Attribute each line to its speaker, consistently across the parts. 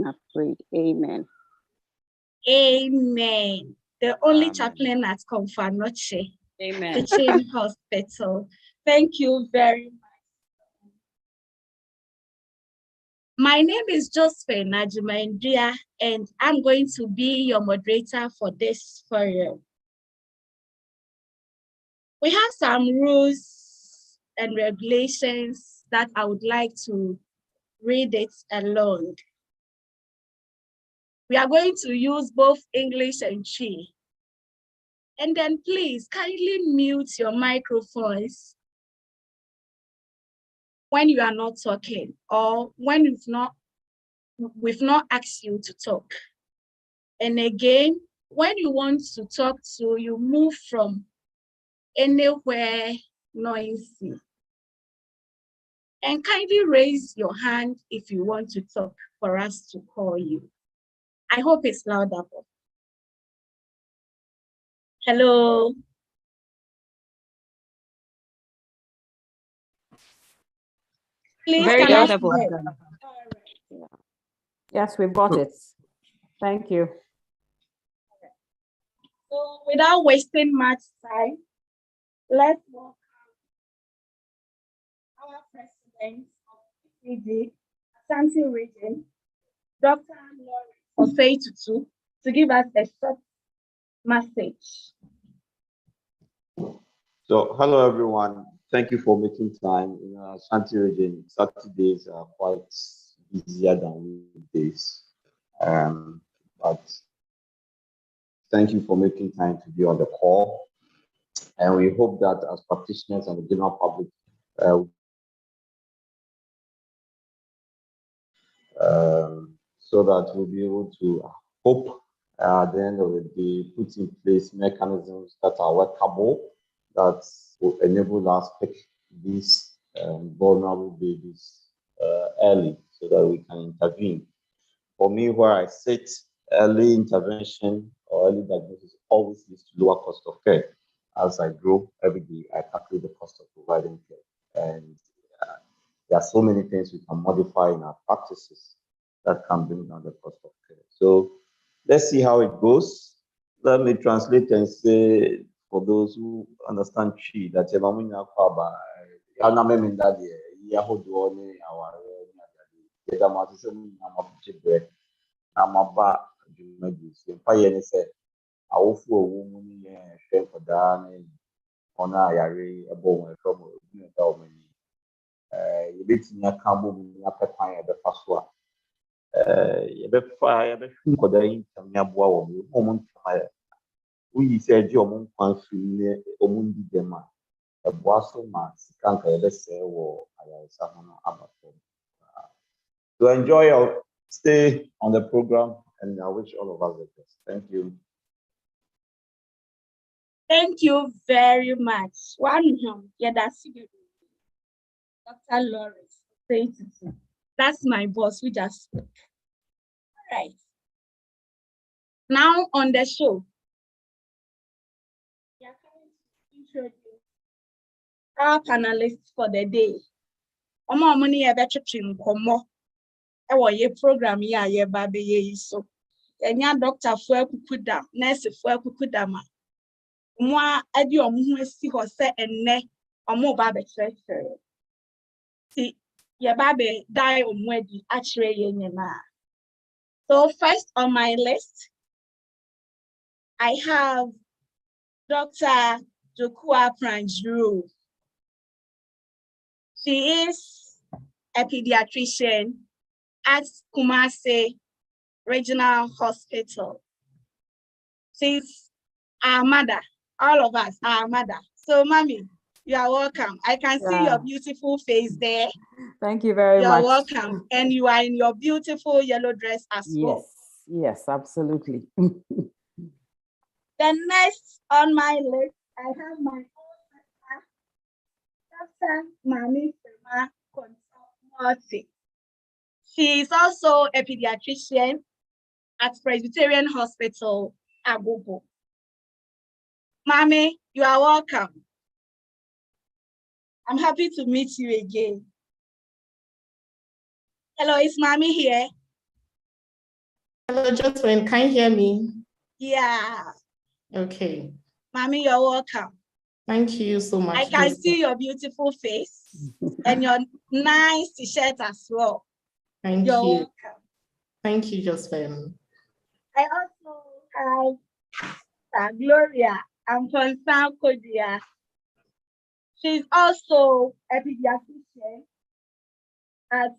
Speaker 1: chaplain have prayed. Amen.
Speaker 2: Amen. The only chaplain at Confanoche.
Speaker 3: Amen.
Speaker 2: The Chain Hospital. Thank you very much. My name is Josephine Najimandria, and I'm going to be your moderator for this forum. We have some rules and regulations that I would like to read it along. We are going to use both English and Chi. And then please kindly mute your microphones when you are not talking or when we've not asked you to talk. And again, when you want to talk to, you move from anywhere noisy. And kindly raise your hand if you want to talk for us to call you. I hope it's loud up. Hello. Please,
Speaker 3: Very
Speaker 2: can I
Speaker 3: audible.
Speaker 2: hear?
Speaker 1: Yes, we've got it. Thank you.
Speaker 2: So without wasting much time, let's welcome our president of PPG, Ashanti region, Dr. Lori Osei-Tutu, to give us a short message.
Speaker 4: So, hello everyone. Thank you for making time. In our Ashanti region, Saturdays are quite busier than weekdays. But thank you for making time to be on the call. And we hope that as practitioners and the general public, so that we'll be able to hope at the end of the day, put in place mechanisms that are workable, that will enable us to pick these vulnerable babies early so that we can intervene. For me, where I sit, early intervention or early diagnosis always leads to lower cost of care. As I grow every day, I calculate the cost of providing care. And there are so many things we can modify in our practices that can bring down the cost of care. So let's see how it goes. Let me translate and say, for those who understand Chi, that we said you among confine omundi dema a boaso mass can't say or to enjoy your stay on the program, and I wish all of us the best. Thank you.
Speaker 2: Thank you very much. One, yeah, that's you. Dr. Lawrence, thank you. That's my boss. We just spoke. All right. Now on the show, we are going to introduce our panelists for the day. Omo money a better trim komo. Ye program ya ye baby ye so. Enya doctor for kukuda, nurse for kukudama. Moi adi omu esi ho se enne omo ba be church. See, ye baby die omwedi achre ye nyena. So first on my list, I have Dr. Jokua Pranjuru. She is a pediatrician at Kumasi Regional Hospital. She's our mother. All of us are our mother. So, Mommy, you are welcome. I can see your beautiful face there.
Speaker 1: Thank you very much.
Speaker 2: You're welcome. And you are in your beautiful yellow dress as well.
Speaker 1: Yes, absolutely.
Speaker 2: The next on my list, I have my own Dr. Mami Sema Konsorti. She is also a pediatrician at Presbyterian Hospital, Agogo. Mami, you are welcome. I'm happy to meet you again. Hello, is Mami here?
Speaker 3: Hello, Jocelyn, can you hear me?
Speaker 2: Yeah.
Speaker 3: Okay.
Speaker 2: Mommy, you're welcome.
Speaker 3: Thank you so much.
Speaker 2: I can see your beautiful face and your nice t-shirt as well.
Speaker 3: Thank
Speaker 2: You're
Speaker 3: you.
Speaker 2: welcome.
Speaker 3: Thank you, Jocelyn.
Speaker 2: I also have Gloria and Concern Kodia. She's also a pediatrician at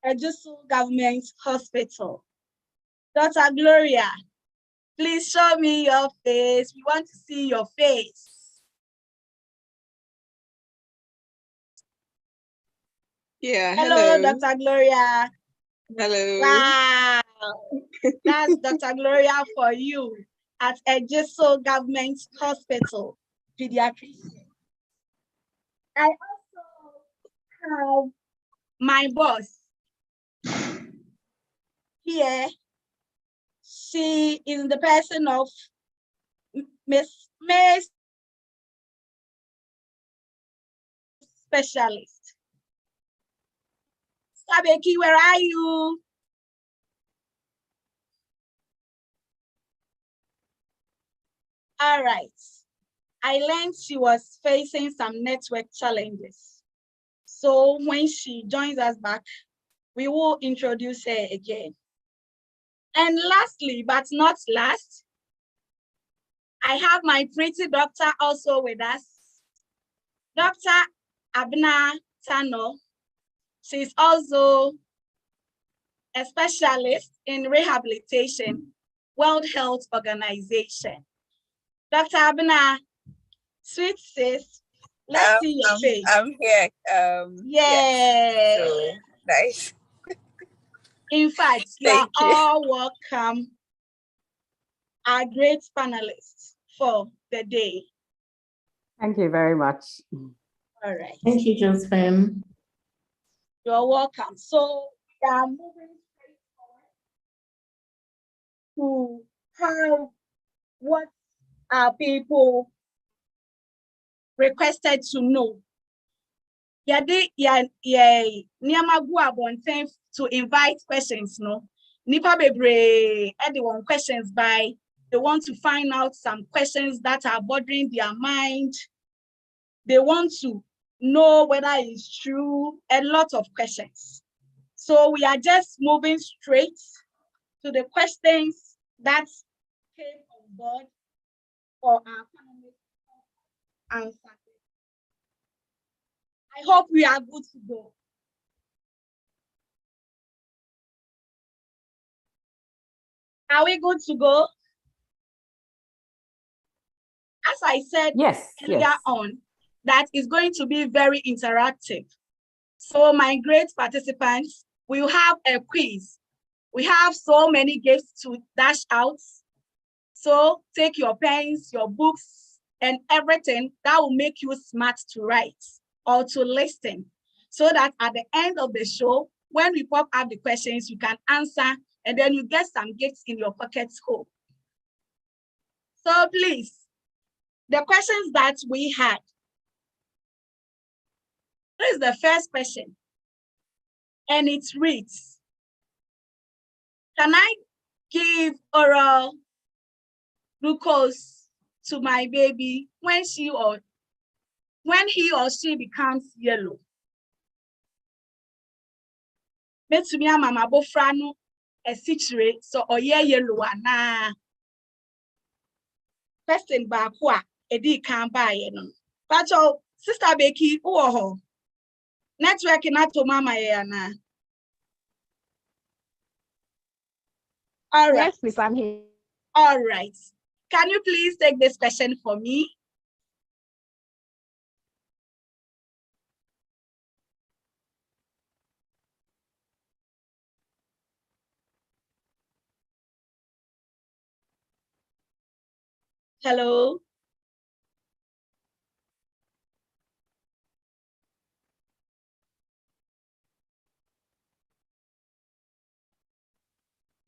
Speaker 2: Ejusu Government Hospital. Dr. Gloria, please show me your face. We want to see your face.
Speaker 5: Yeah,
Speaker 2: Hello,
Speaker 5: hello.
Speaker 2: Dr. Gloria.
Speaker 5: Hello.
Speaker 2: Wow. That's Dr. Gloria for you at Ejusu Government Hospital, pediatrician. I also have my boss here. She is the person of Miss Specialist. Sabeki, where are you? All right. I learned she was facing some network challenges. So when she joins us back, we will introduce her again. And lastly, but not last, I have my pretty doctor also with us, Dr. Abna Tano. She's also a specialist in rehabilitation, World Health Organization. Dr. Abna, sweet sis, let's see your face.
Speaker 5: I'm here.
Speaker 2: Yes.
Speaker 5: So nice.
Speaker 2: In fact, you are all welcome, our great panelists for the day.
Speaker 1: Thank you very much.
Speaker 2: All right.
Speaker 3: Thank you, Jocelyn.
Speaker 2: You're welcome. So we are moving straight forward to how what our people requested to know. To invite questions, no. Nipa bebre, everyone questions by, they want to find out some questions that are bothering their mind. They want to know whether it's true, a lot of questions. So we are just moving straight to the questions that came on board for our panelists to answer. I hope we are good to go. Are we good to go? As I said earlier on, that is going to be very interactive. So my great participants, we will have a quiz. We have so many gifts to dash out. So take your pens, your books, and everything that will make you smart to write or to listen. So that at the end of the show, when we pop up the questions, you can answer, and then you get some gifts in your pockets home. So please, the questions that we had. This is the first question, and it reads, can I give oral glucose to my baby when he or she becomes yellow? Metumi ama mabofra no esichire so oye yellow ana. Question baako a edi kan baaye no. Pacho, Sister Becky, uwo ho. Network na to mama ye ana. All right.
Speaker 6: Yes, please, I'm here.
Speaker 2: All right. Can you please take this question for me? Hello.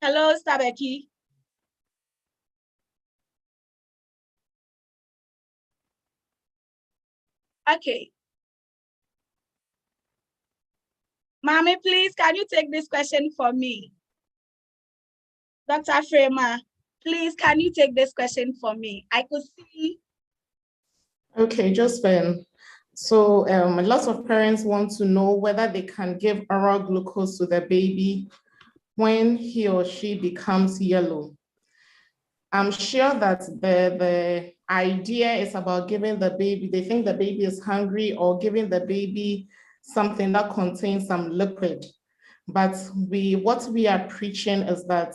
Speaker 2: Hello, Stabeki. Okay. Mommy, please, can you take this question for me? Dr. Frema, please, can you take this question for me? I could see.
Speaker 3: Okay, Josephine. So lots of parents want to know whether they can give oral glucose to the baby when he or she becomes yellow. I'm sure that the idea is about giving the baby, they think the baby is hungry or giving the baby something that contains some liquid. But what we are preaching is that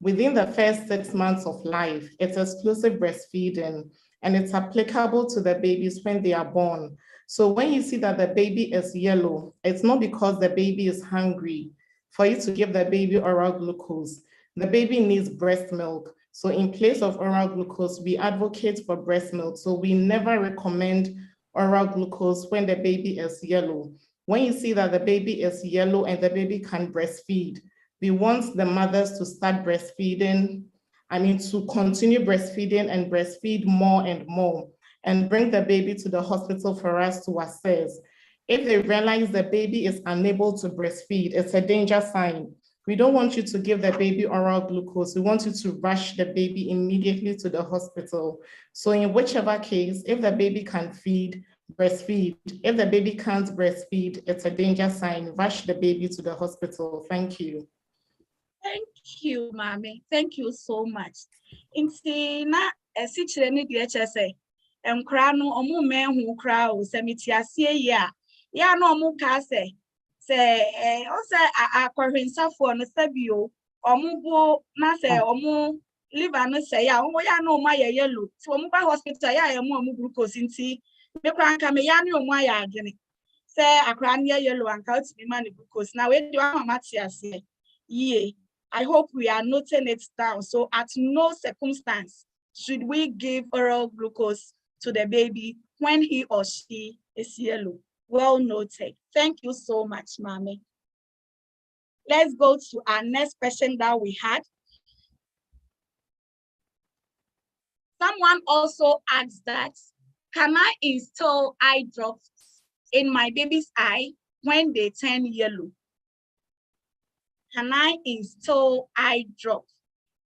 Speaker 3: within the first 6 months of life, it's exclusive breastfeeding and it's applicable to the babies when they are born. So when you see that the baby is yellow, it's not because the baby is hungry for you to give the baby oral glucose. The baby needs breast milk. So in place of oral glucose, we advocate for breast milk. So we never recommend oral glucose when the baby is yellow. When you see that the baby is yellow and the baby can breastfeed, we want the mothers to start breastfeeding, to continue breastfeeding and breastfeed more and more and bring the baby to the hospital for us to assess. If they realize the baby is unable to breastfeed, it's a danger sign. We don't want you to give the baby oral glucose. We want you to rush the baby immediately to the hospital. So in whichever case, if the baby can breastfeed. If the baby can't breastfeed, it's a danger sign. Rush the baby to the hospital. Thank you.
Speaker 2: Thank you, Mommy. Thank you so much. Inti na esichire ni die chese. Nkra no omu menhu kra o semiti asie ya. Ya no omu ka se o se akwahwensafo no sabio omu bo na se omu liver no se ya omu ya no omu aye yellow. So omu ba hospital ya omu glucose nti me kra nka me ya no omu aye adwene. Se akra no yellow anka otimi ma ni glucose. Na we do mama ti asie. Ye. I hope we are noting it down. So at no circumstance should we give oral glucose to the baby when he or she is yellow. Well noted. Thank you so much, Mommy. Let's go to our next question that we had. Someone also asked that, can I install eye drops in my baby's eye when they turn yellow? Can I install eye drops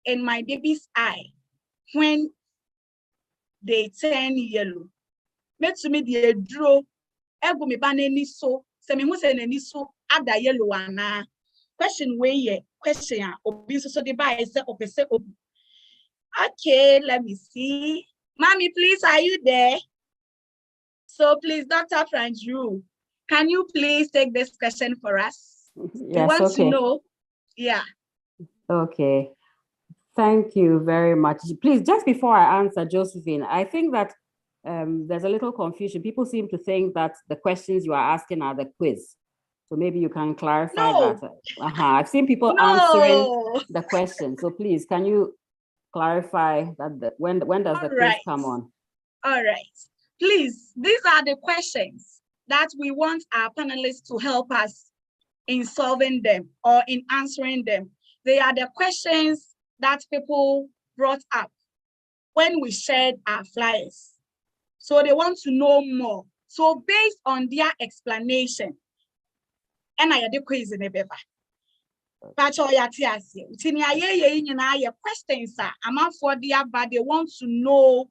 Speaker 2: in my baby's eye when they turn yellow? Make to me the draw. Ego me baneni so. Se me who say neni so ada yellow ana. Question way question ya. Obi so the buy say opese obi. Okay, let me see. Mommy, please, are you there? So please, Dr. Franju, can you please take this question for us?
Speaker 1: Yes,
Speaker 2: we want
Speaker 1: okay.
Speaker 2: to know. Yeah.
Speaker 1: Okay. Thank you very much. Please, just before I answer, Josephine, I think that there's a little confusion. People seem to think that the questions you are asking are the quiz. So maybe you can clarify that. I've seen people answering the question. So please, can you clarify that when does the quiz come on?
Speaker 2: All right. Please, these are the questions that we want our panelists to help us in solving them or in answering them. They are the questions that people brought up when we shared our flyers. So they want to know more. So based on their explanation, and I had the quiz in a paper. But questions are among for their, but they want to know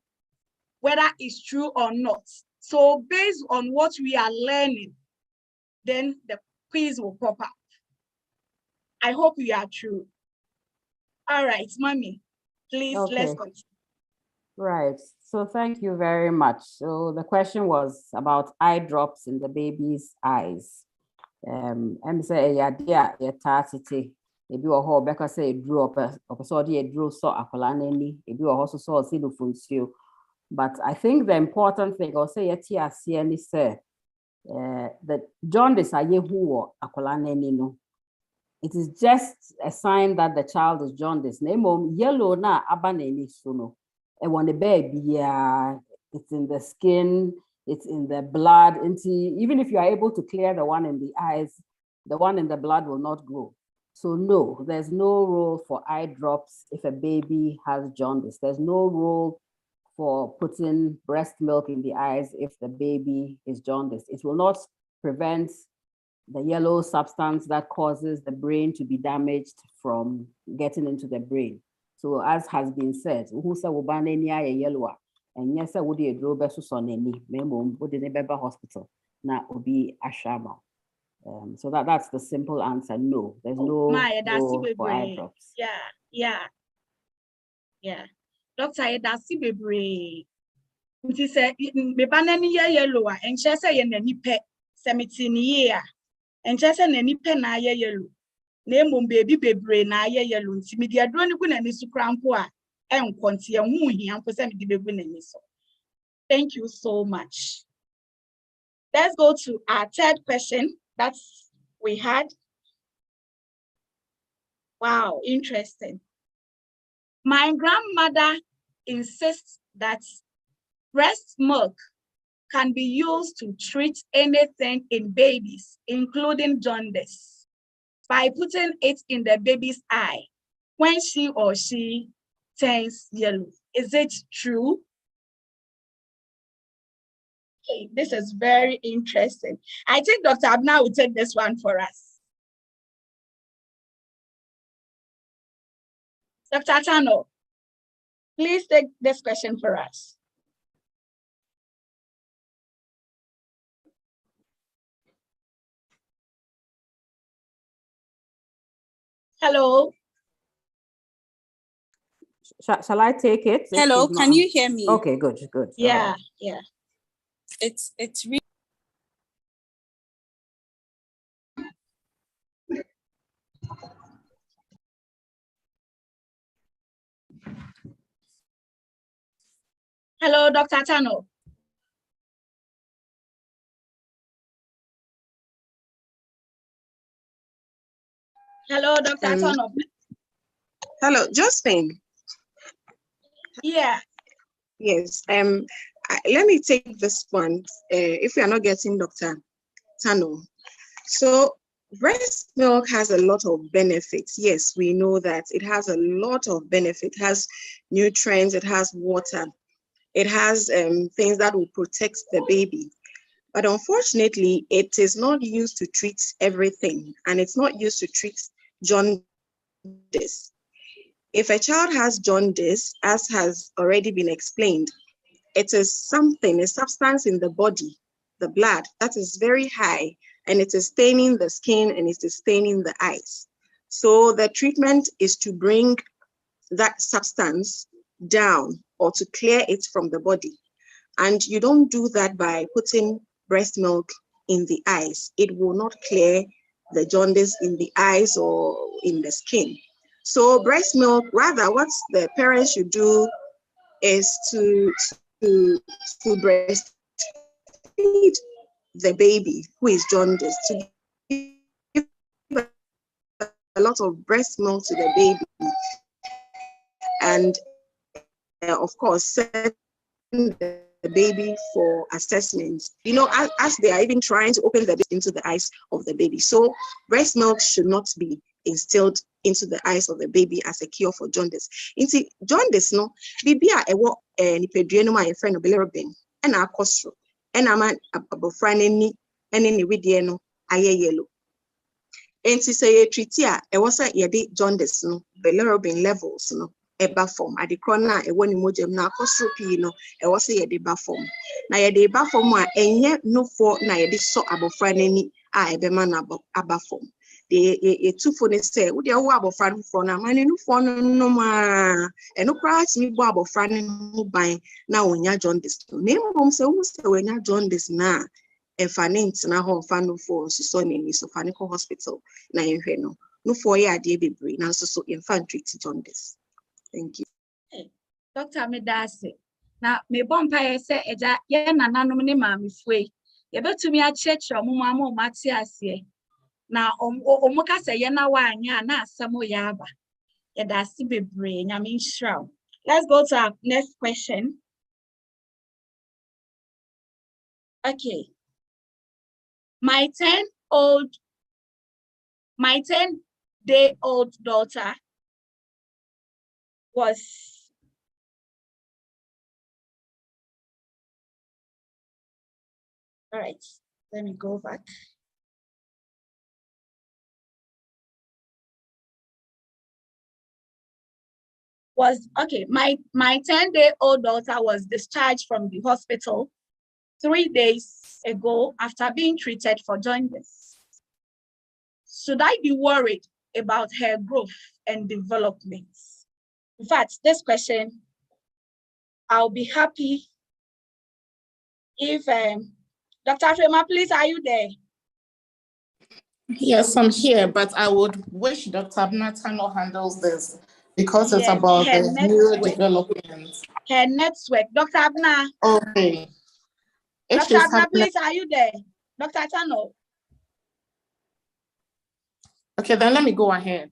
Speaker 2: whether it's true or not. So based on what we are learning, then the quiz will pop up. I hope you are true. All right, Mommy, please, let's continue.
Speaker 1: Right. So thank you very much. So the question was about eye drops in the baby's eyes. And say, yeah, dear, tacity. If you are whole, because say drop a drew saw a colony, if you are also saw a sidu funcio. But I think the important thing, or say, TRC, say, that jaundice are ye who a colony no. It is just a sign that the child is jaundice. Name yellow na abaneni suno. And when the baby, yeah, it's in the skin, it's in the blood. Even if you are able to clear the one in the eyes, the one in the blood will not grow. So no, there's no role for eye drops if a baby has jaundice. There's no role for putting breast milk in the eyes if the baby is jaundice. It will not prevent the yellow substance that causes the brain to be damaged from getting into the brain. So as has been said, who say yellow, and yes, I would a drobe susoneni, memo would in a hospital, now will be ashama. So that's the simple answer. No, there's no for eye drops.
Speaker 2: Yeah. Doctor, that's bebre. Nti say me ba na ni yellow a enche say ye nani pe 17 year enche say nani pe na ye yellow na emom baby bebre na ye yellow nti me dia dro ni gu nani su krampo a enkonte ye hu hia mpo say me di begu nani so. Thank you so much. Let's go to our third question that we had. Wow, interesting. My grandmother insists that breast milk can be used to treat anything in babies, including jaundice, by putting it in the baby's eye when she or she turns yellow. Is it true? Okay, this is very interesting. I think Dr. Abna will take this one for us. Dr. Tano, please take this question for us. Hello.
Speaker 1: Shall I take it?
Speaker 5: Hello, can you hear me?
Speaker 1: Okay, good.
Speaker 2: Yeah.
Speaker 5: It's really
Speaker 2: Hello, Dr. Tano. Hello, Dr. Tano.
Speaker 5: hello, Josephine.
Speaker 2: Yeah.
Speaker 5: Yes. Let me take this one. If we are not getting Dr. Tano. So breast milk has a lot of benefits. Yes, we know that it has a lot of benefits. It has nutrients, it has water, it has things that will protect the baby. But unfortunately, it is not used to treat everything, and it's not used to treat jaundice. If a child has jaundice, as has already been explained, it is something, a substance in the body, the blood, that is very high, and it is staining the skin and it is staining the eyes. So the treatment is to bring that substance down or to clear it from the body. And you don't do that by putting breast milk in the eyes. It will not clear the jaundice in the eyes or in the skin. So breast milk, rather what the parents should do is to breastfeed the baby who is jaundice, to give a lot of breast milk to the baby, and of course send the baby for assessments, as they are even trying to open the into the eyes of the baby. So breast milk should not be instilled into the eyes of the baby as a cure for jaundice. Into jaundice, no, baby ewo nipadua no ma ye friend no bilirubin and akosro and ama abofra ni ene widie no aye yellow. Enti say ye treat a ewo say ye de jaundice no bilirubin levels no eba form adekro na ewo ni mojem na akosro pii no ewo say ye de ba form na ye de ba form a enye no for na ye de so abofra nani a ebema na aba form. The two for the say, would you have a friend for now? Man, no for no ma, and no cries me bob of friend who buy now when you're jaundice. Name home so when you're jaundice now. If I name to now fan for so many so fanical hospital na in no 4 year dear baby now so infantry jaundice. Thank you.
Speaker 2: Hey, Dr. Medase. Now, me bompa say eja ye na nanom ne maami fue. Ye betumi a church omo mate ase. Na omuka say ye na wanya na asemo ya aba. Ye da si bebre nyame nshraw. Let's go to our next question. Okay. My 10-day-old daughter was all right. Let me go back. was, okay, my 10-day-old daughter was discharged from the hospital 3 days ago after being treated for jaundice. Should I be worried about her growth and development? In fact, this question, I'll be happy if Dr. Afema, please, are you there?
Speaker 3: Yes, I'm here, but I would wish Dr. Abnatano handles this because it's
Speaker 2: Yes,
Speaker 3: about
Speaker 2: her
Speaker 3: the
Speaker 2: network.
Speaker 3: neurodevelopment.
Speaker 2: Her network. Dr. Abna.
Speaker 3: Okay. If
Speaker 2: Dr.
Speaker 3: she's
Speaker 2: Abna,
Speaker 3: having
Speaker 2: please, are you there? Dr. Tano.
Speaker 3: Okay, then let me go ahead.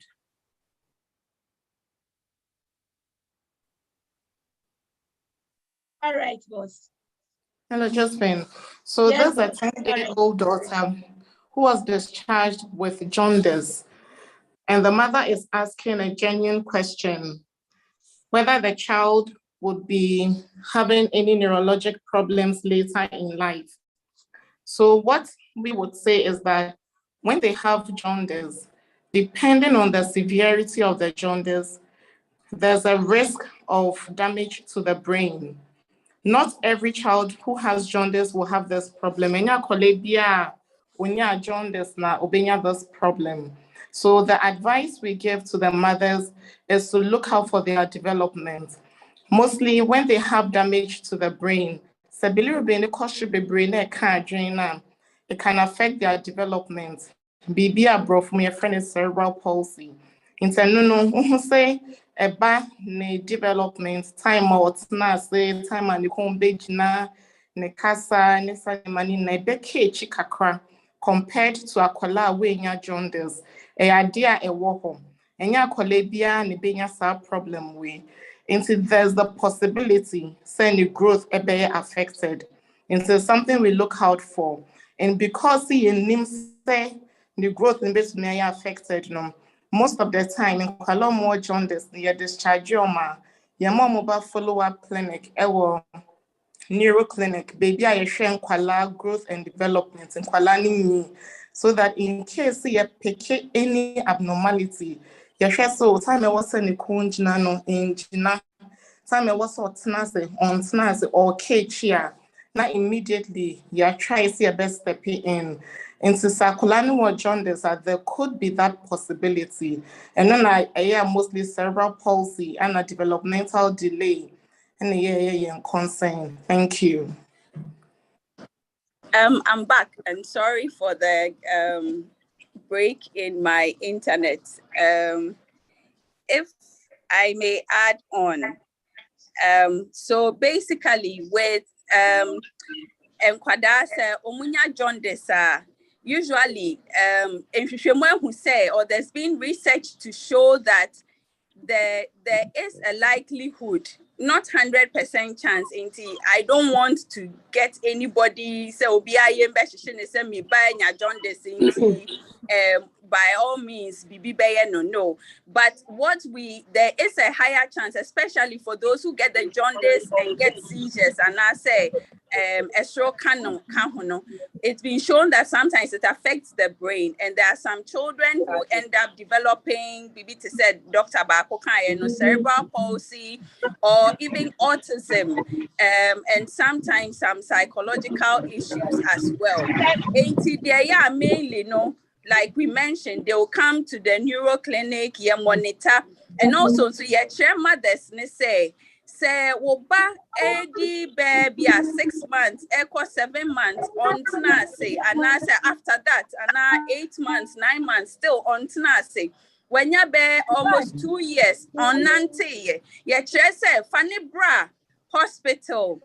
Speaker 2: All right, boss.
Speaker 3: Hello, Josephine. So
Speaker 2: Yes,
Speaker 3: there's a 10-day-old daughter who was discharged with jaundice, and the mother is asking a genuine question, whether the child would be having any neurologic problems later in life. So what we would say is that when they have jaundice, depending on the severity of the jaundice, there's a risk of damage to the brain. Not every child who has jaundice will have this problem. When you have jaundice now, obenya this problem. So the advice we give to the mothers is to look out for their development. Mostly when they have damage to the brain, it can affect their development. Bibi abroad from your friend is cerebral palsy. No, say eba ne development time or say time and the home na ne kasa ne sa mani na beke chikakra compared to akwala we nya jaundice. E idea e wo ho. Enya akwala bia ne benya sa problem we. Until there's the possibility say the growth be affected. Into something we look out for. And because the name say the growth in this may affected, most of the time in a lot more jaundice, you discharge your mobile follow-up clinic, neuro clinic, baby I share kwala growth and development in kwala so that in case you pick any abnormality, you share so time I was in the kunjina in jina time I was on tenase or cage here. Now immediately you try to see your best step in into circulation or jaundice, there could be that possibility. And then I hear mostly cerebral palsy and a developmental delay. And yeah, concern. Thank you.
Speaker 6: I'm back, and sorry for the break in my internet. If I may add on, so basically with Nkwadase Omunya jaundice, usually who say, or there's been research to show that there is a likelihood, not 100% chance. I don't want to get anybody say say me buy jaundice by all means no. But there is a higher chance, especially for those who get the jaundice and get seizures, and I say it's been shown that sometimes it affects the brain, and there are some children who end up developing, Bibiti said, Dr. Bakoka, cerebral palsy, or even autism, and sometimes some psychological issues as well. Mainly, like we mentioned, they will come to the neuro clinic, monitor, and also so share mothers say woba edi baby 6 months, 7 months on tenase, and I say after that, and 8 months, 9 months still on tenase. When you be almost 2 years on nante, say funny bra hospital.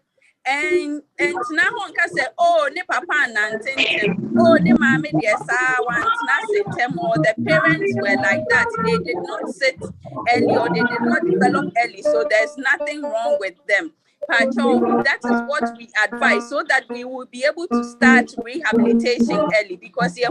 Speaker 6: And now one can say, oh, ne papa nantentem, oh, ne mame dear want nasentem, or the parents were like that. They did not sit early, or they did not develop early. So there's nothing wrong with them. That is what we advise, so that we will be able to start rehabilitation early. Because you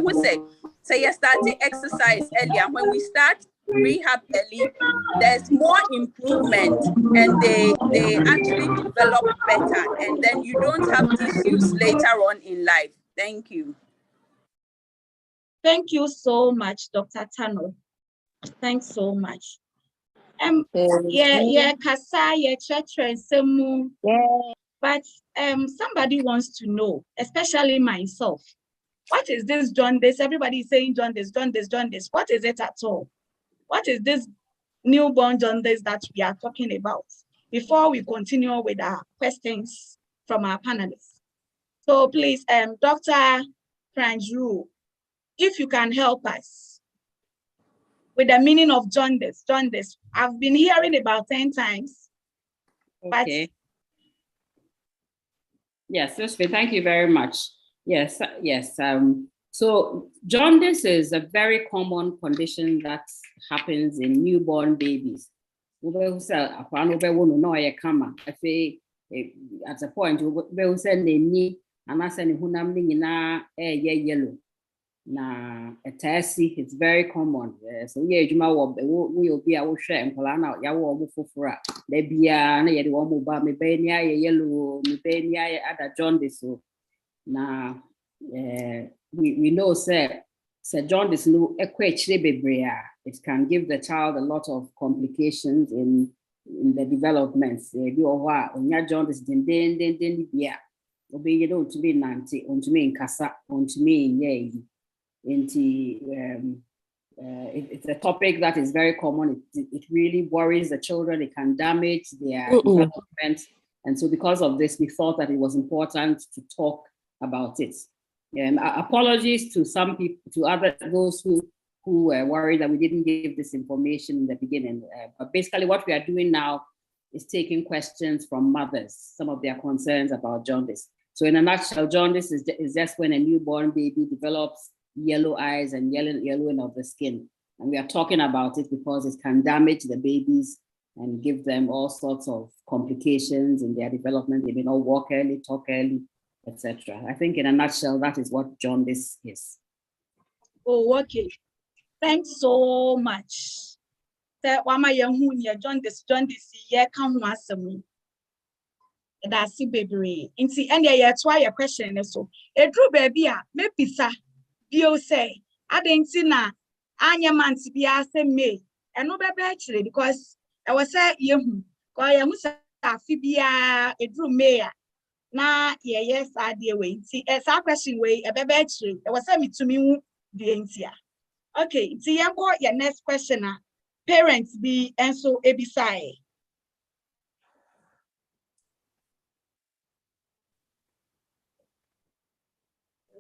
Speaker 6: starting exercise early, and when we start rehab early, there's more improvement, and they actually develop better, and then you don't have issues later on in life. Thank you.
Speaker 2: Thank you so much, Dr. Tano. Thanks so much. Yeah, kasa, yeah, church, but somebody wants to know, especially myself, what is this jaundice? Everybody is saying jaundice, jaundice, jaundice. What is it at all? What is this newborn jaundice that we are talking about? Before we continue with our questions from our panelists. So please, Dr. Franju, if you can help us with the meaning of jaundice. Jaundice, I've been hearing about 10 times.
Speaker 1: Okay. Yes, Josephine, thank you very much. Yes. So jaundice is a very common condition that happens in newborn babies. At a point, we say ni and I say hunam ni yellow. Na it's very common. So we will be our share and Polana Yawo Fufura. They be na yet one mobile me benia yellow, me benia at jaundice. So now we know Sir jaundice no it can give the child a lot of complications in the development. Jaundice then obey you don't to be nanti, on to me in casa, on to me in it's a topic that is very common. It really worries the children. It can damage their development. And so because of this, we thought that it was important to talk about it. Apologies to some people, to those who were worried that we didn't give this information in the beginning. But basically what we are doing now is taking questions from mothers, some of their concerns about jaundice. So in a nutshell, jaundice is just when a newborn baby develops yellow eyes and yellowing of the skin. And we are talking about it because it can damage the babies and give them all sorts of complications in their development. They may not walk early, talk early, etc. I think in a nutshell, that is what jaundice is.
Speaker 2: Oh, okay. Thanks so much. Jaundice, yeah, come once a week. That's it, baby. And yeah, try your question. So, a true baby, maybe, sir. You say, I didn't see na anya man to be asked me, and no baby actually, because I was saying, you, because I must have Fibia, a true mayor. Na, yes, I dear way. See, as our question way, a baby actually, I was saying to me, the India. Okay, see, I'm going your next question. Parents be and so a beside.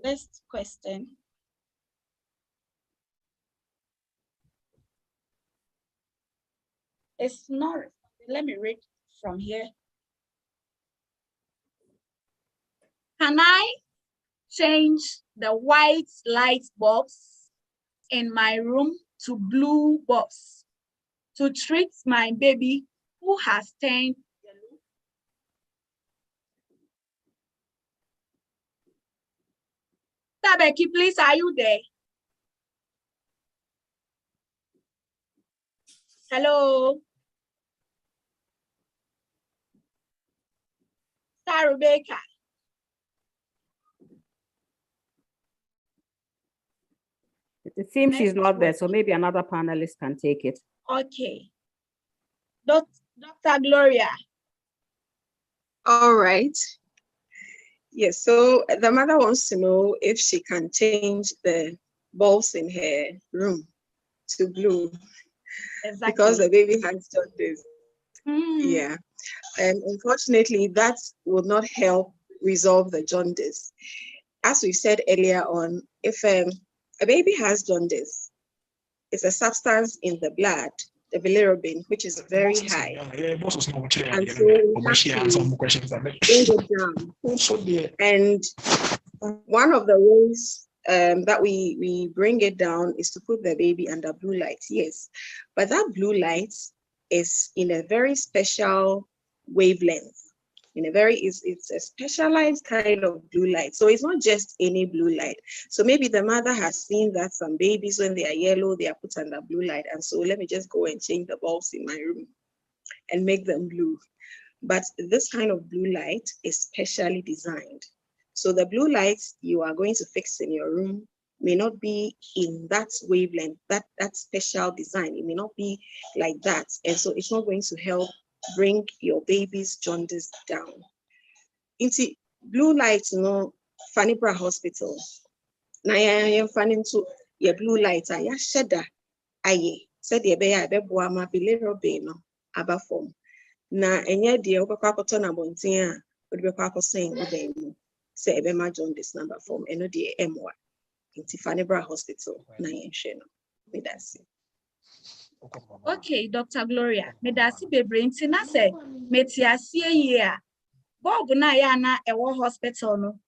Speaker 2: Next question. It's not, let me read from here. Can I change the white light bulbs in my room to blue bulbs to treat my baby who has turned yellow? Becky, please, are you there? Hello? Rebecca.
Speaker 1: It seems she's not there, so maybe another panelist can take it.
Speaker 2: Okay. Dr. Gloria.
Speaker 5: All right. Yes, so the mother wants to know if she can change the bulbs in her room to blue. Exactly. Because the baby has jaundice. Yeah. And unfortunately, that will not help resolve the jaundice. As we said earlier on, if a baby has jaundice, it's a substance in the blood, the bilirubin, which is very high. And so we have to bring it down. And one of the ways that we bring it down is to put the baby under blue light, yes. But that blue light is in a very special wavelength. It's a specialized kind of blue light. So it's not just any blue light. So maybe the mother has seen that some babies, when they are yellow, they are put under blue light. And so let me just go and change the bulbs in my room and make them blue. But this kind of blue light is specially designed. So the blue light you are going to fix in your room may not be in that wavelength, that special design. It may not be like that. And so it's not going to help bring your baby's jaundice down. Into blue light, Fanibra Hospital. Na ya fanning to your blue light, ya shedda aye. Said the bear beboa ma bilirubin no aba form. Na enye de obekwa akoto na bontin a obekwa akosen odan mu. Say ebema jaundice number form eno de M1. Into Fanibra Hospital na yenhwe no. Me that's it.
Speaker 2: Okay, Dr. Gloria, me dasi bebre nti na se meti asie yi a bulb na ya na ewo hospital no.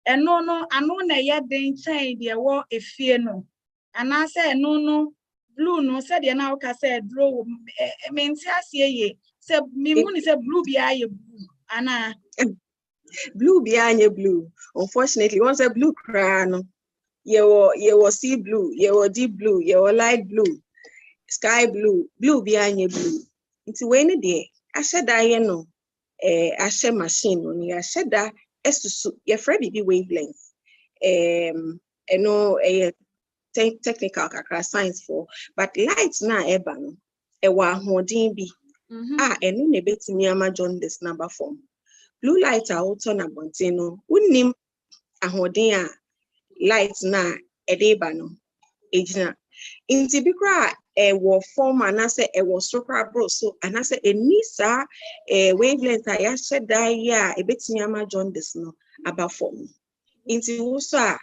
Speaker 2: Eno no ano na ye den chain de ewo efie no. Ana se eno no blue no se de na uka se draw me nti asie yi se me mu ni se blue bi aye blue ana
Speaker 5: Blue behind blue. Unfortunately, once a blue crown, you were sea blue, you were deep blue, you were light blue, sky blue, blue behind blue. It's when a day, I said I know, I share machine on you, I said that as to your Freddy be wavelength. I know a technical science for, but lights na ebano, a wahodin be. And no nebet me ama jaundice number form. Blue light are also na bontino. Unim ahoden a light na edeba no ejina. Inti bikra wo form anase wo sokra bro so anase enisa wavelength a ya sheda ya ebetimi ama jaundice no aba form. Inti wo so a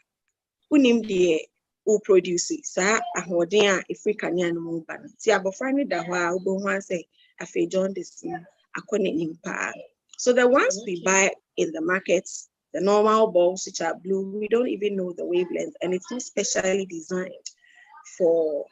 Speaker 5: unim de o produce sa ahoden a Africa nya no mo ba no. Ti abofra ni da ho a obo ho ase afi jaundice no akone nimpa. So the ones we buy in the markets, the normal bulbs which are blue, we don't even know the wavelength, and it's not specially designed for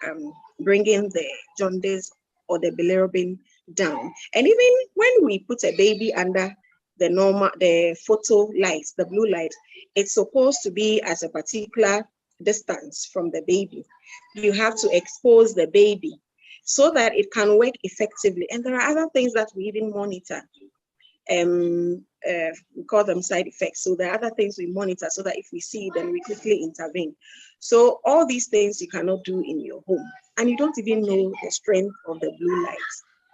Speaker 5: bringing the jaundice or the bilirubin down. And even when we put a baby under the photo light, the blue light, it's supposed to be at a particular distance from the baby. You have to expose the baby so that it can work effectively. And there are other things that we even monitor. We call them side effects. So there are other things we monitor so that if we see, then we quickly intervene. So all these things you cannot do in your home, and you don't even know the strength of the blue light.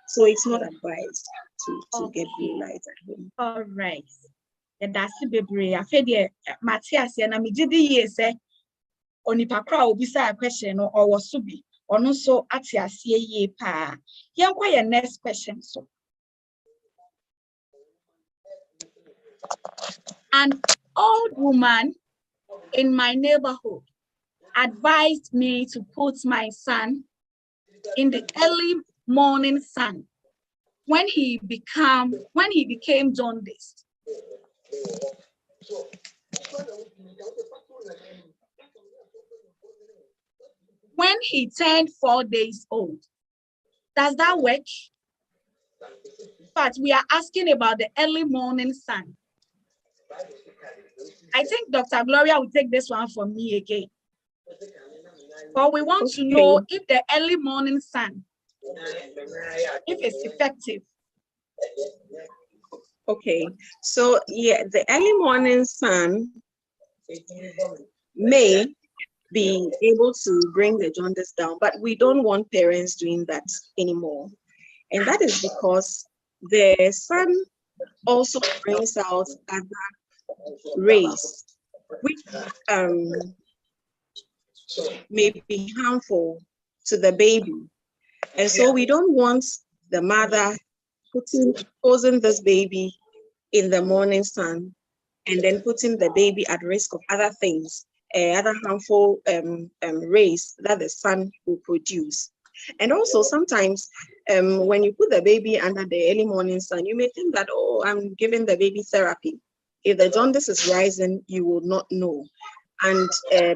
Speaker 5: So it's not advised to get blue light at home.
Speaker 2: All right. And that's the baby. I feel the Matthias and I did the year say onipa kra obi say a question or was subi or no so atias ye pa. Yankwa your next question so. An old woman in my neighborhood advised me to put my son in the early morning sun when he became jaundiced. When he turned 4 days old. Does that work? But we are asking about the early morning sun. I think Dr. Gloria will take this one from me again. But we want to know if the early morning sun, if it's effective.
Speaker 5: Okay, so yeah, the early morning sun may be able to bring the jaundice down, but we don't want parents doing that anymore. And that is because the sun also brings out other rays, which may be harmful to the baby. And so we don't want the mother exposing this baby in the morning sun and then putting the baby at risk of other things, other harmful rays that the sun will produce. And also sometimes when you put the baby under the early morning sun, you may think that, oh, I'm giving the baby therapy. If the jaundice is rising, you will not know. And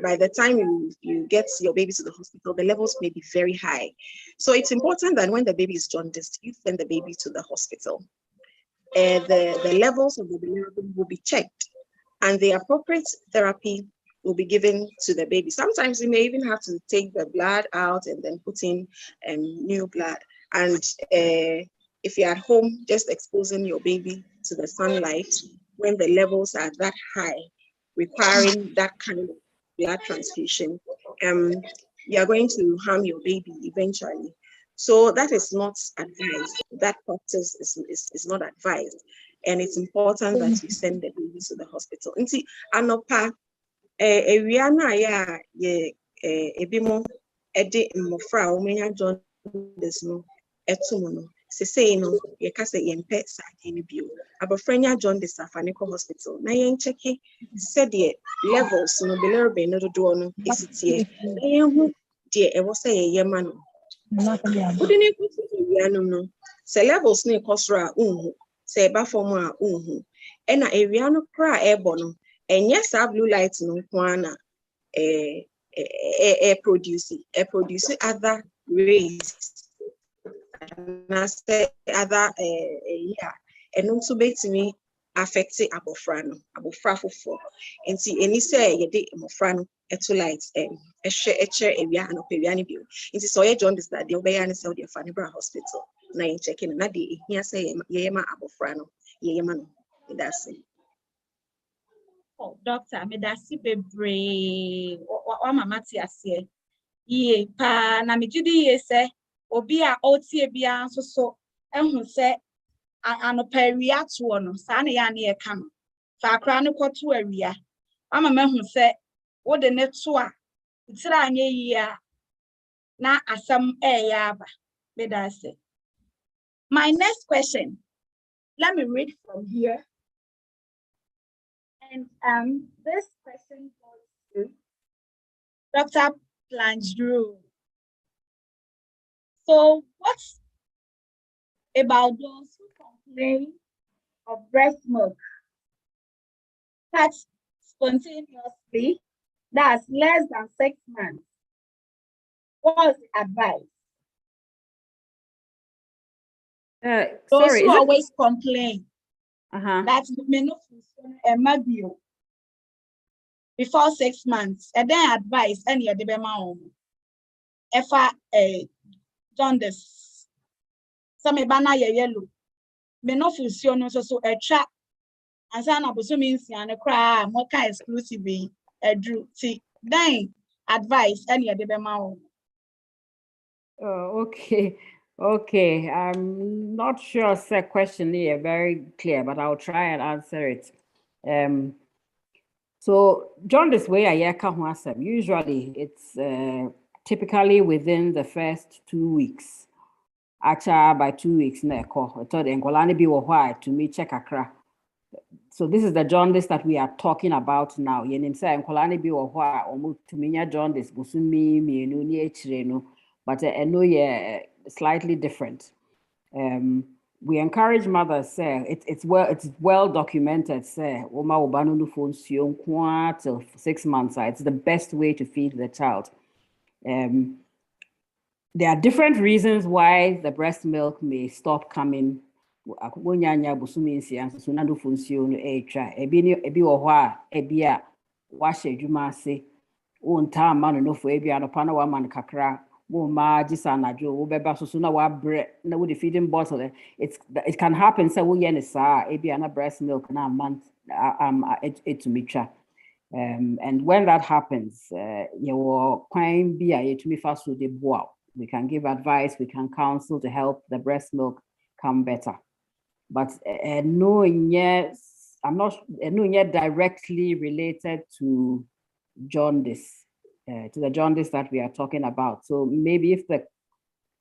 Speaker 5: by the time you get your baby to the hospital, the levels may be very high. So it's important that when the baby is jaundiced, you send the baby to the hospital. The levels of the bilirubin will be checked, and the appropriate therapy will be given to the baby. Sometimes you may even have to take the blood out and then put in new blood. And if you're at home, just exposing your baby to the sunlight when the levels are that high, requiring that kind of blood transfusion, you are going to harm your baby eventually. So that is not advised. That practice is not advised. And it's important that you send the baby to the hospital. Nti anopa ewia na ya ye ebimo ede mmofra omenya jaundice no etum no sesei no ye ka say yempe sade ni bio abofranya jaundice afane ko hospital na yen check said the levels no bilirubin no do no esitie na yen hu de e wo say ye ma no udini ko ewia no se levels no ekosra unhu se eba form a unhu ena ewia no kra ebo no enye sa blue light no kwana produce other rays and say other yeah and also betimi affect abofra fofo nti eni say ye de abofra no eto light ehwe ewia no pewia ne bio nti so ye jaundice that de obeya ne say de fa ne bra hospital na yen checking na de ehia say ye ma abofra no ye ma no that's it.
Speaker 2: Oh, doctor, me da si bebre wa mama ti ase ye pa na me jidi ye se obi a otie bia nso so ehun se anopawia to no sa na ya na ye ka no fa akra ne kwoto awia wa mama ehun se wo de ne to a tira anye yi a na asam ya aba me da se. My next question, let me read from here. And this question goes to Dr. Plangeru. So, what's about those who complain of breast milk that's spontaneously, that's less than 6 months? What's the advice? Those
Speaker 1: Sorry,
Speaker 2: who always complain that menopause before 6 months, and then advice any of the jaundice. Some bana yellow. Menopause so a trap. And some of the means and a cry more kind exclusively drew see then advice any of the
Speaker 1: Okay. I'm not sure the question here very clear, but I'll try and answer it. So jaundice way usually it's typically within the first 2 weeks. Actually, by 2 weeks, to me check akra. So this is the jaundice that we are talking about now. Jaundice, but I know slightly different. We encourage mothers, it's well documented, till 6 months. It's the best way to feed the child. There are different reasons why the breast milk may stop coming. Feeding bottle. It can happen. So breast milk na month and when that happens, we can give advice, we can counsel to help the breast milk come better. But knowing yes, I'm not knowing yet directly related to jaundice, to the jaundice that we are talking about. So maybe if the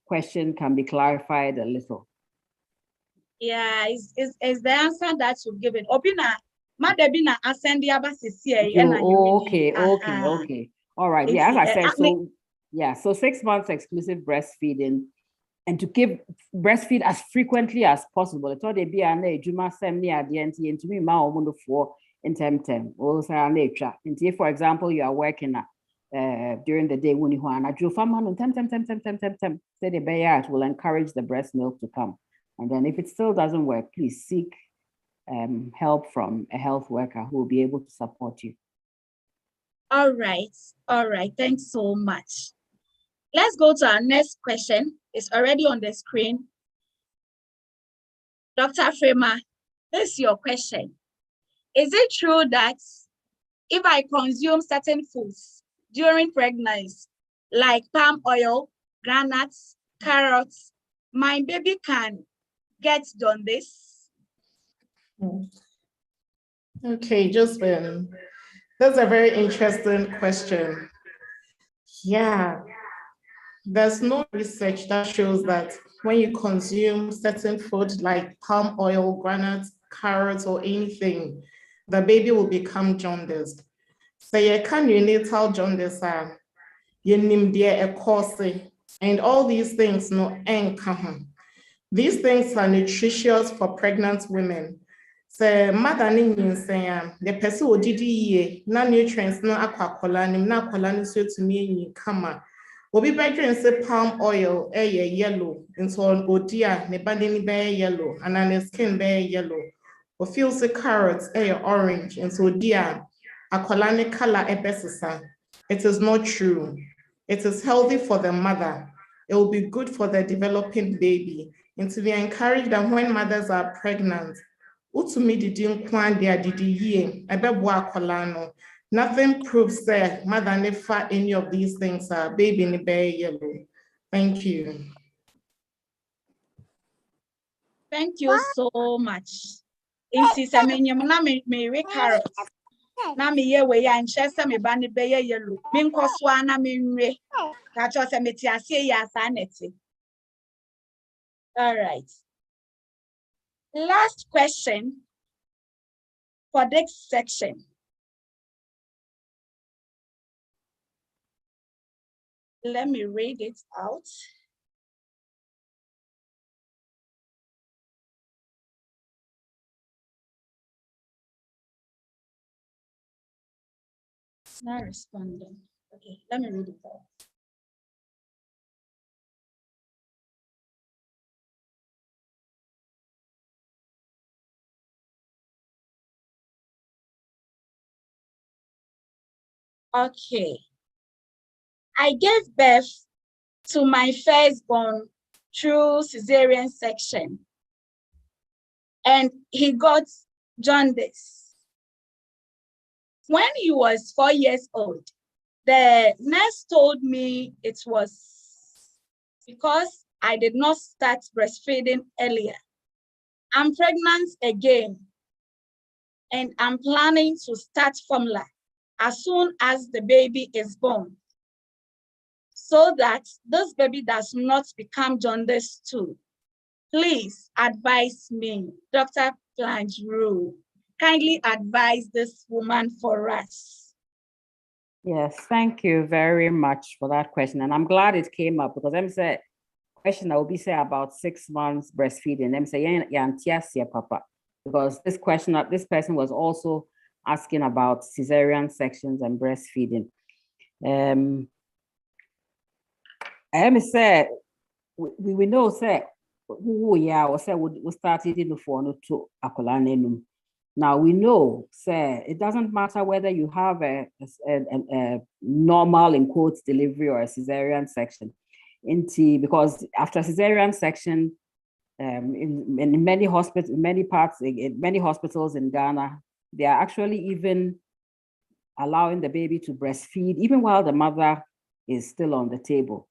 Speaker 1: question can be clarified a little.
Speaker 2: Yeah, is the answer that you've given. Obina, Madebina ascendi
Speaker 1: Okay. All right. Yeah, as I said, so 6 months exclusive breastfeeding, and to give breastfeed as frequently as possible. I thought they be an juma semni at the end to me ma for in term. Also for example, you are working during the day when you want to say the bayat will encourage the breast milk to come. And then if it still doesn't work, please seek help from a health worker who will be able to support you.
Speaker 2: All right. Thanks so much. Let's go to our next question. It's already on the screen. Dr. Frema, this is your question. Is it true that if I consume certain foods during pregnancy, like palm oil, granules, carrots, my baby can get jaundice?
Speaker 3: Okay, Josephine, that's a very interesting question. Yeah, there's no research that shows that when you consume certain food like palm oil, granules, carrots, or anything, the baby will become jaundiced. So you can neonatal jaundice, you name a cause, and all these things no encounter. These things are nutritious for pregnant women. So mother saying the person who did ye na nutrients no aquacolanim na colanim so to me kama. Obi bedrin say palm oil yellow into on odia ne body be yellow and an skin be yellow. Or feels the carrots orange and so dear acolani color ebesisa. It is not true. It is healthy for the mother. It will be good for the developing baby. And to be encouraged that when mothers are pregnant, nothing proves that mother never any of these things are baby in the bay yellow. Thank you.
Speaker 2: Thank you so much. Inti se menyem na me carrot. Na me ye we ya nche se me ba ne be ye yellow. Me nkoso ana me nwe. Ka cho se me ti ase ya sa neti. All right. Last question for this section. Let me read it out. It's not responding. Okay, let me read it out. Okay. I gave birth to my firstborn through cesarean section, and he got jaundice. When he was 4 years old, the nurse told me it was because I did not start breastfeeding earlier. I'm pregnant again, and I'm planning to start formula as soon as the baby is born, so that this baby does not become jaundice too. Please advise me, Dr. Plangeru. Kindly advise this woman for us.
Speaker 1: Yes, thank you very much for that question. And I'm glad it came up because I'm saying question I will be say about 6 months breastfeeding. I'm saying yeah, papa. Because this person was also asking about cesarean sections and breastfeeding. I am say we know say we started in the phone to akolanenum. Now we know say it doesn't matter whether you have a normal in quotes delivery or a cesarean section. Because after cesarean section, in many hospitals, in many hospitals in Ghana, they are actually even allowing the baby to breastfeed even while the mother is still on the table.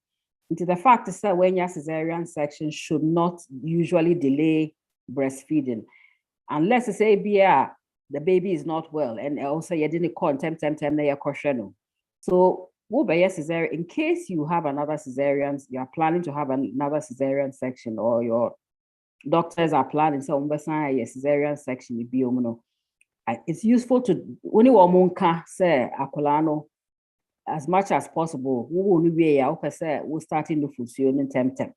Speaker 1: Into the fact is that when your cesarean section should not usually delay breastfeeding, unless it's ABR, the baby is not well, and also you didn't call temp. So cesarean, in case you have another cesarean, you are planning to have another cesarean section, or your doctors are planning so cesarean section, it's useful to when you say akolano as much as possible. We'll start in the fusion temp.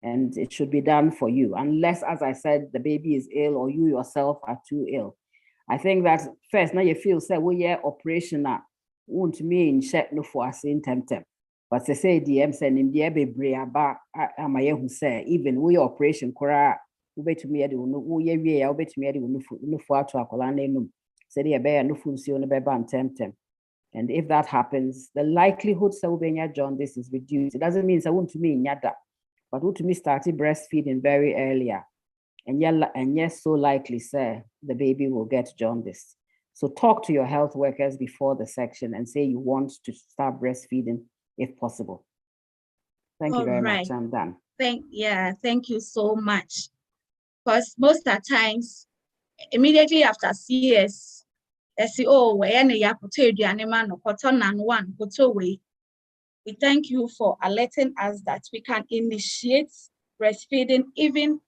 Speaker 1: And it should be done for you, unless, as I said, the baby is ill or you yourself are too ill. I think that first, now you feel say, well, yeah, operational won't mean check no for us in temp. But they say DM sending the baby about who say even we operation kora ube to me no yeah ube to me no for to akola name say the bear no function be ban temp. And if that happens, the likelihood that jaundice is reduced. It doesn't mean I want to mean that. But who to me started breastfeeding very earlier, and yes, so likely, sir, the baby will get jaundice. So talk to your health workers before the section and say you want to start breastfeeding if possible. Thank you very much. I'm done.
Speaker 2: Thank you so much. Because most of the times, immediately after CS, SEO, we thank you for alerting us that we can initiate breastfeeding even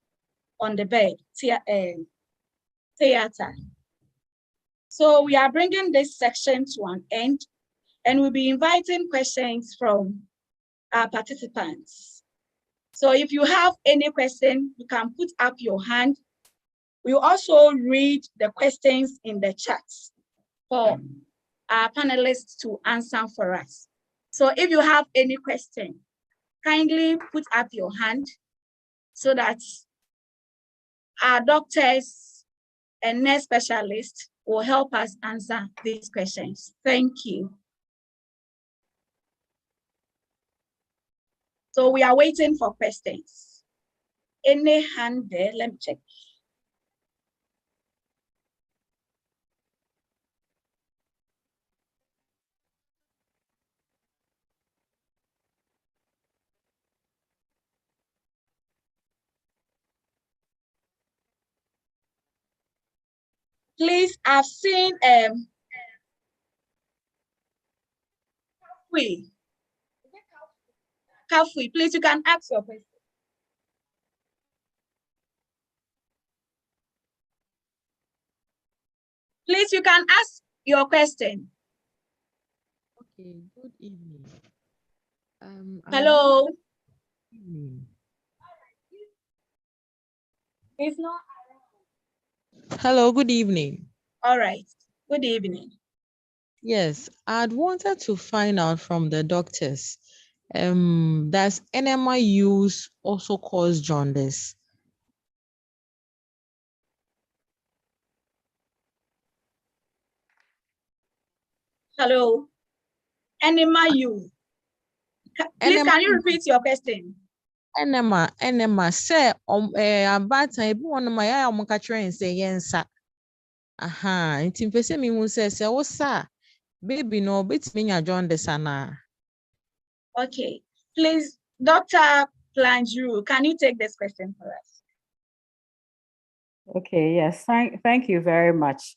Speaker 2: on the bed, theater. So we are bringing this section to an end, and we'll be inviting questions from our participants. So if you have any question, you can put up your hand. We'll also read the questions in the chat for our panelists to answer for us. So if you have any question, kindly put up your hand so that our doctors and nurse specialists will help us answer these questions. Thank you. So we are waiting for questions. Any hand there? Let me check. Please, I've seen Kafui, please, you can ask your question. Please, you can ask your question.
Speaker 7: Okay, good evening.
Speaker 2: Hello.
Speaker 7: Good evening.
Speaker 2: It's not.
Speaker 7: Hello, good evening.
Speaker 2: All right, good evening.
Speaker 7: Yes, I'd wanted to find out from the doctors, does enema use also cause jaundice?
Speaker 2: Hello. Enema use. Please, can you repeat your question?
Speaker 7: Enema, say, about time, one my eye, I'm catching say, yes, sir. Aha, it's impressive me, say, oh, sir, baby, no, bit me, your jaundice, Anna.
Speaker 2: Okay, please, Dr. Planjuru, can you take this question for us?
Speaker 1: Okay, yes, thank you very much.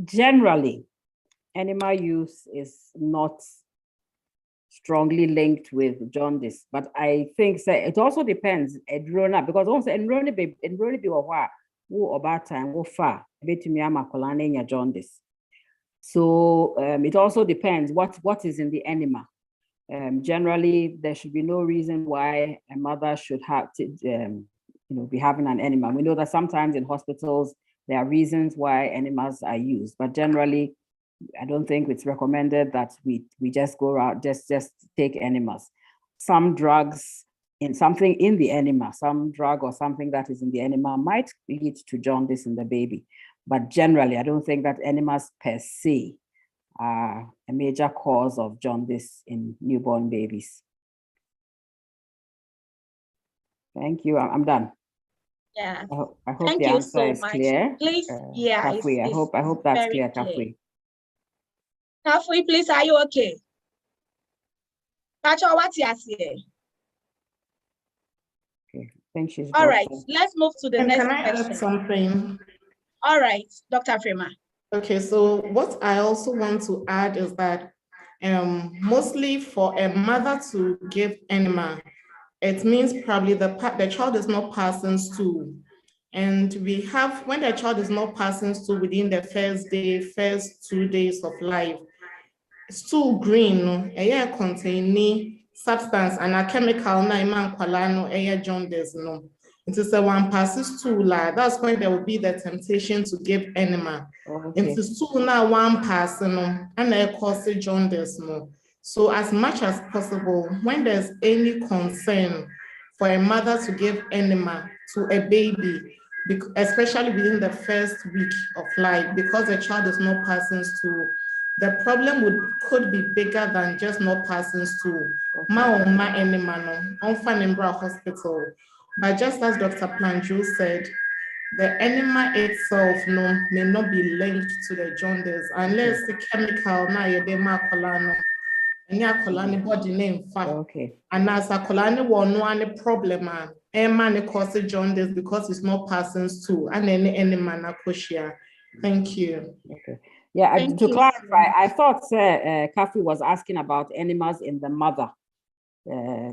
Speaker 1: Generally, enema use is not strongly linked with jaundice, but I think it also depends. Because also enrona be about time far jaundice. So it also depends what is in the enema. Generally, there should be no reason why a mother should have to be having an enema. We know that sometimes in hospitals there are reasons why enemas are used, but generally, I don't think it's recommended that we just go out, just take enemas. Some drugs something in the enema, some drug or something that is in the enema might lead to jaundice in the baby. But generally, I don't think that enemas per se are a major cause of jaundice in newborn babies. Thank you. I'm done.
Speaker 2: Yeah.
Speaker 1: I hope
Speaker 2: Thank
Speaker 1: the
Speaker 2: you
Speaker 1: answer
Speaker 2: so
Speaker 1: is
Speaker 2: much.
Speaker 1: clear.
Speaker 2: Please,
Speaker 1: Kafui, I hope that's clear, Kafui.
Speaker 2: Kafui, please, are you okay? Pacho, what's your say?
Speaker 1: Okay, I think she's
Speaker 2: all right.
Speaker 1: dropped.
Speaker 2: Let's move to the next
Speaker 3: question. Can I add something?
Speaker 2: All right, Dr. Frema.
Speaker 3: Okay, so what I also want to add is that mostly for a mother to give enema, it means probably the child is not passing stool. And we have, when the child is not passing stool within the first 2 days of life, stool green, no, containing substance and a chemical na iman kwala no jaundice no. It is a one passes stool, that's when there will be the temptation to give enema.
Speaker 1: Okay.
Speaker 3: It is stool na one pass no, and a cause jaundice no. So as much as possible, when there's any concern for a mother to give enema to a baby, especially within the first week of life, because the child is not passing stool, the problem could be bigger than just not passing stool. Ma enema no, on Fanembra Hospital. But just as Dr. Planjo said, the enema itself no, may not be linked to the jaundice unless the chemical na yedema kolano. Enya kolani body name fa.
Speaker 1: Okay.
Speaker 3: And as a kolani one problem man cause jaundice because it's not passing through and any enema na koshia. Thank you.
Speaker 1: Okay. Yeah,
Speaker 2: Thank
Speaker 1: to
Speaker 2: you so
Speaker 1: clarify,
Speaker 2: much.
Speaker 1: I thought Kathy was asking about animals in the mother.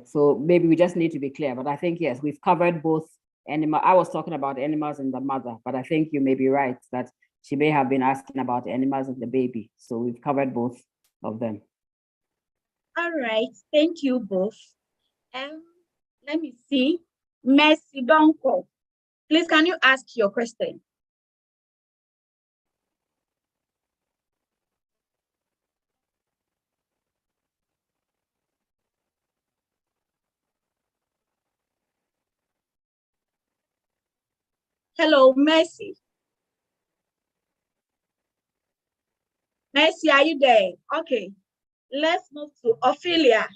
Speaker 1: So maybe we just need to be clear, but I think, yes, we've covered both animal. I was talking about animals in the mother, but I think you may be right that she may have been asking about animals in the baby. So we've covered both of them.
Speaker 2: All right, thank you both. Let me see. Mercy Donko. Please, can you ask your question? Hello, Mercy. Mercy, are you there? Okay, let's move to Ophelia.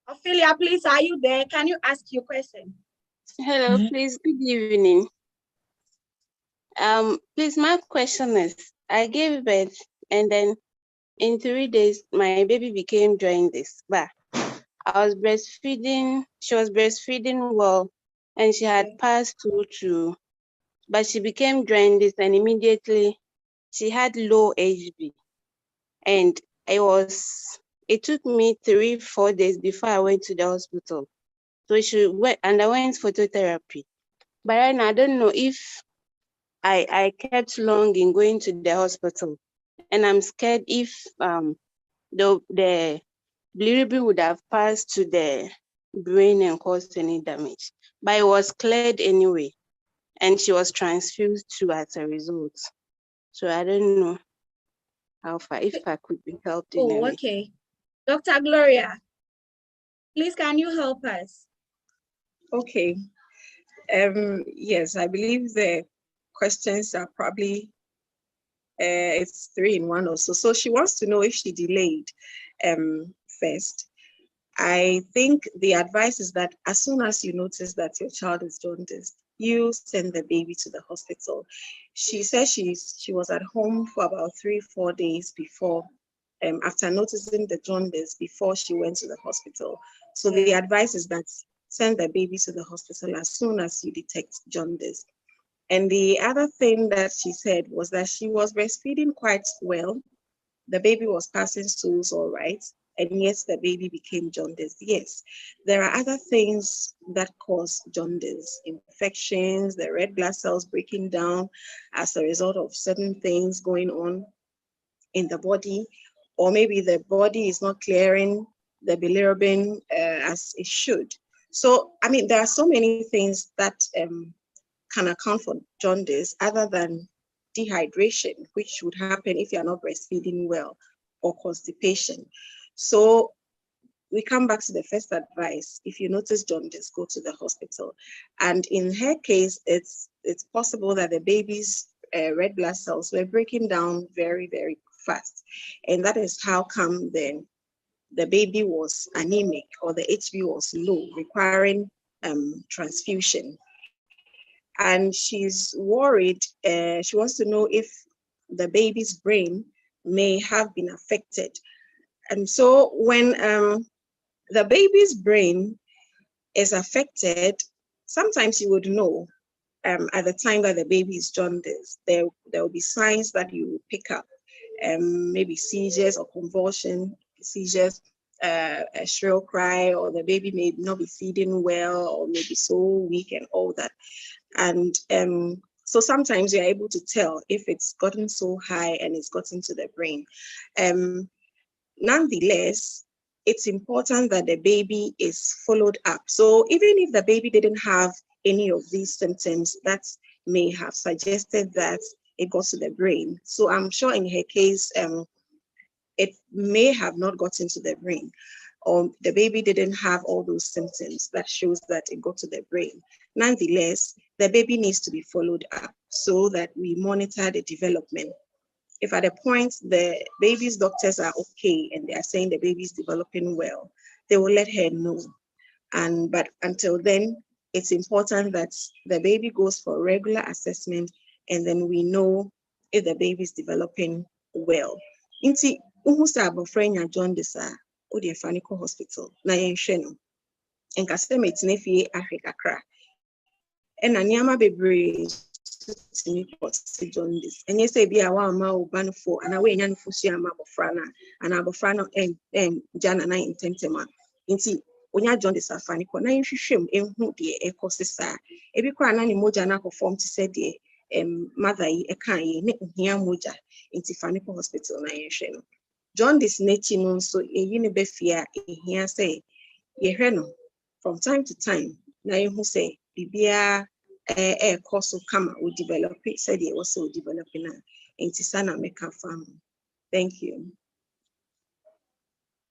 Speaker 2: Ophelia, please, are you there? Can you ask your question?
Speaker 5: Hello, please, good evening. Please, my question is, I gave birth and then in 3 days, my baby became jaundice, but I was breastfeeding, she was breastfeeding well, and she had passed through, but she became jaundice and immediately she had low HB. And it took me 3-4 days before I went to the hospital. So she underwent phototherapy. But right now, I don't know if I kept long in going to the hospital. And I'm scared if the bilirubin would have passed to the brain and caused any damage. But it was cleared anyway. And she was transfused too as a result. So I don't know how far, if I could be helped in any way.
Speaker 2: Okay. Dr. Gloria, please, can you help us?
Speaker 8: Okay. Yes, I believe the questions are probably it's 3 in 1 also. So she wants to know if she delayed first. I think the advice is that as soon as you notice that your child is jaundiced, you send the baby to the hospital. She says she was at home for about 3-4 days before, after noticing the jaundice, before she went to the hospital. So the advice is that send the baby to the hospital as soon as you detect jaundice. And the other thing that she said was that she was breastfeeding quite well. The baby was passing stools all right, and yes, the baby became jaundice. Yes, there are other things that cause jaundice, infections, the red blood cells breaking down as a result of certain things going on in the body, or maybe the body is not clearing the bilirubin as it should. So, I mean, there are so many things that can account for jaundice other than dehydration, which would happen if you're not breastfeeding well, or constipation. So we come back to the first advice. If you notice jaundice, go to the hospital. And in her case, it's possible that the baby's red blood cells were breaking down very, very fast. And that is how come then the baby was anemic, or the HB was low, requiring transfusion. And she's worried. She wants to know if the baby's brain may have been affected. And so when the baby's brain is affected, sometimes you would know at the time that the baby is jaundiced. There will be signs that you will pick up, maybe seizures or convulsion, seizures, a shrill cry, or the baby may not be feeding well, or maybe so weak and all that. And so sometimes you're able to tell if it's gotten so high and it's gotten to the brain. Nonetheless, it's important that the baby is followed up. So even if the baby didn't have any of these symptoms, that may have suggested that it got to the brain. So I'm sure in her case, it may have not gotten to the brain, or the baby didn't have all those symptoms that shows that it got to the brain. Nonetheless, the baby needs to be followed up so that we monitor the development. If at a point the baby's doctors are okay and they are saying the baby is developing well, they will let her know.
Speaker 5: But until then, it's important that the baby goes for regular assessment, and then we know if the baby is developing well. Inti uhusa abofrenya Jaundice o de Fanico Hospital na yenhwe no. Enka se metine fie ahwekakra. And anyama bebre to me Jaundice. And you say be a wa ma oban for and away nyan fusi ama abofrana and abofrana and jana na intentema. Inti onya Jaundice Fanico na yenhwehwem enhu de ekosisa. Ebi kwa na ni moja na perform to say de mother yi eka yi ne ohia moja inti Fanico Hospital na yenhwe no. Jaundice nechi no so eyi ne befia ehia say yehwe no from time to time na yehu say bibia course kama we develop it said it was so developing na inti sana meka farm. Thank you.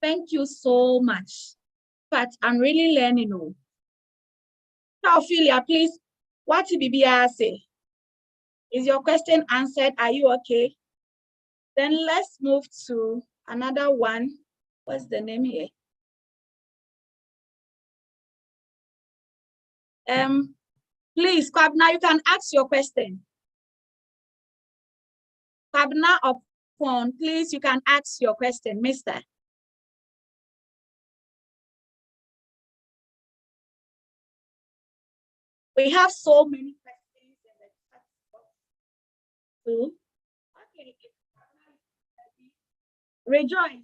Speaker 2: Thank you so much. But I'm really learning. Now, Ophelia, please, what did BBR say? Is your question answered? Are you okay? Then let's move to another one. What's the name here? Please, Kwabna, you can ask your question. Kwabna up phone, please, you can ask your question, mister. We have so many questions in the chat box. Okay. Rejoice.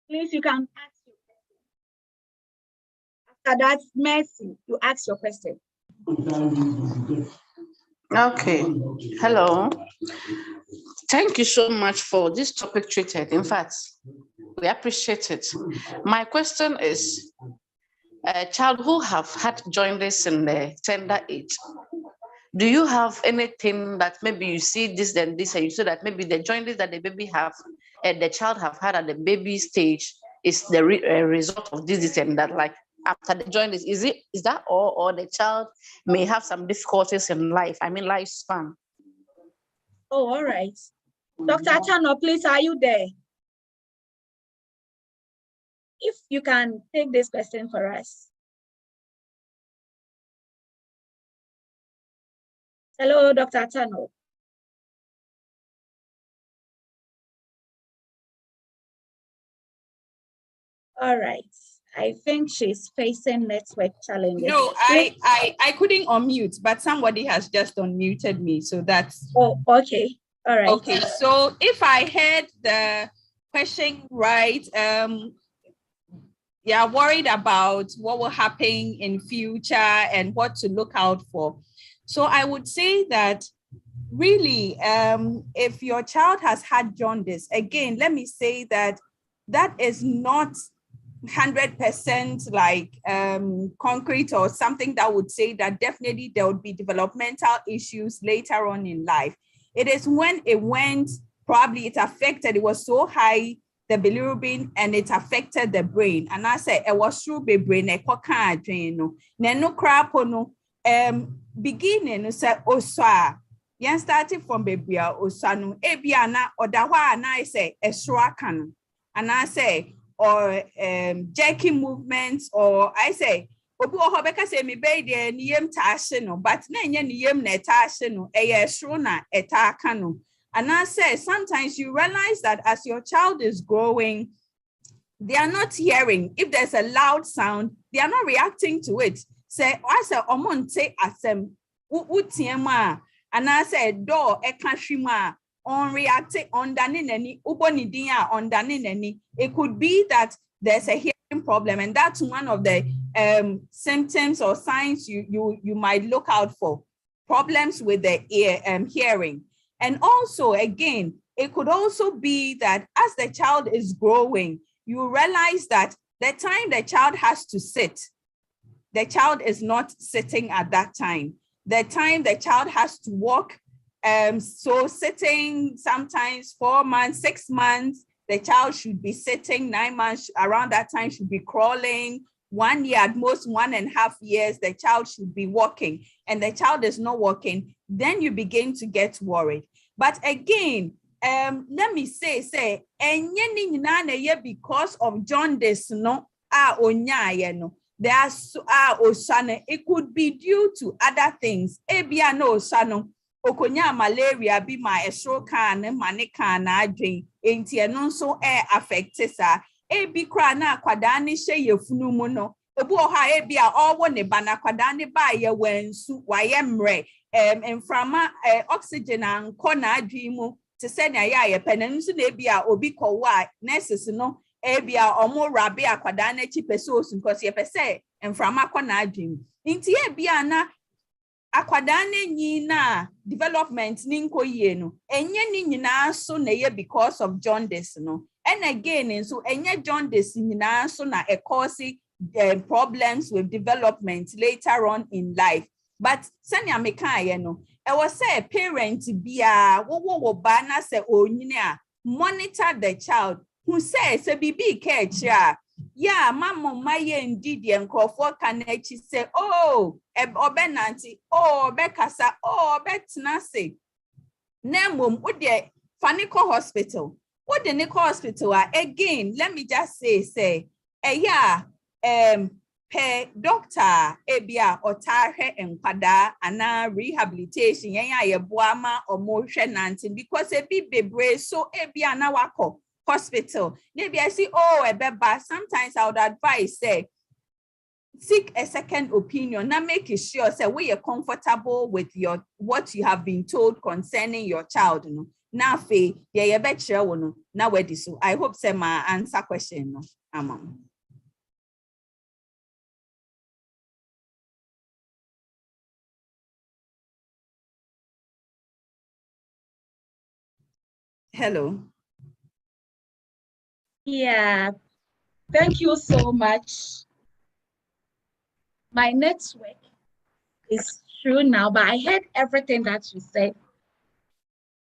Speaker 2: Please, you can ask your question. After that, Mercy, you ask your question.
Speaker 9: Okay. Hello. Thank you so much for this topic treated. In fact, we appreciate it. My question is, a child who have had jaundice in the tender age, do you have anything that maybe you see this and this, and you say that maybe the jaundice that the baby have and the child have had at the baby stage is the result of this and that, like after the jaundice, is that all, or the child may have some difficulties in life, I mean lifespan?
Speaker 2: Oh, all right. Dr. Chano, please, are you there? If you can take this question for us. Hello, Dr. Chano. All right. I think she's facing network challenges.
Speaker 6: No, I couldn't unmute, but somebody has just unmuted me. So that's...
Speaker 2: Oh, okay. All right.
Speaker 6: Okay, so if I heard the question right, yeah, worried about what will happen in future and what to look out for. So I would say that really, if your child has had jaundice, again, let me say that that is not 100% like concrete or something that would say that definitely there would be developmental issues later on in life. It is when it went, probably it affected, it was so high, the bilirubin, and it affected the brain. And I said, it was through the brain, no crap no beginning, say, oh, yan started from baby osanu, ebiana, or dawa, and I say, a swakan, and I say, or jerking movements, or I say, Obu Hobeka say me be de niyem tashino, but nenya niyem ne tashino, eye shrona etakano. And I say sometimes you realize that as your child is growing, they are not hearing. If there's a loud sound, they are not reacting to it. Say, I say, omonte asem utiema, and I say, do ekashima on reacting on danineni, ubonidia on danineni. It could be that there's a hearing problem, and that's one of the symptoms or signs you might look out for. Problems with the ear hearing. And also, again, it could also be that as the child is growing, you realize that the time the child has to sit, the child is not sitting at that time. The time the child has to walk, so sitting sometimes 4 months, 6 months, the child should be sitting. 9 months, around that time should be crawling. 1 year, at most 1.5 years, the child should be walking, and the child is not walking, then you begin to get worried. But again, let me say, because of jaundice, no, there are Oshana, it could be due to other things. Ebia no Oshano, Okonya malaria be my esro can, manika na drink, ain't ye non so air affected, sir. Ebi krana kwadani she ye funumuno. Ebu oha ebia all one bana kwadani ba ye wensu, wayemre, and from oxygen and corner dreamu to send a ya penance nebia obi kowa, nurses no. Ebia omo rabe akwada na chi pesos because ye pese enframa kwa na adwim nti ebia na akwada na nyi na development ni nko yie no enye ni nyina so na ye because of jaundice no and again so enye jaundice nyina so na cause problems with development later on in life but senya meka ye no e was say parent bia wo ba na se onyine a monitor the child who says a BB catch yeah, mama my indeed and for can say, oh, obenanti, oh, bekasa, oh, betnase. Nemum, would the Fanico Hospital? What the Nico Hospital are again? Let me just say, yeah, per doctor, ebia or tarhe and pada ana rehabilitation, yeah, boama or motion nanting because a be so ebia na wako. Hospital. Maybe I see, oh, a beba. Sometimes I would advise, say, seek a second opinion. Now make it sure, say, we are comfortable with your what you have been told concerning your child. No, now, fe, yeah, you bet sure, no. Now, where this? I hope say my answer question. No, hello.
Speaker 2: Yeah, thank you so much. My network is true now, but I heard everything that you said.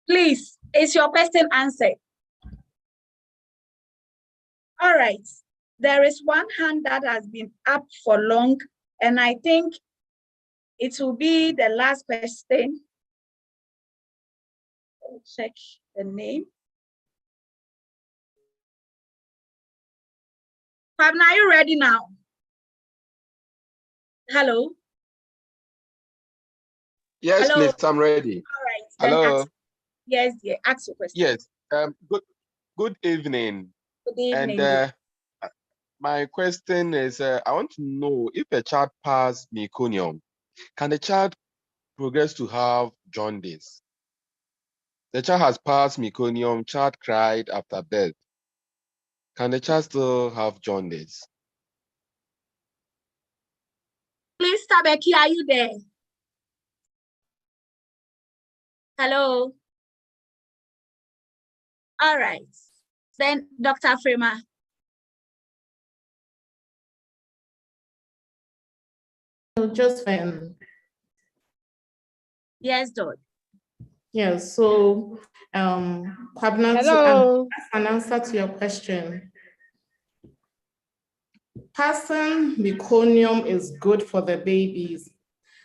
Speaker 2: Please, is your question answered? All right. There is one hand that has been up for long, and I think it will be the last question. Let me check the name. Pabna, are you ready now? Hello?
Speaker 10: Yes,
Speaker 2: Hello?
Speaker 10: please, I'm ready.
Speaker 2: All right.
Speaker 10: Hello?
Speaker 2: Ask, yes, yeah, ask your question.
Speaker 10: Yes, good evening.
Speaker 2: Good evening.
Speaker 10: And my question is, I want to know if a child passed meconium, can the child progress to have jaundice? The child has passed meconium, child cried after birth. Can the child still have jaundice?
Speaker 2: Please, Tabeki, are you there? Hello? All right. Then, Dr. Frema.
Speaker 3: Just
Speaker 2: Yes, Dot.
Speaker 3: yes, so Kwabena,
Speaker 11: Hello.
Speaker 3: an answer to your question. Passing meconium is good for the babies.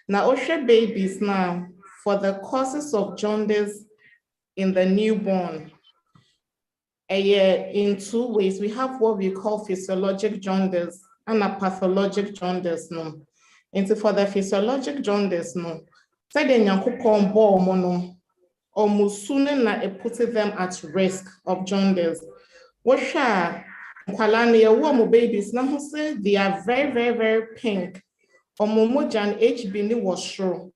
Speaker 3: Now, Osha babies now, for the causes of jaundice in the newborn, in two ways. We have what we call physiologic jaundice and a pathologic jaundice. No. And so for the physiologic jaundice, no, say the nyankopon bo mono, almost sooner na it puts them at risk of jaundice. What shall Kwalani, warm babies now say they are very, very, very pink. Omomojan HB ni washro.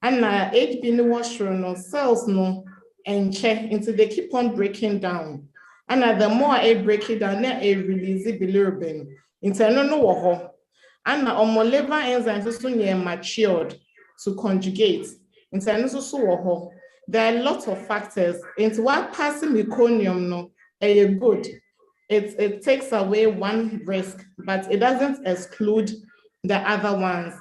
Speaker 3: And HB ni washro no cells no and check until they keep on breaking down. And the more I break it down, then I release it bilirubin. Internal no woho. And omo liver enzymes so near matured to conjugate. Internal so woho. There are lots of factors. Into what passing meconium no a good. It takes away one risk, but it doesn't exclude the other ones.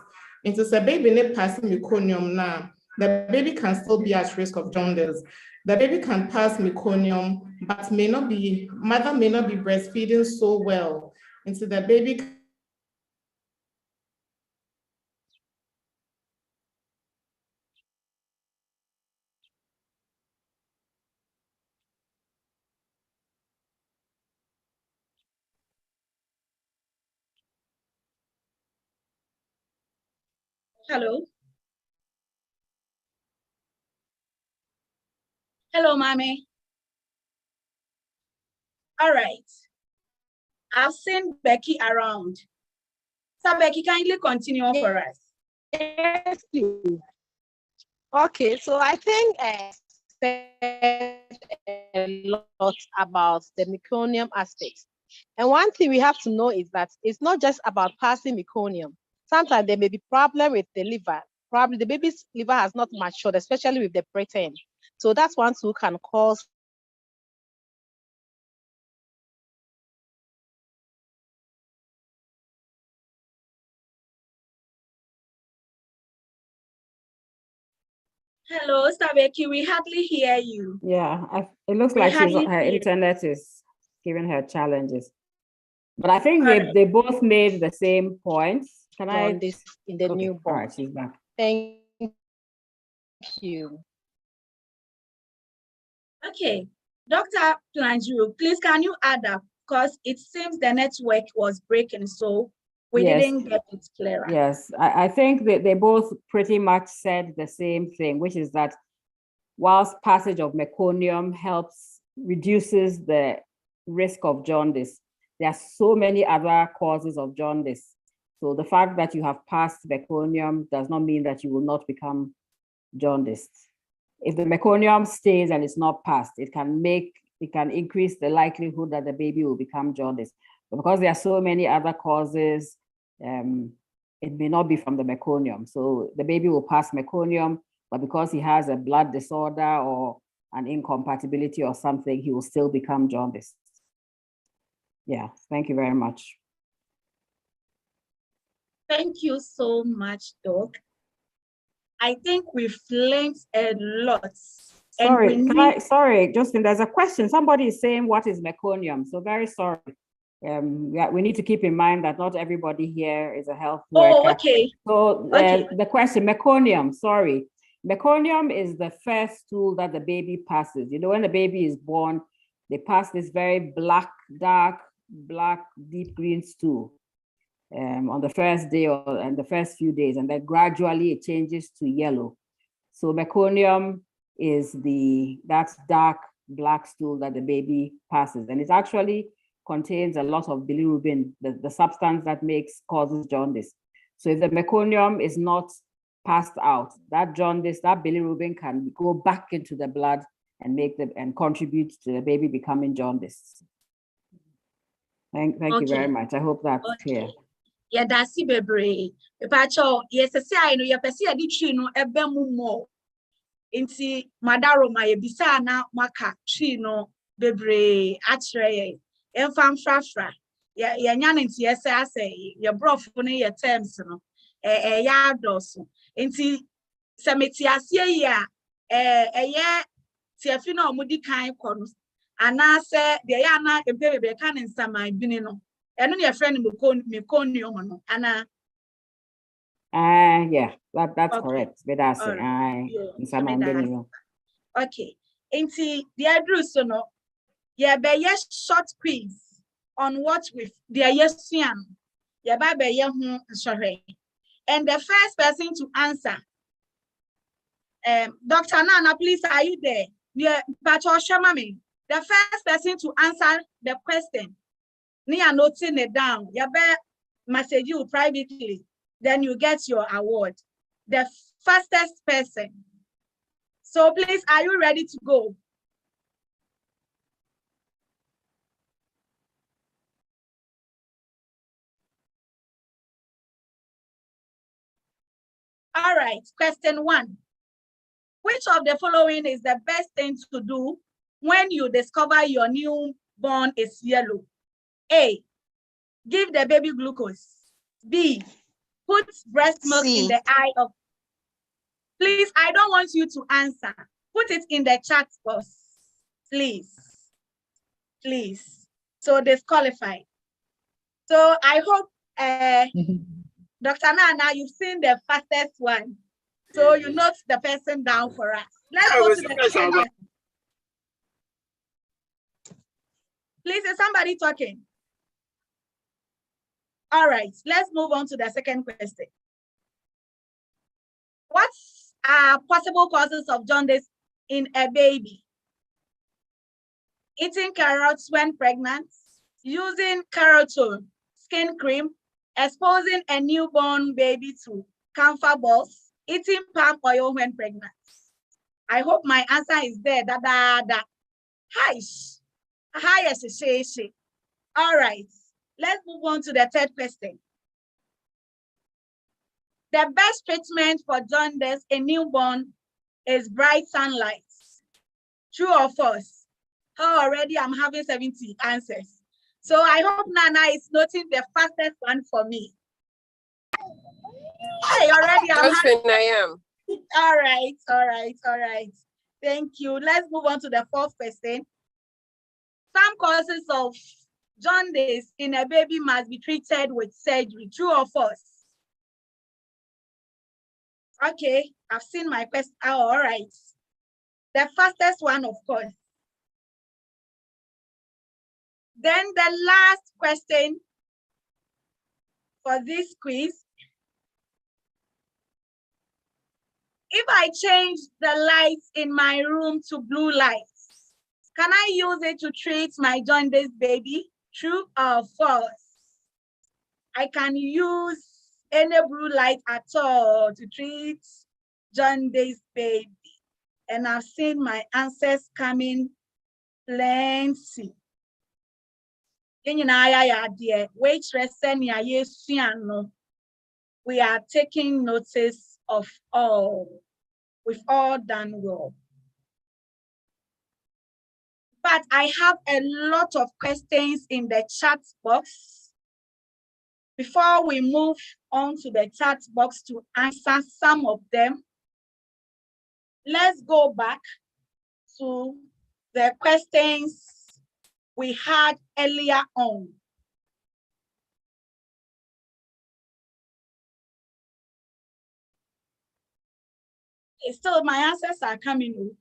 Speaker 3: Into a baby need passing meconium now, the baby can still be at risk of jaundice. The baby can pass meconium, but mother may not be breastfeeding so well. Into the baby
Speaker 2: Hello. Hello, mommy. All right. I've seen Becky around. So Becky, kindly continue for us.
Speaker 11: Yes, please. Okay, so I think said a lot about the meconium aspects. And one thing we have to know is that it's not just about passing meconium. Sometimes there may be problem with the liver. Probably the baby's liver has not matured, especially with the preterm. So that's one who can cause
Speaker 2: Hello, Becky, we hardly hear you.
Speaker 1: Yeah, it looks
Speaker 2: We
Speaker 1: like
Speaker 2: hardly
Speaker 1: her
Speaker 2: hear.
Speaker 1: internet is giving her challenges. But I think
Speaker 2: All right.
Speaker 1: they both made the same points. Can I?
Speaker 11: this in the
Speaker 1: Okay, all
Speaker 11: newborn.
Speaker 1: right, she's back.
Speaker 11: Thank you.
Speaker 2: Okay, Dr. Planjuru, please can you add up? Because it seems the network was breaking, so we
Speaker 1: Yes.
Speaker 2: didn't get it clearer.
Speaker 1: Yes, I think that they both pretty much said the same thing, which is that whilst passage of meconium reduces the risk of jaundice, there are so many other causes of jaundice. So the fact that you have passed meconium does not mean that you will not become jaundiced. If the meconium stays and it's not passed, it can increase the likelihood that the baby will become jaundiced. But because there are so many other causes, it may not be from the meconium. So the baby will pass meconium, but because he has a blood disorder or an incompatibility or something, he will still become jaundiced. Yeah, thank you very much.
Speaker 2: Thank you so much, Doc. I think we've learned a lot.
Speaker 1: Sorry, Justin, there's a question. Somebody is saying, what is meconium? So very sorry. We need to keep in mind that not everybody here is a health worker.
Speaker 2: Oh, okay.
Speaker 1: So the question, meconium, sorry. Meconium is the first stool that the baby passes. You know, when the baby is born, they pass this very dark, black, deep green stool on the first day and the first few days, and then gradually it changes to yellow. So meconium is that dark black stool that the baby passes, and it actually contains a lot of bilirubin, the substance that causes jaundice. So if the meconium is not passed out, that jaundice, that bilirubin can go back into the blood and contribute to the baby becoming jaundiced. Thank you very much. I hope that's clear.
Speaker 2: Yeah, that's it, baby. Yes, I know you're more. Inti madaro ma yebisa na maka tree no bebre atre enfam frafra ya nya ne nti yesa ase ye brofo ne ye terms no ya adoso inti semeti asie yi a eye tiafi na omudi kan kɔ no ana se de ya na ebebe ka ne nsama bini no eno ne friend me kon no ana
Speaker 1: yeah, that's correct. But that's
Speaker 2: okay. Inti the address no be short quiz on what with the yesian. And the first person to answer, Dr. Nana, please, are you there? Yeah, the first person to answer the question, Nia noting it down. Message you privately, then you get your award. The fastest person. So please, are you ready to go? All right, question 1. Which of the following is the best thing to do when you discover your newborn is yellow? A, give the baby glucose. B, put breast milk in the eye of. Please, I don't want you to answer. Put it in the chat box, please. Please. So disqualified. So I hope, Dr. Nana, you've seen the fastest one. So you note the person down for us. Let's go to the second question. Please, is somebody talking? All right, let's move on to the second question. What are possible causes of jaundice in a baby? Eating carrots when pregnant, using carotone skin cream, exposing a newborn baby to camphor balls, eating palm oil when pregnant. I hope my answer is there. Hi. All right. Let's move on to the third question. The best treatment for jaundice in newborn is bright sunlight. True or false? Oh, already I'm having 70 answers. So I hope Nana is noting the fastest one for me. Hey, already I'm having...
Speaker 12: I am.
Speaker 2: All right. Thank you. Let's move on to the fourth question. Some causes of jaundice in a baby must be treated with surgery. True or false? Okay, I've seen my question. Oh, all right. The fastest one, of course. Then the last question for this quiz. If I change the lights in my room to blue lights, can I use it to treat my jaundice baby? True or false? I can use any blue light at all to treat jaundice baby. And I've seen my answers coming plenty. We are taking notice of all. We've all done well. But I have a lot of questions in the chat box. Before we move on to the chat box to answer some of them, let's go back to the questions we had earlier on. Still, my answers are coming in.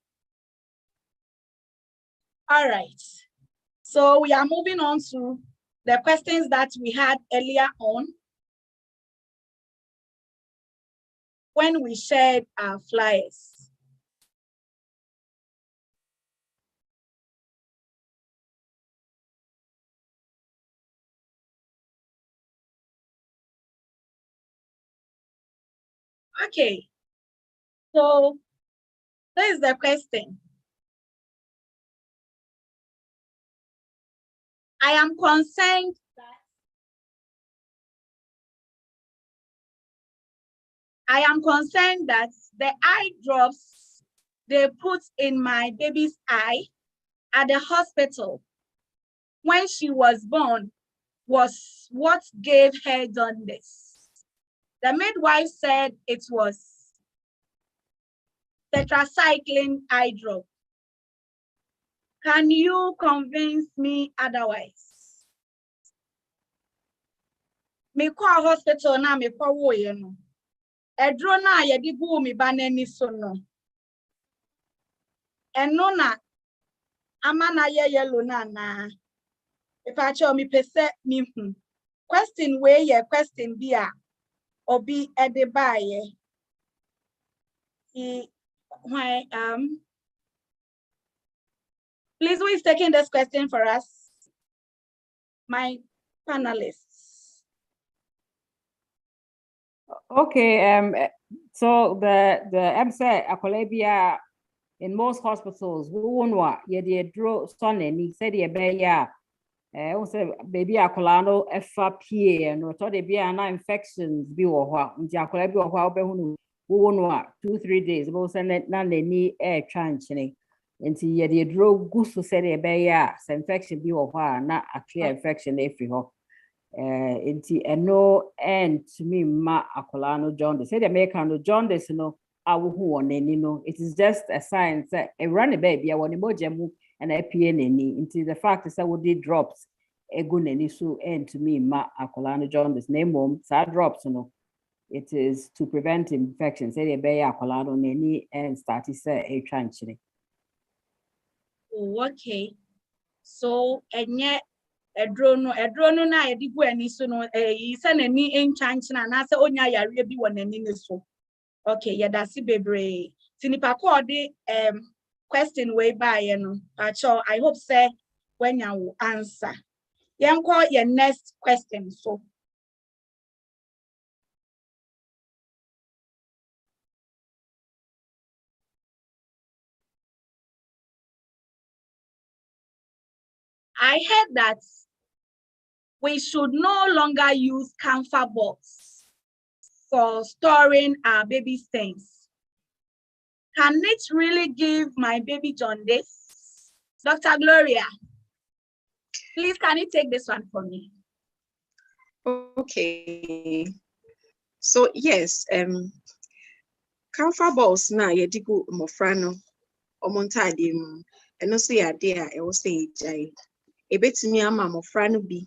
Speaker 2: All right. So we are moving on to the questions that we had earlier on when we shared our flyers. Okay, so this is the question. I am concerned that the eye drops they put in my baby's eye at the hospital when she was born was what gave her jaundice. The midwife said it was tetracycline eye drop. Can you convince me otherwise? Me call hospital na me call woye no. Edro na yedi bu mi ba n'ani so no. Eno na ama na ye yellow na. If I show me pese mi hu. Question way ye question bi a obi edebaye. Please, who is taking this question for us? My panelists.
Speaker 1: Okay, so the MSA Akolebia in most hospitals, who won ye draw son and he said ye beya also baby akolano FPA and what they be an infections be or what the Akolebi or what who won 2-3 days, both and none they need air tranching. Into ye draw goose to say ye beya infection be or what not actually infection if you inti eno and to me ma akolano jaundice. Say the American jaundice no awu on any no. It is just a sign that a run a baby I want emoji and a PNN into the fact is that we did drops a good and so and to me ma akolano jaundice name mom sad drops no. It is to prevent infection. Say the baby akolano neni and start to say a tranching.
Speaker 2: Okay, so and yet a drone na edibu ani so no say na ni enchanch na na say onya yare bi won ani ne so Okay, yeah, that's it, baby. Sinipa ko the question way by I hope say when you will answer. Then call your next question. So I heard that we should no longer use camphor box for storing our baby stains. Can it really give my baby jaundice? Dr. Gloria, please can you take this one for me?
Speaker 8: Okay. So yes, camphor balls na yedigu mofrano omontade mu. Eno so yade a e wo say jai. Ebetimi ama mofrano bi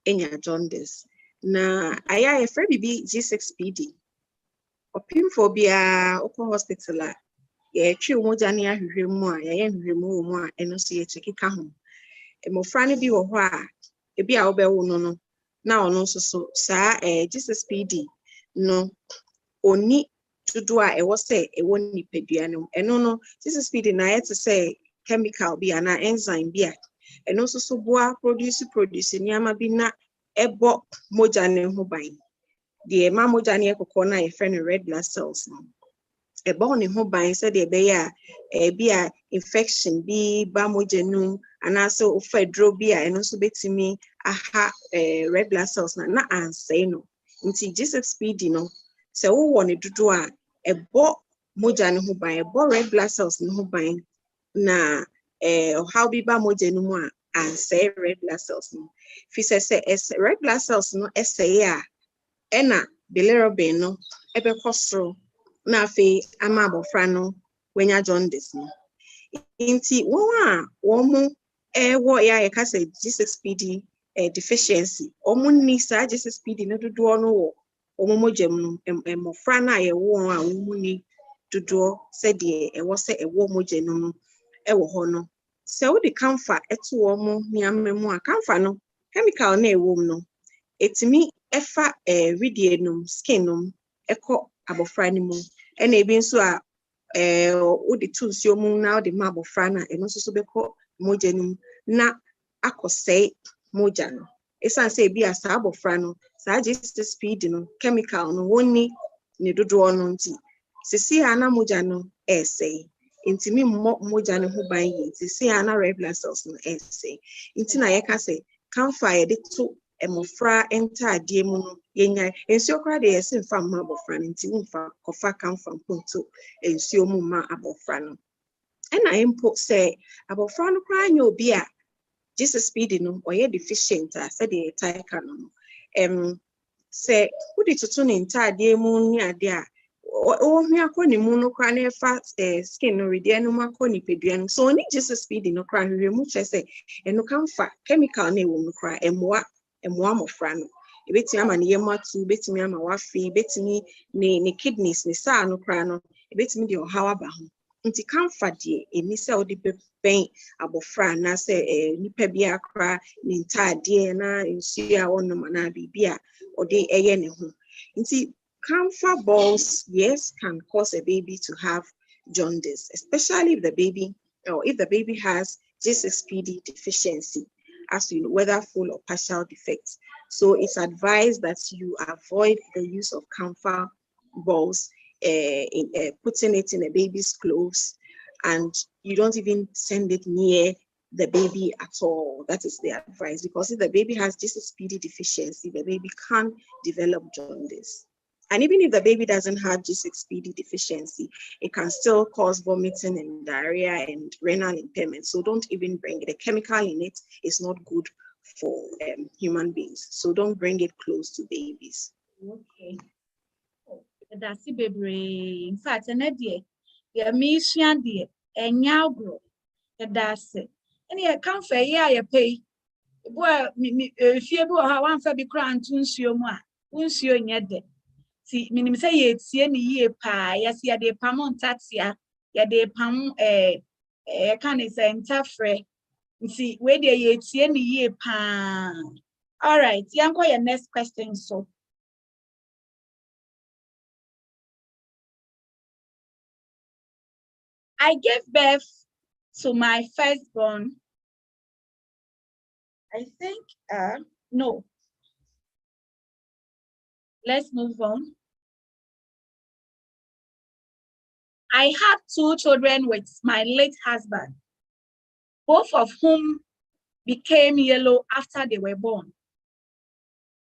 Speaker 8: enya jaundice. Na aya e frɛ bibi G6PD. Opimfo bia okɔ hospital a ye twi mogya ne ahwehwɛ mu a ye hwehwɛ mu wɔ mu a eno so ye chekika ho. Mofrano bi wɔ hɔ a ebi a wobɛwo no na ono nso so saa G6PD no oni dodo a ɛwɔ sɛ ɛwɔ nipadua no ɛno no G6PD na yɛte sɛ chemical bi ana enzyme bi a ɛno nso so boa produce nneɛma bi na ɛbɔ mogya ne ho ban deɛ ma mogya ne ɛkɔkɔ na yɛfrɛ no red blood cells no ɛbɔ ne ho ban sɛ deɛ ɛbɛyɛ a bi a infection bi ba mogya no anaasɛ ofa duro bi a ɛno nso betumi aha red blood cells na ansɛe no nti G6PD no sɛ wowɔ ne dodo a ɛbɔ mogya ne ho ban ɛbɔ red blood cells ne ho ban na ɔhaw bi ba mogya no mu a ansɛe red blood cells no fi sɛ red blood cells no ɛsɛe a ɛna bilirubin no ɛbɛkɔ soro na afei ama abɔfra no wenya jaundice no nti wɔn a wɔn mo ɛwɔ yɛka sɛ G6PD deficiency wɔn ni saa G6PD no dodoɔ no wɔ wɔn mogya mu no mmɔfra no a yɛwɔ wɔn a wɔn mu ni dodoɔ sɛdeɛ ɛwɔ sɛ ɛwɔ mogya no mu ɛwɔ hɔ no sɛ wode camphor ɛto wɔn nneɛma mu a camphor no chemical na ɛwɔ mu no etimi ɛfa ridie nom skin nom ɛkɔ abɔfra no mu ɛna ebi nso a wode to nsuo mu na wode ma abɔfra no a ɛno nso so bɛkɔ mogya no mu na akɔsɛe mogya no ɛsiane sɛ ebi a saa abɔfra no saa G6PD no chemical no wɔnni ne dodoɔ no nti sisi a na mogya no ɛsɛe ntimi mmɔ mogya no ho ban yi sisi a na red blood cells no ɛsɛe nti na yɛka sɛ camphor yɛde to mmɔfra ntaadeɛ mu no yɛnya nsuo koraa deɛ yɛse mfa mma abɔfra no nti womfa kɔfa camphor mponto nsuo mu ma abɔfra no ɛna mpo sɛ abɔfra no koraa nyɛ obi a G6PD no ɔyɛ deficient a sɛdeɛ yɛtae ka no sɛ wode toto ne ntaadeɛ mu ne ade a ɔhwe akɔ ne mu no koraa na ɛfa skin no redeɛ no mu akɔ nipadua no so ɔne G6PD no koraa hwehwɛ mu kyerɛ sɛ ɛno camphor chemical na ɛwɔ mu koraa ɛmmoa mmɔfra no ebetumi ama ne yam atu ebetumi ama wafe ebetumi ne kidneys ne saa no koraa no ebetumi de ɔhaw aba ho nti camphor deɛ eni sɛ ɔde bɛbɛn abɔfra anaasɛ nipa bi akora ne ntaadeɛ na nsuo a wɔnom anaa biribi a ɔde ɛyɛ ne ho nti camphor balls yes can cause a baby to have jaundice especially if the baby has G6PD deficiency as you know, whether full or partial defects. So it's advised that you avoid the use of camphor balls, putting it in a baby's clothes, and you don't even send it near the baby at all. That is the advice, because if the baby has G6PD deficiency, the baby can develop jaundice. And even if the baby doesn't have G6PD deficiency, it can still cause vomiting and diarrhea and renal impairment. So don't even bring it. The chemical in it is not good for human beings. So don't bring it close to babies.
Speaker 2: Okay. That's it, baby. In fact, the mission, the enyagro, that's it. And you can't say, yeah, you pay. Well, if you have one for the crown to ensure more, once you're in your debt. Si minim sɛ yɛtie ne yie paa yɛsi yɛde pam ntatea yɛde pam yɛka ne sɛ ntafrɛ nti wei deɛ yɛtie ne yie paa. All right, yɛnkɔ yɛ next question so I gave birth to my firstborn. I think, no. Let's move on. I had 2 children with my late husband, both of whom became yellow after they were born.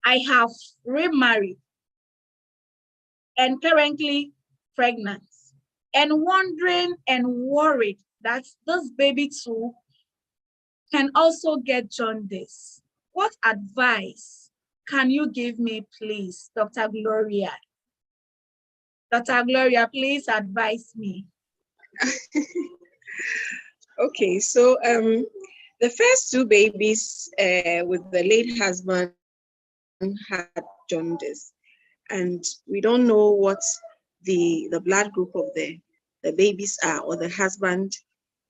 Speaker 2: I have remarried and currently pregnant and wondering and worried that this baby too can also get jaundice. What advice can you give me, please, Dr. Gloria? Dr. Gloria, please advise me.
Speaker 8: Okay, so the first 2 babies with the late husband had jaundice, and we don't know what the blood group of the babies are or the husband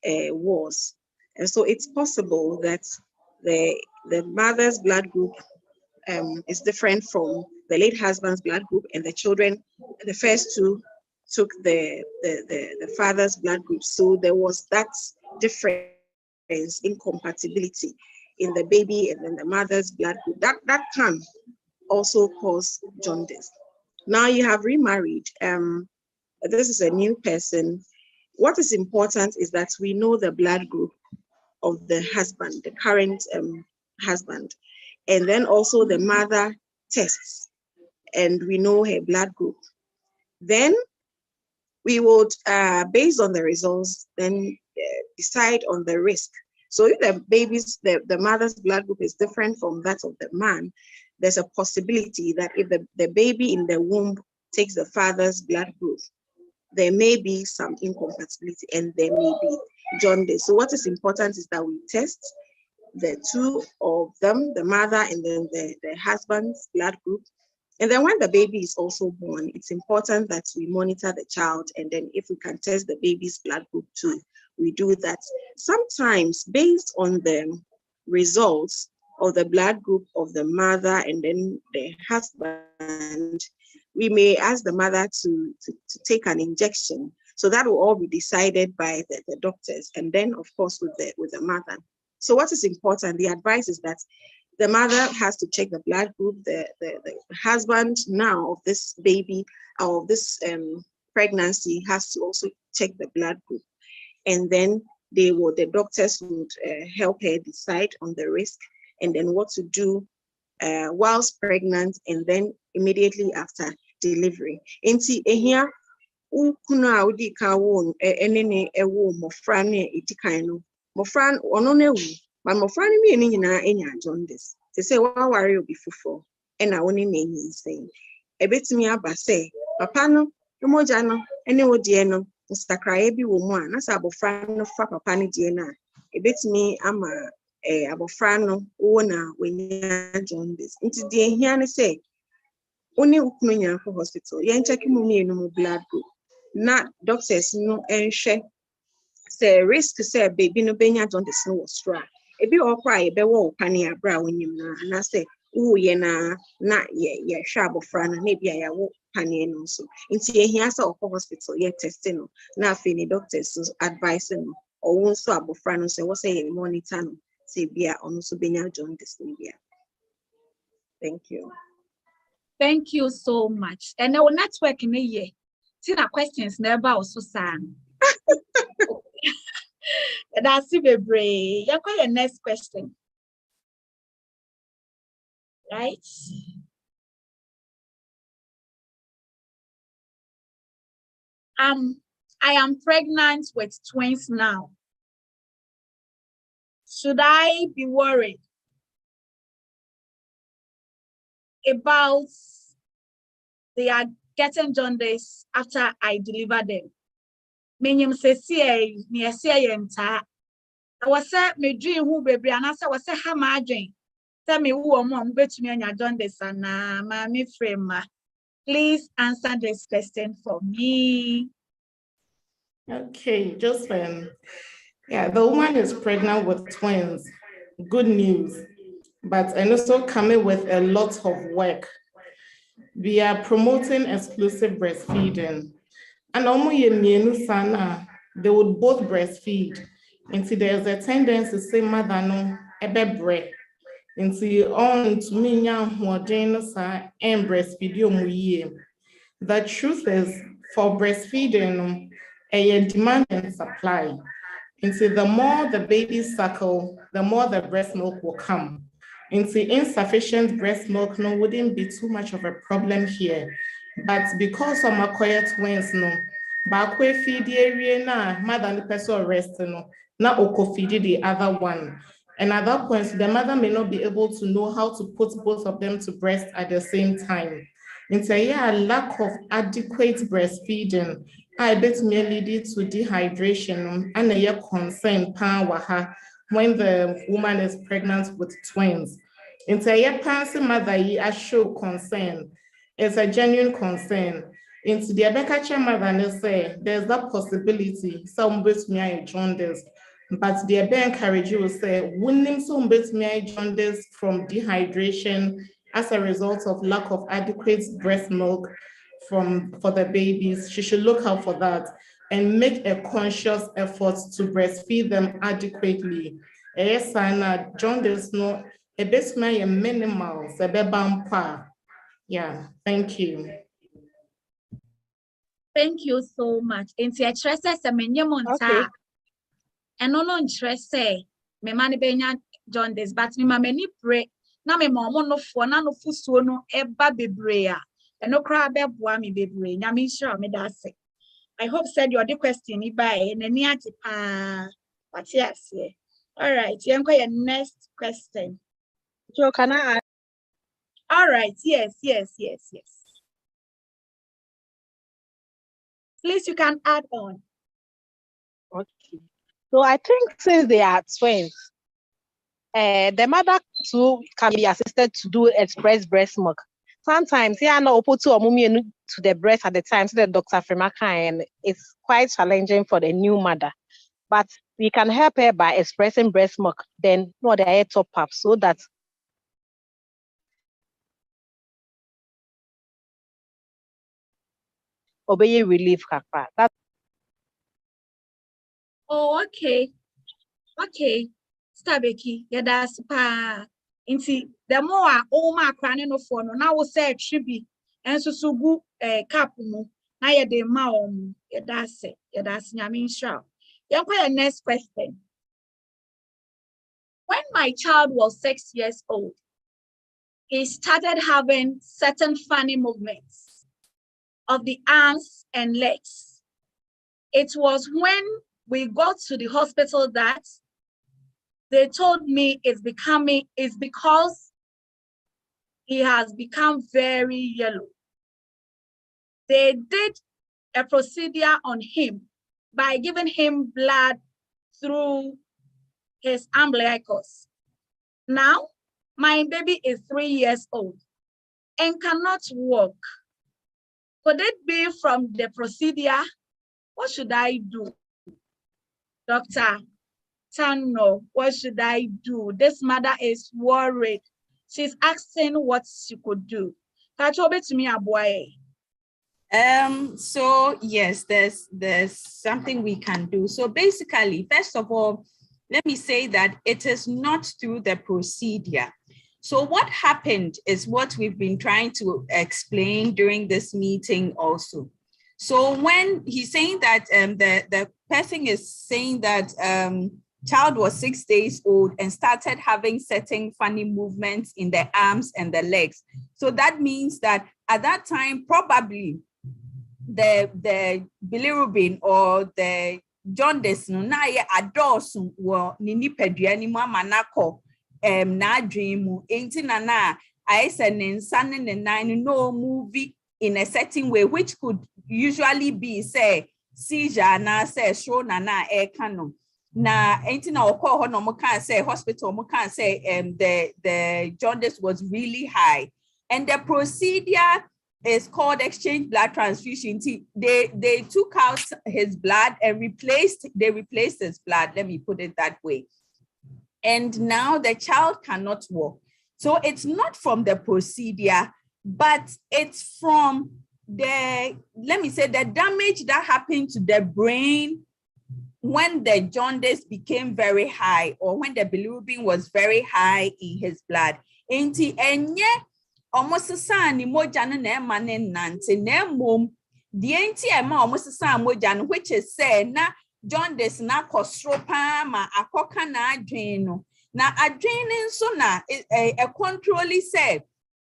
Speaker 8: was, and so it's possible that the mother's blood group is different from the late husband's blood group, and the children, the first 2, took the father's blood group. So there was that difference, incompatibility in the baby and then the mother's blood group. That can also cause jaundice. Now you have remarried. This is a new person. What is important is that we know the blood group of the husband, the current husband, and then also the mother tests, and we know her blood group. Then we would, based on the results, then decide on the risk. So if the mother's blood group is different from that of the man, there's a possibility that if the baby in the womb takes the father's blood group, there may be some incompatibility and there may be jaundice. So what is important is that we test the 2 of them, the mother and then the husband's blood group. And then when the baby is also born, it's important that we monitor the child, and then if we can test the baby's blood group too, we do that. Sometimes based on the results of the blood group of the mother and then the husband, we may ask the mother to take an injection. So that will all be decided by the doctors, and then of course with the mother. So what is important, the advice is that the mother has to check the blood group, the husband now of this baby or of this pregnancy has to also check the blood group. And then the doctors would help her decide on the risk and then what to do whilst pregnant and then immediately after delivery. Inti ehia ukuna udi kawo enene ewo mofra ne etikan no mofra ono na ewu ma mofra ne mi nyina enya jaundice te say wa ware obi fufo e na woni na enyi nsɛn ebetimi aba sɛ papa no emoja no ene wodie no nsakrae bi wo mu a na sa abofra no fa papa ne die na ebetimi ama abofra no wo na wenya jaundice nti die ehia ne sɛ oni ukunu nya for hospital yen check mu mienu mu blood group na doctors no enhwɛ say risk say baby no benya jaundice no was strong ebi okwa e be wo pani abra wonim na say wo ye na ye hwa abofra na bia ya wo pani no so nti ehia say okwa hospital ye test no na afi ni doctors advice no o won so abofra no say wo say ye monitor no say bia ono so benya jaundice ni bia. Thank you.
Speaker 2: Thank you so much. And our network in a year. See the questions never also sang. That's it, brave. You're quite the next question. Right? I am pregnant with twins now. Should I be worried about they are getting jaundice after I deliver them? Meaning, say, near say, I was said, me dream who baby, and I was say, how my dream. Tell me who mom bet me on your jaundice and mammy frame. Please answer this question for me.
Speaker 3: Okay, Josephine. Yeah, the woman is pregnant with twins. Good news. But and also coming with a lot of work. We are promoting exclusive breastfeeding. And omo ye mienu sana they would both breastfeed. Until there's a tendency to say mother no ebe breast. Until on to me and breastfeed. The truth is, for breastfeeding, a demand and supply. Until the more the baby suckle, the more the breast milk will come. Until insufficient breast milk no wouldn't be too much of a problem here. But because of my quiet twins no, back feed the area na mother the person rest no, na oko feed the other one. And at that point, the mother may not be able to know how to put both of them to breast at the same time. It's a lack of adequate breastfeeding. I bet me lead to dehydration and a concern power when the woman is pregnant with twins. It's a person mother I show concern. It's a genuine concern. Into the Abekacha mother say there's that possibility some bet me I jaundice. But the encourage you will say, wouldn't some bet me I jaundice from dehydration as a result of lack of adequate breast milk for the babies. She should look out for that and make a conscious effort to breastfeed them adequately. Yes, Sana, jaundice no, a bit my minimal, a bampa. Yeah, thank you.
Speaker 2: Thank you so much. Inti express se menye monta. Eno no interest say me mani benya jaundice, but me ma many pray. Na me mama no fo na no fusuo no eba bebre a. Eno kra be boa me bebre. Nyame sure me da se. I hope said your the question ni by nani ati pa. What yes. All right, yenko your next question.
Speaker 11: So can I ask?
Speaker 2: All right, yes. Please, you can add on.
Speaker 11: Okay. So I think since they are twins, the mother too can be assisted to do express breast milk. Sometimes, yeah, no put to the breast at the time, so the doctor Fremaka, and it's quite challenging for the new mother. But we can help her by expressing breast milk, then no the air top up so that obey relief kakra. That
Speaker 2: Oh, okay. Stabeki, that's pa. Inti the more ma cranny no for no now will say tribi and so sugu cap mu na ye de ma that's it. That's nyamin sure. Next question. When my child was 6 years old, he started having certain funny movements of the arms and legs. It was when we got to the hospital that they told me it's because he has become very yellow. They did a procedure on him by giving him blood through his umbilicus. Now, my baby is 3 years old and cannot walk. Could it be from the procedure? What should I do? Doctor Tano, what should I do? This mother is worried. She's asking what she could do.
Speaker 6: So yes, there's something we can do. So basically, first of all, let me say that it is not through the procedure. So what happened is what we've been trying to explain during this meeting also. So when he's saying that the person is saying that child was 6 days old and started having certain funny movements in the arms and the legs. So that means that at that time, probably the bilirubin or the jaundice no na ye adosu wo ni nipadua ni mu amanako na adwen mu enti na I say ne nsa ne nan no movie in a certain way, which could usually be say seizure na say show na no na enti na okọ ho no mo kan say hospital mo kan say the jaundice was really high, and the procedure is called exchange blood transfusion. They took out his blood and replaced his blood, let me put it that way. And now the child cannot walk. So it's not from the procedure, but it's from the damage that happened to the brain when the jaundice became very high, or when the bilirubin was very high in his blood. Inti enye almost sani moja na ema ne nante na mom the enti ema almost san moja, which is say na jaundice na kosropa ma akoka na adwen no na adwen nso na a control say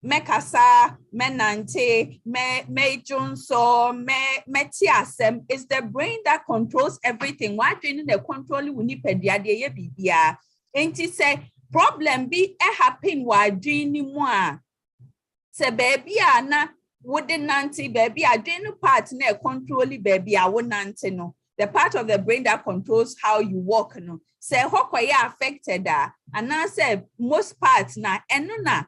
Speaker 6: mekasa, menante, me junso, me tiasem is the brain that controls everything. Why doing the control we need pediade bibia? Ain't it say problem be happen while doing more? Say baby na wouldn't nanti baby I didn't part na control baby I won't nanti no. The part of the brain that controls how you walk no. Say how ya affected and I say most parts na enuna.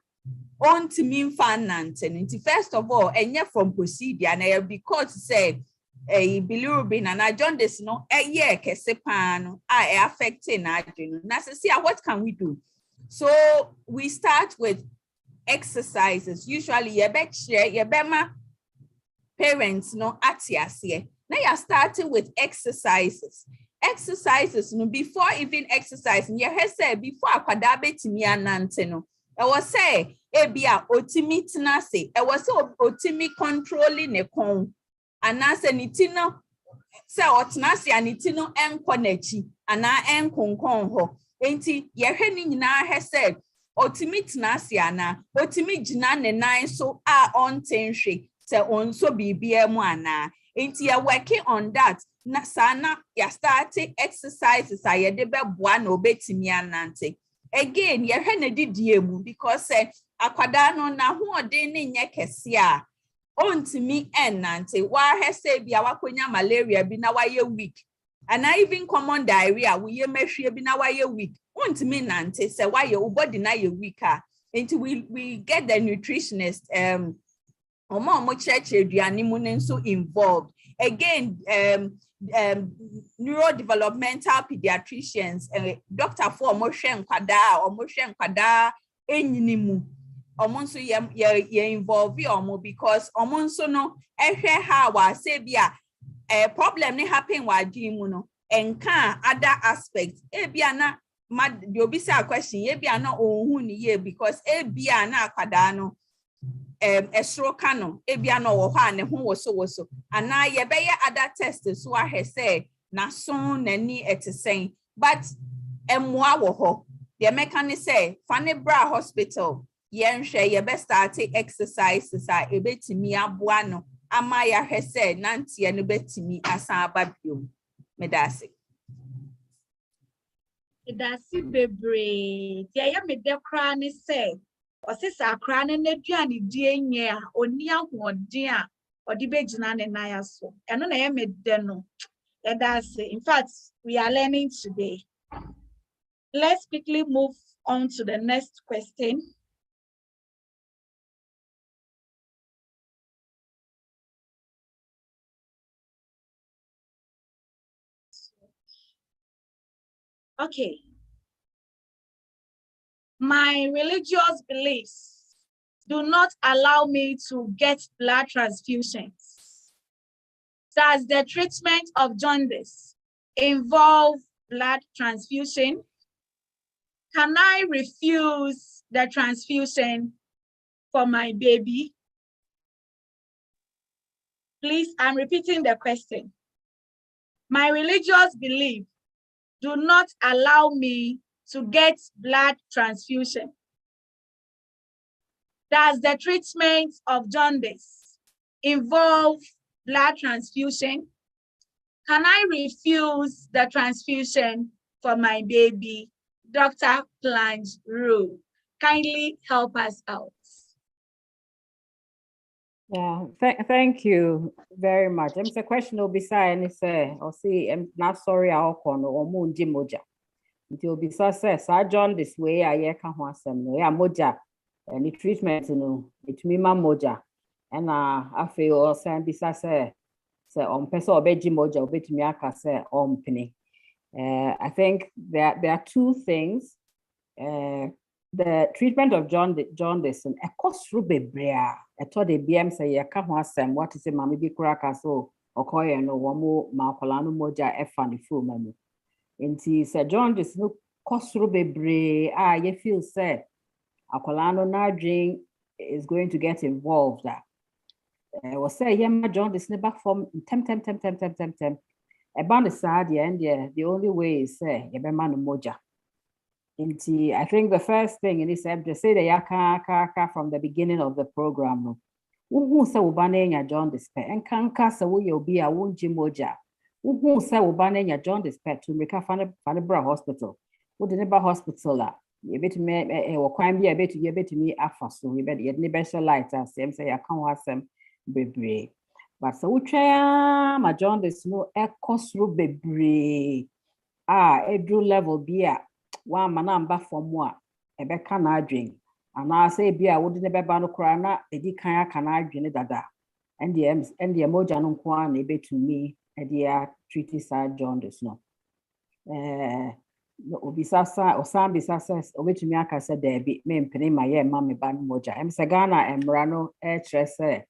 Speaker 6: On to mean finance. First of all, and yet from procedure, and because say a bilirubin and I jaundice no a year kesepan I affecting adrenaline. Now see what can we do? So we start with exercises. Usually you bet share your bema parents no atiasie. Now you're starting with exercises. Exercises no before even exercising. You have said before akadabe timi anante no. I was say ebia otimi tinase. I was so otimi controlling ne kon. Anase nitino se otinase anitino enkonechi ana enkonkon ho. Enti yehwe ni nyina he said otimi tinase ana otimi gina ne nan so a ontenhwe se onso bibia mu ana. Enti ya working on that. Na sana ya starting exercises ayede be boa na obetimi anante. Again, you have na because akwada no na hoɔden ne nyɛ kɛse a ontimi ɛnante wa he say bia wakonya malaria bi na waye weak and even common diarrhea we ye mehwe bi na waye weak ontimi nante say waye wo body na ye weak until we get the nutritionist omo church aduane mu ne nso involved again neurodevelopmental pediatricians doctor for motion kwada enyinimu omonso ye involve omo because omonso no ehwe ha wa say bia problem ne happen wa adwin no enka other aspects ebia na the obisa question ebia na ohun ni ye because ebia na kwada no esro kano ebia no wo ha ne ho woso ana ye be ye other tests so I say na so nani etesen but emwa wo ho the mechanic say fane bra hospital yenhwe ye be start exercises a ebetimi aboa no ama ya hwe say nantie no betimi asan ababiom medase
Speaker 2: bebre dia ya mede kra ne say osisa akra ne naduane die nye a oni ahoden a odi begina ne nan so eno na ye mede no that's it. In fact we are learning today. Let's quickly move on to the next question. Okay. My religious beliefs do not allow me to get blood transfusions. Does the treatment of jaundice involve blood transfusion? Can I refuse the transfusion for my baby? Please, I'm repeating the question. My religious beliefs do not allow me to get blood transfusion. Does the treatment of jaundice involve blood transfusion? Can I refuse the transfusion for my baby? Dr. Plange Rue, kindly help us out.
Speaker 1: Yeah, thank you very much. I'm a question will be saying or see I'm not sorry I'll call or moon moja. Until be success I joined this way I can want some moja and the treatment it me ma moja and I feel or send this say on person or beji moja bit me aka say on penny. I think that there are two things. The treatment of jaundice and a cost rube brea. I told the BM say ya can't what is a mammy be cracker so okoye no womo ma akwala no moja efa ne fo mamu nti se jaundice no kosoro bebre ye feel say akwala no na adwen is going to get involved was say yeah jaundice ne back from tem about the sad and the only way is say yebema no moja nti I think the first thing is to say the yaka from the beginning of the program no uhu se wo ba na nya jaundice pe enkanka se wo ye obi a wonji moja uhu se wo ba na nya jaundice pe to make fa bra hospital wo de ne ba hospital a ye betumi wo kwan bi a betumi afa so ye ne be light asem say yaka ho asem bebre but so twa ma jaundice no ekosro bebre edru level bi a wa mana amba from a ebeka na adwen anaasɛ bi a wode ne bɛba no koraa na edi kan aka na adwene dada ɛndeɛ mogya no nko ara na ebetumi ɛde a treat saa jaundice no osan bisa sɛ obetumi aka sɛ daabi mempene ma yɛ mma me ba no mogya ɛm sɛ Ghana mmara no ɛkyerɛ sɛ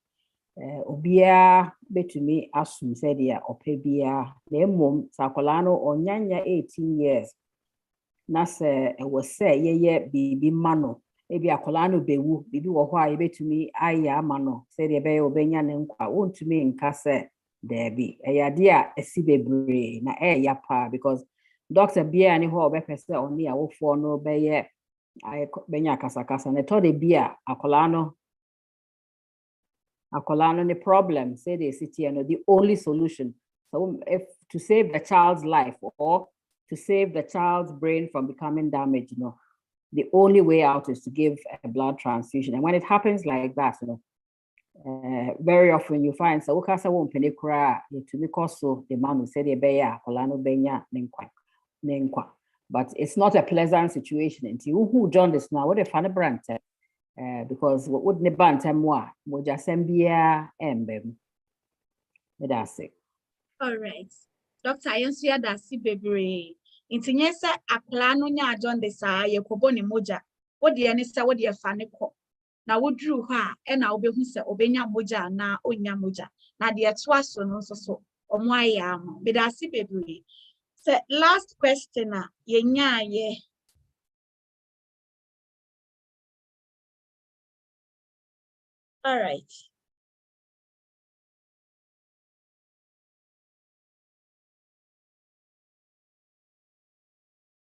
Speaker 1: obiara betumi asom sɛdeɛ ɔpɛ biara na mmom sɛ akwadaa no ɔnyanya 18 years na sɛ ɛwɔ sɛ yɛyɛ biribi ma no ebi akwala no bewu bibi wɔ hɔ a yebetumi ayɛ ama no sɛ de ɛbɛyɛ obenya ne nkwa wontumi nka sɛ daabi ɛyɛ ade a esi bebree na ɛyɛ pa because doctor bia ne hɔ ɔbɛpɛ sɛ ɔne awofoɔ no bɛyɛ bɛnya kasakasa ne tɔ de bi a akwala no ne problem say the city and the only solution so if to save the child's life or to save the child's brain from becoming damaged the only way out is to give a blood transfusion. And when it happens like that, very often you find so ukasa won penekura to because so the man who said beya kolano benya nenkwa. But it's not a pleasant situation until who jaundice now what a fan brand because what would ne banta moi moja sembia embem. That's it.
Speaker 2: All right. Dr. Ayensuya Dasi Bebre. Nti nye sɛ akla no nya jaundice a yɛkɔbɔ ne mogya wode ne sɛ wode fa ne kɔ na woduru hɔ a ɛna wobɛhu sɛ obenya mogya na onya mogya na de ɛtoa so no nso so ɔmo ayɛ ama bedase bebree sɛ last question a yɛnya yɛ all right.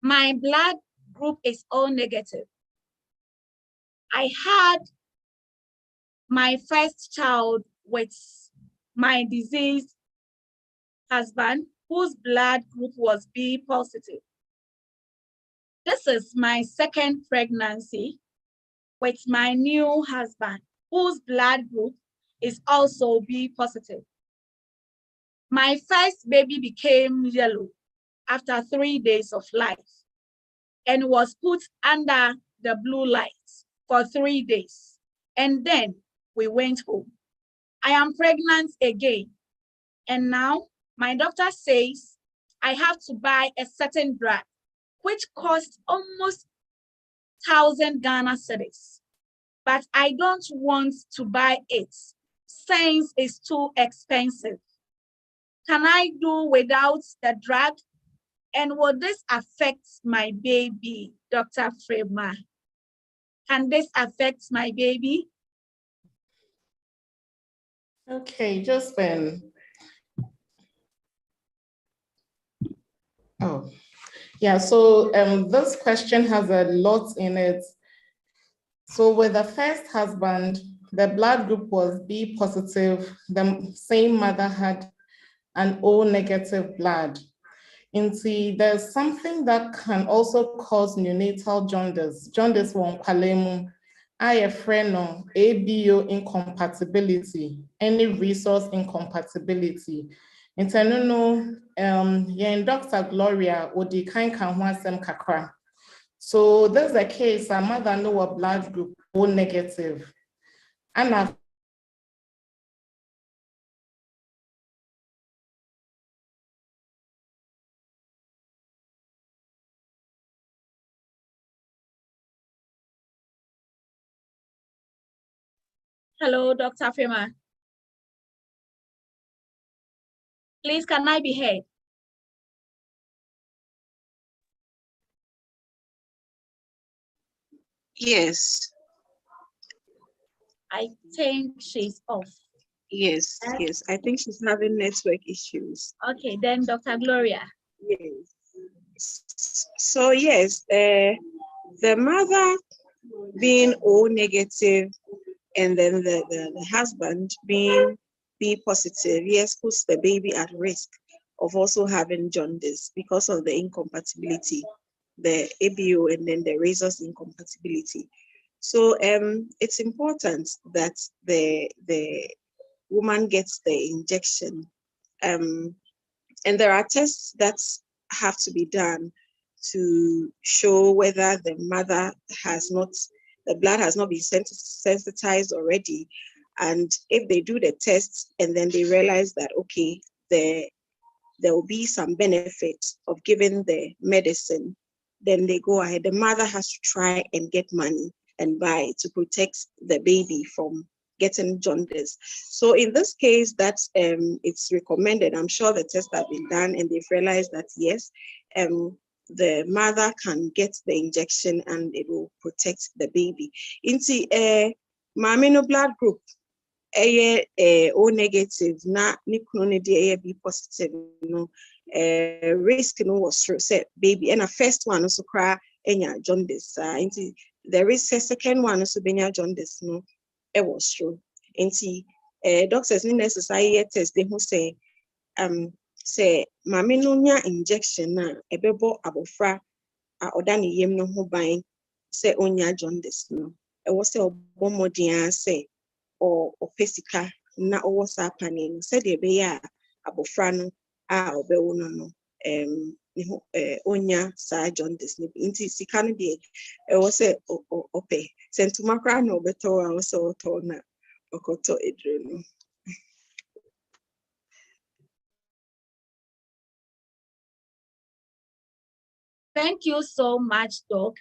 Speaker 2: My blood group is O negative. I had my first child with my diseased husband, whose blood group was B positive. This is my second pregnancy with my new husband, whose blood group is also B positive. My first baby became yellow after 3 days of life and was put under the blue light for 3 days. And then we went home. I am pregnant again. And now my doctor says I have to buy a certain drug, which costs almost 1,000 Ghana cedis. But I don't want to buy it since it's too expensive. Can I do without the drug? And will this affect my baby, Dr. Frema? Can this affect my baby?
Speaker 3: Okay, just when. Oh, yeah, so this question has a lot in it. So with the first husband, the blood group was B positive. The same mother had an O negative blood. And see, there's something that can also cause neonatal jaundice. Jaundice won kwalemu, IFRENO, ABO incompatibility, any resource incompatibility. Interneno, yen Dr. Gloria Odi kind kan kakra. So there's a case, a mother know a blood group O negative. And
Speaker 2: Hello, Dr. Frema. Please, can I be heard?
Speaker 5: Yes.
Speaker 2: I think she's off.
Speaker 5: Yes, yes. I think she's having network issues.
Speaker 2: Okay, then Dr. Gloria.
Speaker 5: Yes. So yes, the mother being O negative and then the husband being B positive, yes, puts the baby at risk of also having jaundice because of the incompatibility, the ABO and then the rhesus incompatibility. So it's important that the woman gets the injection. And there are tests that have to be done to show whether the mother has not, the blood has not been sensitized already. And if they do the tests and then they realize that, okay, there will be some benefit of giving the medicine, then they go ahead. The mother has to try and get money and buy to protect the baby from getting jaundice. So in this case, that's it's recommended. I'm sure the tests have been done and they've realized that yes, the mother can get the injection and it will protect the baby. Into mamino blood group, O negative, na ni B positive, no risk no was true. Say baby, and a first one also cry enya jaundice. Into there is a second one also benya jaundice, no. It was true. And see, doctors need necessary test. They who say mami no nya injection na ebebo abofra a odani yem no ho ban say onya jaundice no. It was say obomodian say or pesika na owo sa pani no. Say de be ya abofra no a obewo no onya sa jaundice no. Inti sika no de it was say ope. Sentuma kra no beto a also to na okoto edreno.
Speaker 2: Thank you so much, Doc.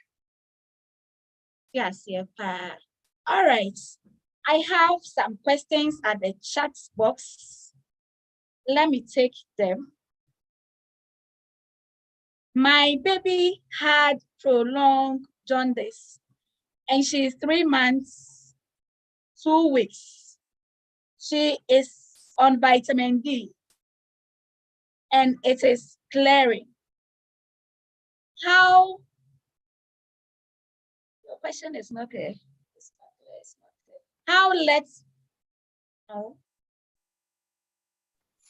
Speaker 2: Yes, yeah. All right. I have some questions at the chat box. Let me take them. My baby had prolonged jaundice and she is 3 months, 2 weeks. She is on vitamin D and it is clearing. How? Your question is not clear. It's not clear. It's not clear. How let's? No.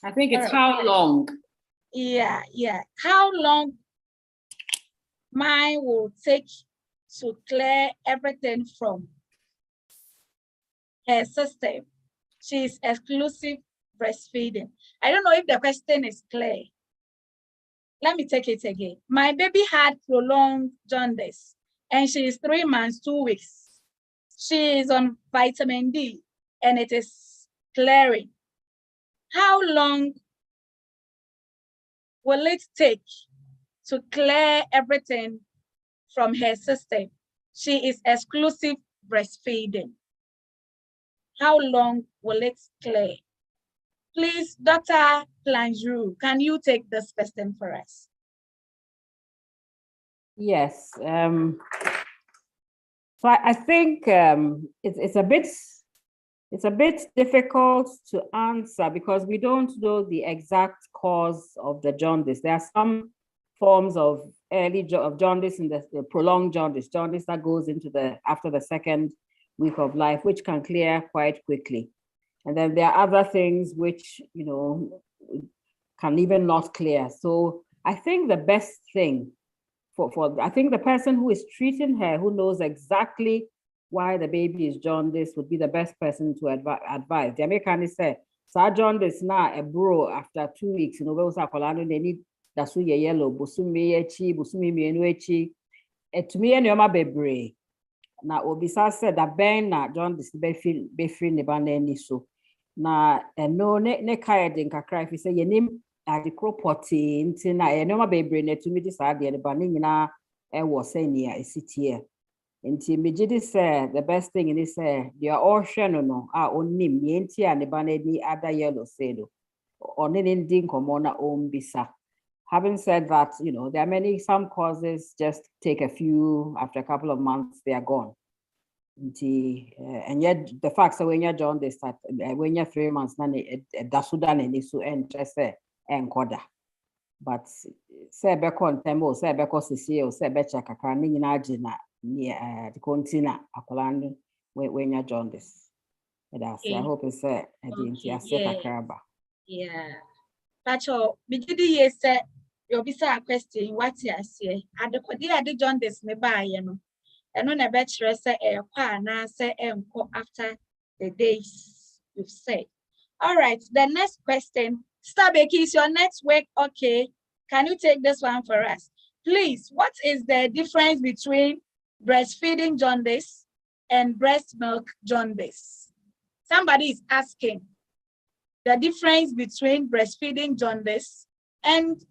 Speaker 1: I think it's
Speaker 2: All right.
Speaker 1: how long.
Speaker 2: Yeah. How long mine will take to clear everything from her system? She's exclusive breastfeeding. I don't know if the question is clear. Let me take it again. My baby had prolonged jaundice and she is 3 months, 2 weeks. She is on vitamin D and it is clearing. How long will it take to clear everything from her system? She is exclusive breastfeeding. How long will it clear? Please, Dr. Planjou, can you take this question for us?
Speaker 1: Yes. So I think it's a bit difficult to answer because we don't know the exact cause of the jaundice. There are some forms of jaundice in the prolonged jaundice that goes into after the second week of life, which can clear quite quickly. And then there are other things which, can even not clear. So I think the best thing I think the person who is treating her, who knows exactly why the baby is jaundice, would be the best person to advise. The American say, jaundice now a bro after 2 weeks, we also they need that's yellow, busumi echi, busumi mienu echi. To me, any bebre. Na obisa said that ben na jaundice be free ne banani so. Na no ne kaya din kakra if you say your name adikro poti nti na enoma bebre na tumi di saa de ba ne nyina wo say nia esitie nti megidi say the best thing is say they are all hwe no a onim ye nti a ne ba na ni ada yellow say do on an ending common own bisa. Having said that, you know, there are some causes just take a few, after a couple of months, they are gone. And yet the fact that when you're Jaundice, when you're 3 months, that's Sudan and it's interest and quarter. But say back on tempo, say back on CCO, say back check a carning in Argina near the continent, Akolani, when you're Jaundice. I hope it's a
Speaker 2: yeah. That's all. Bigidi say you'll be a question. What you say? At the Jaundice nearby, you know. And on a better say after the days you've said. All right, the next question. Stabeki, is your network okay? Can you take this one for us? Please, what is the difference between breastfeeding jaundice and breast milk jaundice? Somebody is asking the difference between breastfeeding jaundice and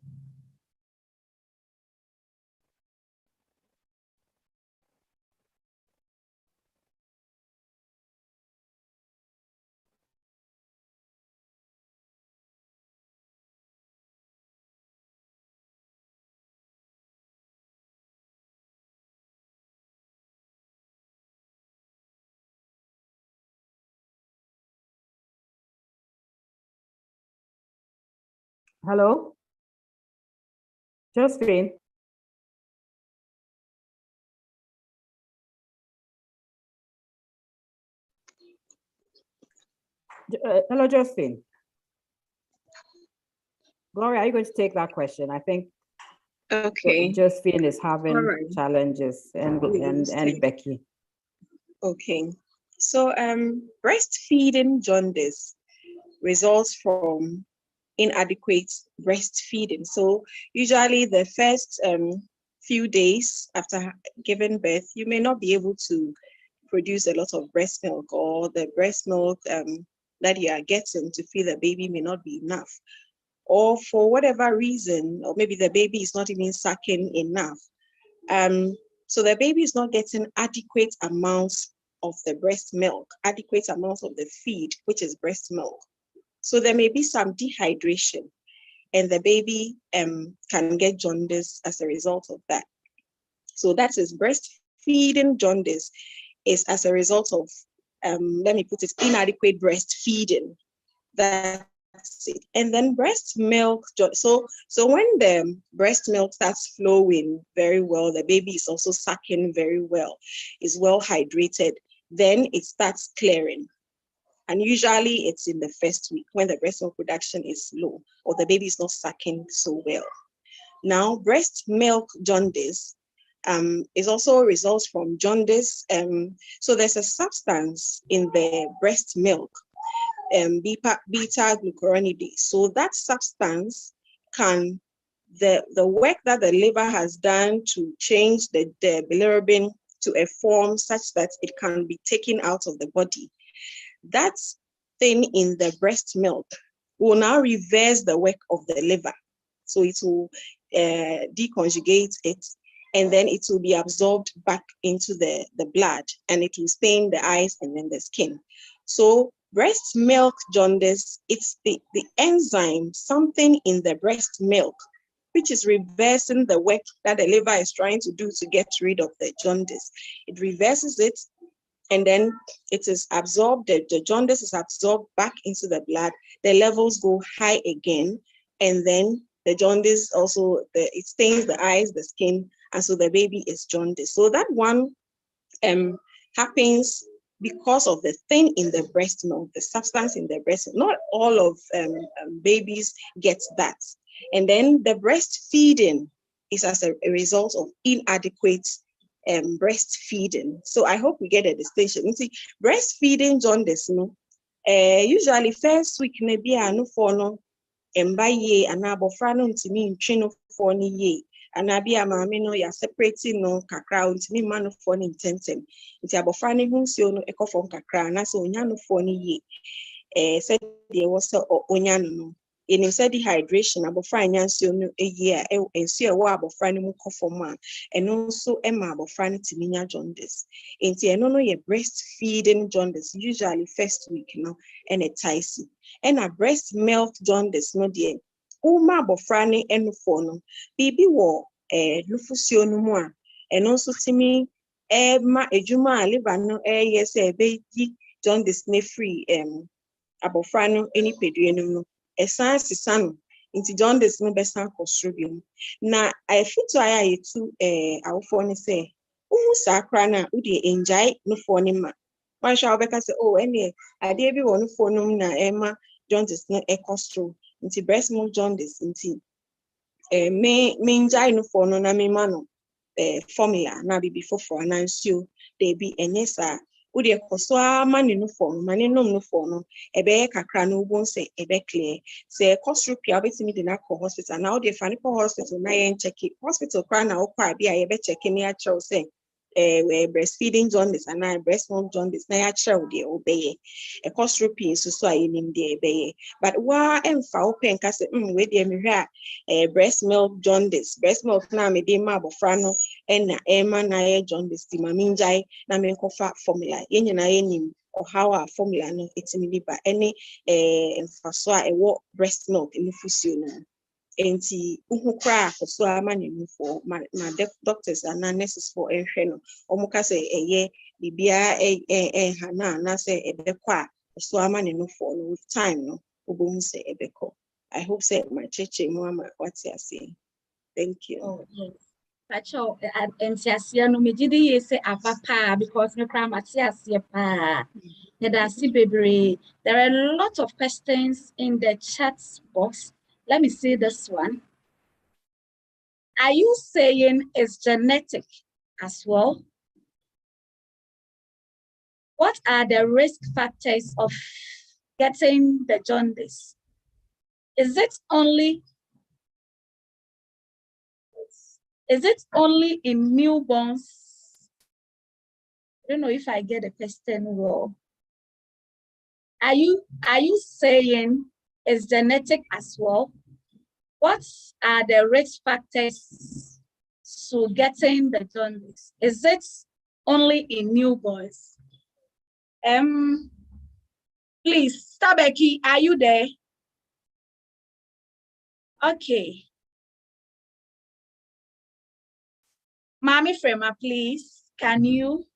Speaker 1: Hello? Josephine? Hello, Josephine. Gloria, are you going to take that question? I think Josephine is having challenges and Becky.
Speaker 5: Okay. So breastfeeding jaundice results from inadequate breastfeeding. So usually the first few days after giving birth, you may not be able to produce a lot of breast milk, or the breast milk that you are getting to feed the baby may not be enough. Or for whatever reason, or maybe the baby is not even sucking enough. So the baby is not getting adequate amounts of the breast milk, adequate amounts of the feed, which is breast milk. So there may be some dehydration, and the baby can get jaundice as a result of that. So that is breastfeeding jaundice is as a result of, let me put it, inadequate breastfeeding. That's it. And then breast milk, so when the breast milk starts flowing very well, the baby is also sucking very well, is well hydrated, then it starts clearing. And usually it's in the first week when the breast milk production is low or the baby is not sucking so well. Now, breast milk jaundice is also results from jaundice. So there's a substance in the breast milk, beta-glucuronidase. So that substance can, the work that the liver has done to change the bilirubin to a form such that it can be taken out of the body, that thing in the breast milk will now reverse the work of the liver. So it will deconjugate it, and then it will be absorbed back into the blood, and it will stain the eyes and then the skin. So breast milk jaundice, it's the enzyme, something in the breast milk, which is reversing the work that the liver is trying to do to get rid of the jaundice. It reverses it, and then it is absorbed, the jaundice is absorbed back into the blood, the levels go high again, and then the jaundice also, it stains the eyes, the skin, and so the baby is jaundice. So that one happens because of the thing in the breast milk, the substance in the breast milk. Not all of babies get that. And then the breastfeeding is as a result of inadequate breastfeeding. So I hope we get a distinction. You see, breastfeeding jaundice, usually first week maybe no for no ye and abofra no ntimi ntwe no for ni ye and abi amame no ya separating no kakra ntimi man for ni intentem nti abofra ne hu nsuo no ekofom kakra na so onya no for ni ye said there was onya no in said dehydration, abofra nyansi no a year, and see a wa abofra no mu kofoma, and also Emma abofra no timinya jaundice. Inti no ye breastfeeding jaundice, usually first week, and a ticey. And a breast milk jaundice, no dear. Uma abofra no eno bibi wo lufusio no mu a, and also timi ma ejuma liver no yes be jaundice ne free abofra no any pedue no esan sisa no nti jaundice no besan kosoro bi mu na afitu aya yetu awofo ne say uhu sakra na udi enjoy no fo ne ma wan sha obeka say oh ene ade bi wo no fo no na ema jaundice no ekosoro nti breast milk jaundice nti me enjoy no fo no na me ma no formula na bibi fofo anansuo de bi enyesa udi ekoso amane no fo mane nom no fo no ebe kakra no ubon se ebe clear se kosro pia obetimi de na ko hospital na udi fa ni ko hospital na yen check hospital kra na okwa bia ye be check ni a chew se breastfeeding jaundice and breast milk jaundice na ya chew de obeye e kosro pia so ayenim de ebeye but wa emfa open ka se we de me hwa breast milk jaundice breast milk na me de ma bofra no na ema na ye jaundice di maminjai na me kofa formula yenye na yenim or how our formula no etimi liba any mfaso a ewo breast milk emufusio no enti uhu kra so amane mufo ma doctors and nurses for ehwe no omuka se eye bibia hana na se ebekwa so amane mufo no with time no obomu se ebeko. I hope say my cheche mama what's you saying. Thank you.
Speaker 2: Oh, yes. Pacho entiasia no megidi ye say apapa because me kra matiasia pa. Bebre. There are a lot of questions in the chat box. Let me see this one. Are you saying it's genetic as well? What are the risk factors of getting the jaundice? Is it only in newborns? I don't know if I get the question well. Are you saying it's genetic as well? What are the risk factors to getting the jaundice? Is it only in newborns? Please, Stabeki, are you there? Okay. Mami Frema, please, can you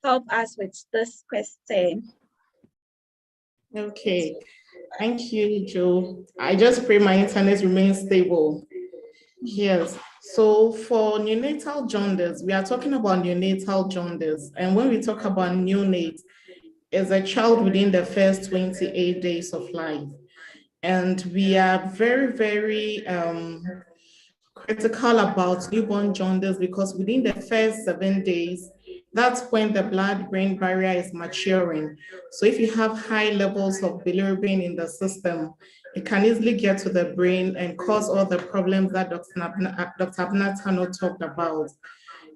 Speaker 2: help us with this question?
Speaker 3: Okay, thank you, Joe. I just pray my internet remains stable. Yes, so for neonatal jaundice, we are talking about neonatal jaundice. And when we talk about neonate, it's a child within the first 28 days of life. And we are very, very critical about newborn jaundice because within the first 7 days, that's when the blood-brain barrier is maturing. So if you have high levels of bilirubin in the system, it can easily get to the brain and cause all the problems that Dr. Abnatano talked about.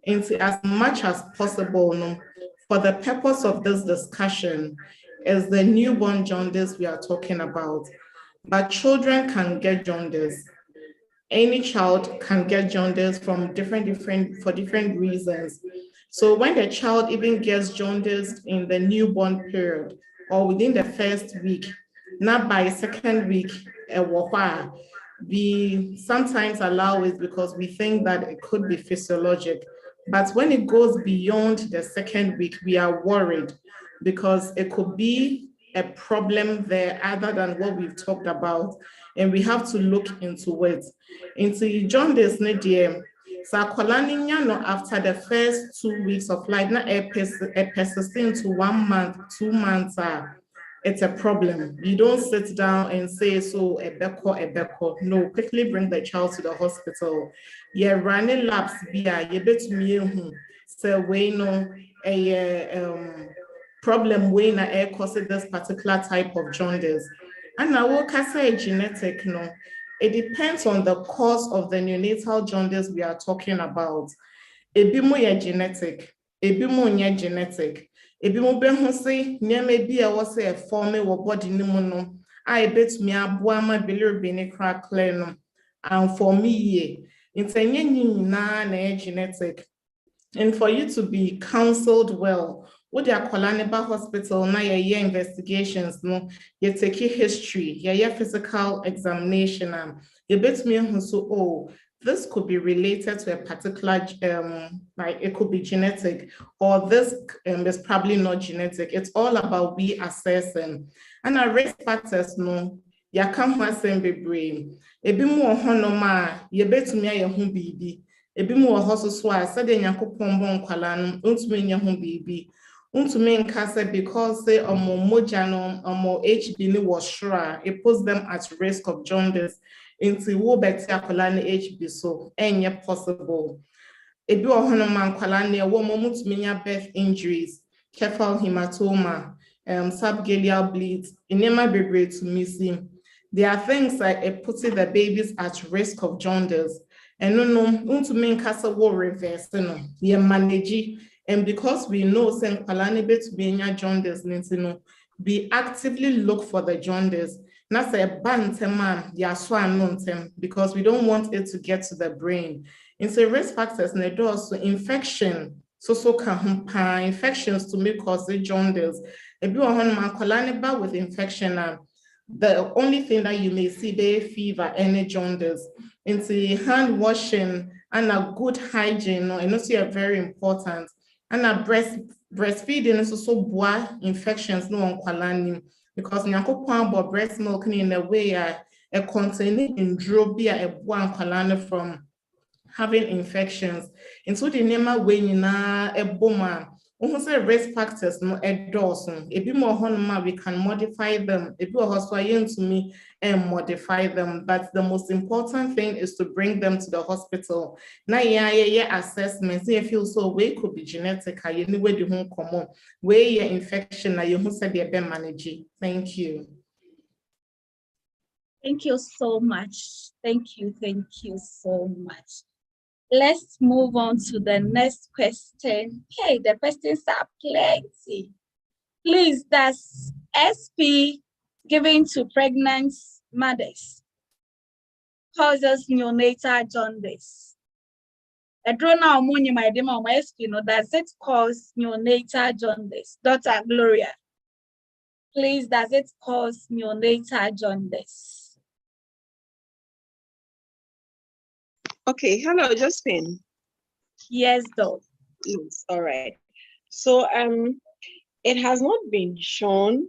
Speaker 3: And as much as possible, for the purpose of this discussion, is the newborn jaundice we are talking about. But children can get jaundice. Any child can get jaundice from for different reasons. So when the child even gets jaundice in the newborn period or within the first week, not by second week, we sometimes allow it because we think that it could be physiologic. But when it goes beyond the second week, we are worried because it could be a problem there other than what we've talked about. And we have to look into it. Into jaundice, so after the first 2 weeks of life, not a persisting to 1 month, 2 months, it's a problem. You don't sit down and say, so a beko. No, quickly bring the child to the hospital. You're running labs, you bet me, so we know a problem when air causes this particular type of jaundice. And I will say genetic, no. It depends on the cause of the neonatal jaundice we are talking about. Ebimo ye genetic, ebimo nye genetic. Ebimo be ho say nyame bi a wo say form wo body ni mu no I bet me aboa ma bilirubin crack clear and for me it's a genetic. And for you to be counseled well, with your Kolaneba Hospital, now your investigations, no, you take history, your physical examination, you bet me who so oh, this could be related to a particular like it could be genetic, or this is probably not genetic. It's all about we assessing. And our risk factors, no, ya come asem bebre. Ebi mu ohonoma, you bet me a home baby. Ebi mu wɔ hɔ so a sɛdeɛ Nyankopɔn bɔ nkwalaa no ntumi nyɛ ho biribi ntumi nka sɛ because say ɔmo mogya no ɔmo HB ne wɔ soro a it puts them at risk of jaundice nti wo bɛte akwalaa ne HB so ɛnyɛ possible. Ebi wɔ hɔ no ma nkwalaa ne ɛwɔ mo mutumi nya birth injuries, cephal hematoma, subgaleal bleeds, nneɛma bebree tumi si. There are things like it puts the babies at risk of jaundice. And no, to make us a war reverse, no, you manage, and because we know Saint Palanibet to be in jaundice, no, we actively look for the jaundice. Not say man, yeah, swan because we don't want it to get to the brain. And so risk factors, and it also infection, can infections to make cause the jaundice. If you are with infection, the only thing that you may see there fever and jaundice. Into hand washing and a good hygiene, and also are very important. And a breastfeeding is also boy infections no on kwalani because Nyankopon bo breast milk in a way a containing in drobia a boy kwalani from having infections. And so the name way na a boma. Also risk factors no Dawson. If you more we can modify them. If you are to me and modify them. But the most important thing is to bring them to the hospital. Now, yeah, assessments. If you so way could be genetic, anyway the home common. Way your infection, you who said they're managing. Thank you.
Speaker 2: Thank you so much. Thank you so much. Let's move on to the next question. Hey, the questions are plenty. Please, does SP given to pregnant mothers causes neonatal jaundice? I don't know my demo SP, does it cause neonatal jaundice? Dr. Gloria, please, does it cause neonatal jaundice?
Speaker 5: Okay, hello, Josephine.
Speaker 2: Yes, Doc.
Speaker 5: Yes, all right. So it has not been shown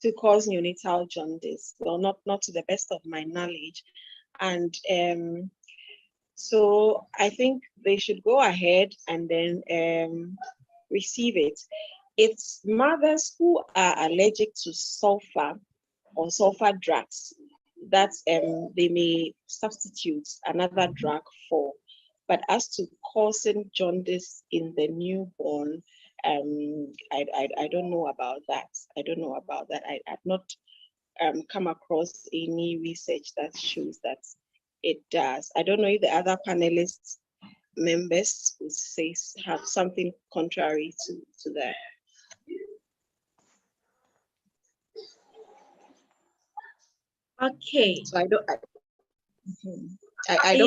Speaker 5: to cause neonatal jaundice, well, not to the best of my knowledge. And so I think they should go ahead and then receive it. It's mothers who are allergic to sulfur or sulfur drugs that they may substitute another drug for. But as to causing jaundice in the newborn, I don't know about that. I have not come across any research that shows that it does. I don't know if the other panelists members would say have something contrary to that.
Speaker 2: Okay.
Speaker 5: So I don't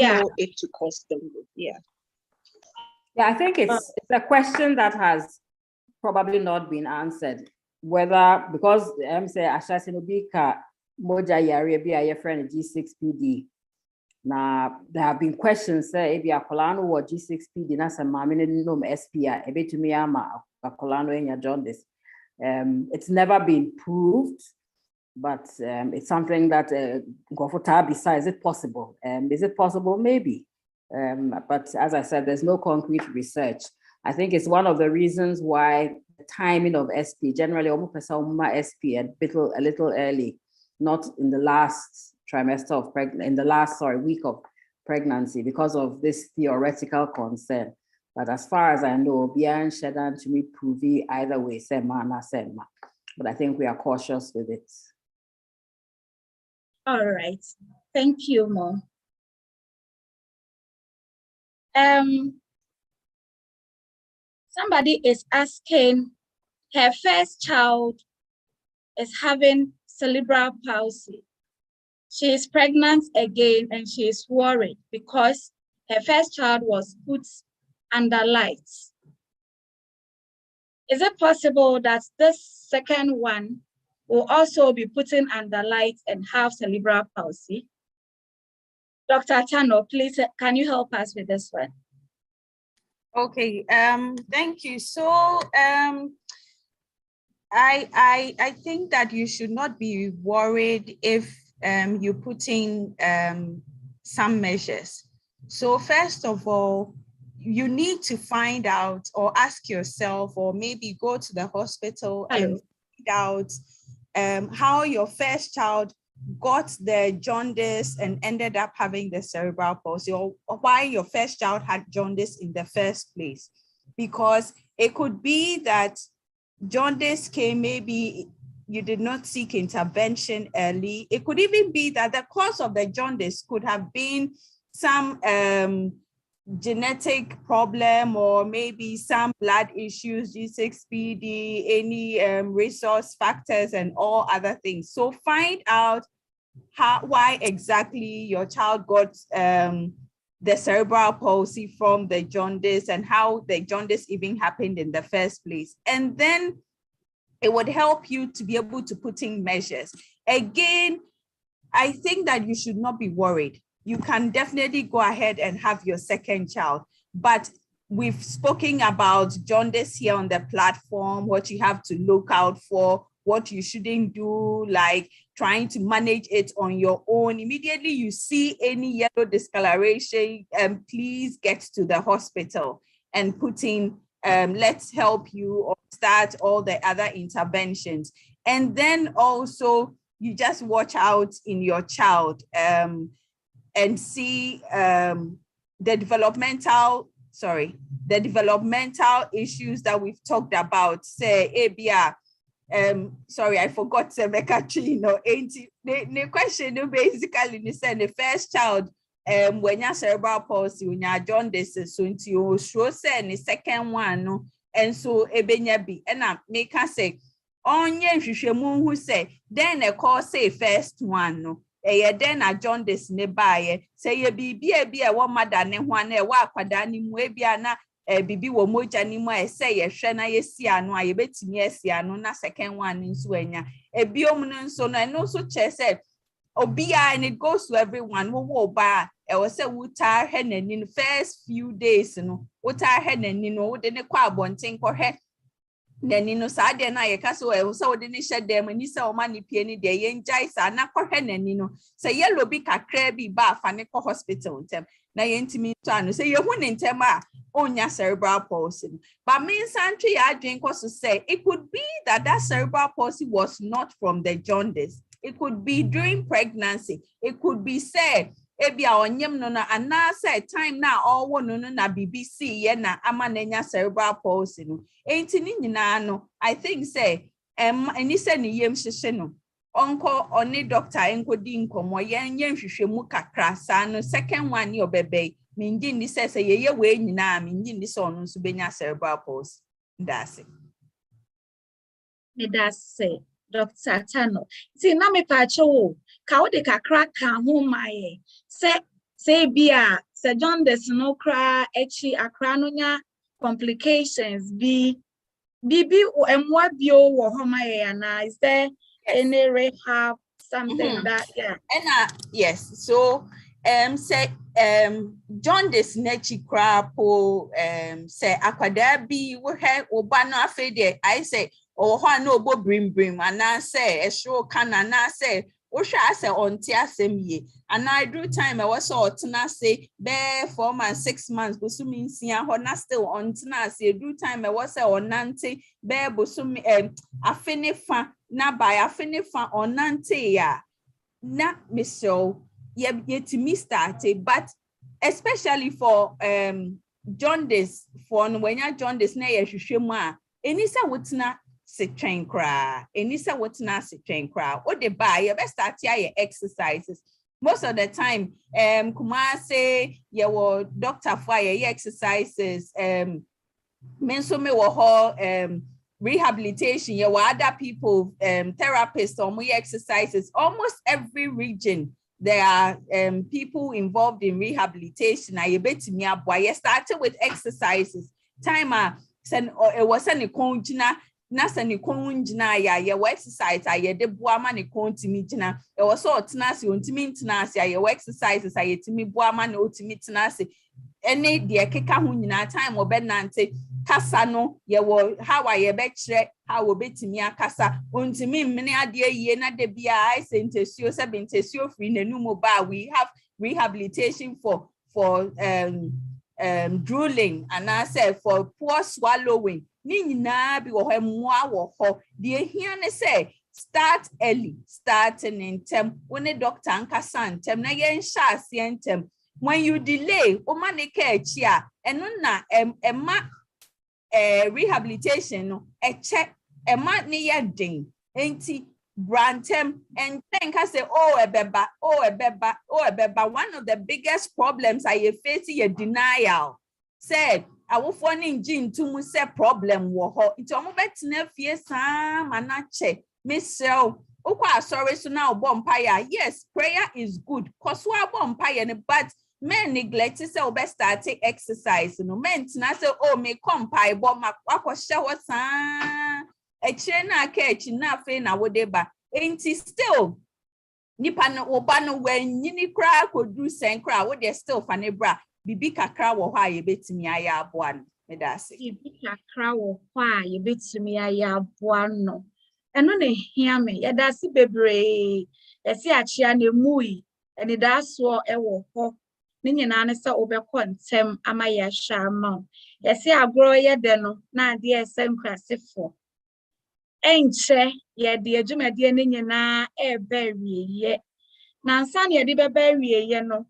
Speaker 5: know if to cause them. Yeah.
Speaker 1: Yeah, I think it's a question that has probably not been answered. Whether because say Ashanti no be ka moja yare be a friend G6PD. Now there have been questions say if you kolano or G6PD na sa mami no SPI ebe to me ama kolano enya jaundice. It's never been proved, but it's something that go for besides. Is it possible? Is it possible? Maybe. But as I said, there's no concrete research. I think it's one of the reasons why the timing of SP, generally almost SP a little early, not in the last trimester of week of pregnancy, because of this theoretical concern. But as far as I know, beyond Shedan to me prove either way, sema na sema. But I think we are cautious with it.
Speaker 2: All right, thank you, Mom. Somebody is asking, her first child is having cerebral palsy. She is pregnant again and she is worried because her first child was put under lights. Is it possible that this second one will also be put in under lights and have cerebral palsy? Dr. Tano, please, can you help us with this one?
Speaker 6: Okay, thank you. So I think that you should not be worried if you put in some measures. So first of all, you need to find out or ask yourself, or maybe go to the hospital and find out how your first child got the jaundice and ended up having the cerebral palsy, or why your first child had jaundice in the first place. Because it could be that jaundice came, maybe you did not seek intervention early. It could even be that the cause of the jaundice could have been some genetic problem, or maybe some blood issues, G6PD, any resource factors and all other things. So find out why exactly your child got the cerebral palsy from the jaundice, and how the jaundice even happened in the first place. And then it would help you to be able to put in measures. Again, I think that you should not be worried. You can definitely go ahead and have your second child, but we've spoken about jaundice here on the platform, what you have to look out for, what you shouldn't do, like trying to manage it on your own. Immediately you see any yellow discoloration, please get to the hospital and put in, let's help you, or start all the other interventions. And then also you just watch out in your child and see the developmental issues that we've talked about. Say, ABR, sorry, I forgot to make a the question basically is the first child when you cerebral palsy, when you jaundice, so into you show say the second one, no, and so ebenya bi, and I make us say on ye who say then a call say first one, no. Then a jaundice nearby, say ye be a one mother ne one a walk padani muebiana, bibi wo moja ni mo say a shena ye siano, I bet me siano, na second one in Swenya, a biomun so no, and also said, Obia, and it goes to everyone who will buy. I was say, would tire hen and in the first few days, you know, what tire hen and you know, then a quab one thing for her. Then you know, Saturday and I castle, I was so didn't shed them and you saw money penny day and jais are not for hen and you know, say yellow big a crabby bath and a hospital them. Now you intimate to say you're one in tema on your cerebral palsy. But me Santry, I drink was to say it could be that cerebral palsy was not from the jaundice. It could be during pregnancy. It could be said, Ebia onyem no na ana say time na all one no na BBC ye na amanenya cerebral palsy no. Enti ni nyina no, I think say eni say ni yem hyehye no. Onko oni doctor enkodi nkomo yen hwehwemu kakra sa no second one ye obebe. Mingi ni say ye we nyina mingi ni say ono nso benya cerebral palsy. That's it.
Speaker 2: That's it. Dr. Tano. See, na me pacho ka wo de kakra ka ho mae. Say bia, se jaundice no kra echi akra no nya complications bibi emwa bio wo ho mae ana. Is there any rehab something that
Speaker 6: And yes, so say jaundice nechi kra po say akwada bi wo he oba no afede I say or no bo brim and I say a show can and I say I say on TSME and I do time I was so say bear 4 months 6 months busumi sia hona still on tina say do time I was on nante bear busumi afinifa na by afinifa on nante ya na miso yet me started, but especially for jaundice for when you jaundice na ye hwehwemu a enisa wotina se train cry, enisa wotina se train cry. What they buy, you best start your exercises. Most of the time, Kumase, your doctor for your exercises, menso me wo rehabilitation, you were other people, therapists, or more exercises. Almost every region, there are people involved in rehabilitation. I bet me up why you started with exercises. Timer, it was any conjina, nasa ni conjina ya exercise. I de boama ni contimijina. It was so tenasi, untimintinasi, ya exercises. I timi boama no timitinasi. Any the keka hunyina time obenante kasa no ye wo how I be chere how obetimi akasa untimi mene ade ye na de bia I sentesio se bentesio free nenu ba. We have rehabilitation for drooling and I say for poor swallowing ni nyina bi wo hemwa wo ho de hia ne say start early, starting in term when a doctor ankasa ntem na ye nsha ase ntem. When you delay, omane care chia, and na rehabilitation no check a man near ding, ain't brantem and think I say oh a beba. One of the biggest problems I face a denial. Said I will phone in gene to mu say problem wo it's almost better fear some manache Miss sorry so now bompire. Yes, prayer is good. Cause what bompire but men neglect to say best start take exercise. No men na say oh me come pie but ma kwakosha wasa e chena ka echi na fe na wodeba enti still nipa no oba no when nyini kra kodu sen kra wo dey still fane bra bibi kakra wo ha ye betimi aya aboa no me da say
Speaker 2: bibi kakra wo ha ye betimi aya aboa no eno na hia me ye da si bebre e si achia na mui eni da so e wo ho ni nyina ne se obekọ ntem ama ya shama yesi agro ye de no na ade esem krasefo enche ye de adwumade ne nyina ebe wieye na nsa ne ye de beba wieye no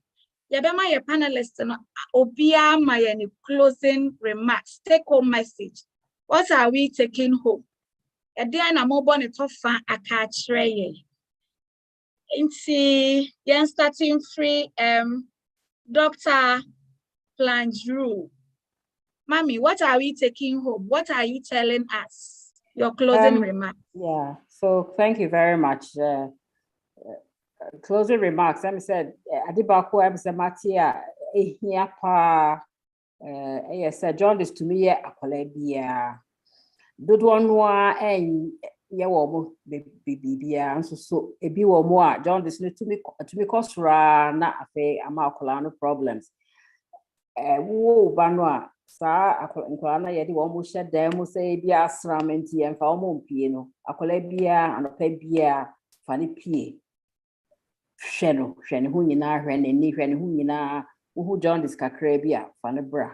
Speaker 2: ye be ma ye panelist no obia ma ye ni closing remarks, take home message. What are we taking home? E de na mo bo ne tofa aka kire ye nti ye starting free Dr. Planjru, Mommy, what are we taking home? What are you telling us? Your closing remarks.
Speaker 1: Yeah, so thank you very much. Closing remarks. I said, Adibako, I said, Matia, here pa, yes, Jaundice to me, a collegia. Don't want and yawo baby, and so a be or more. Jaundice to me cost na afe amakolano problems. Wo banwa sa akolana yedi wo mo shede mo say bia asramenti en fa mo mpie no akola bia anopa bia fa ne pie hwe ne ho nyina hwe ne ho nyina wo Jaundice kakra bia fa ne bra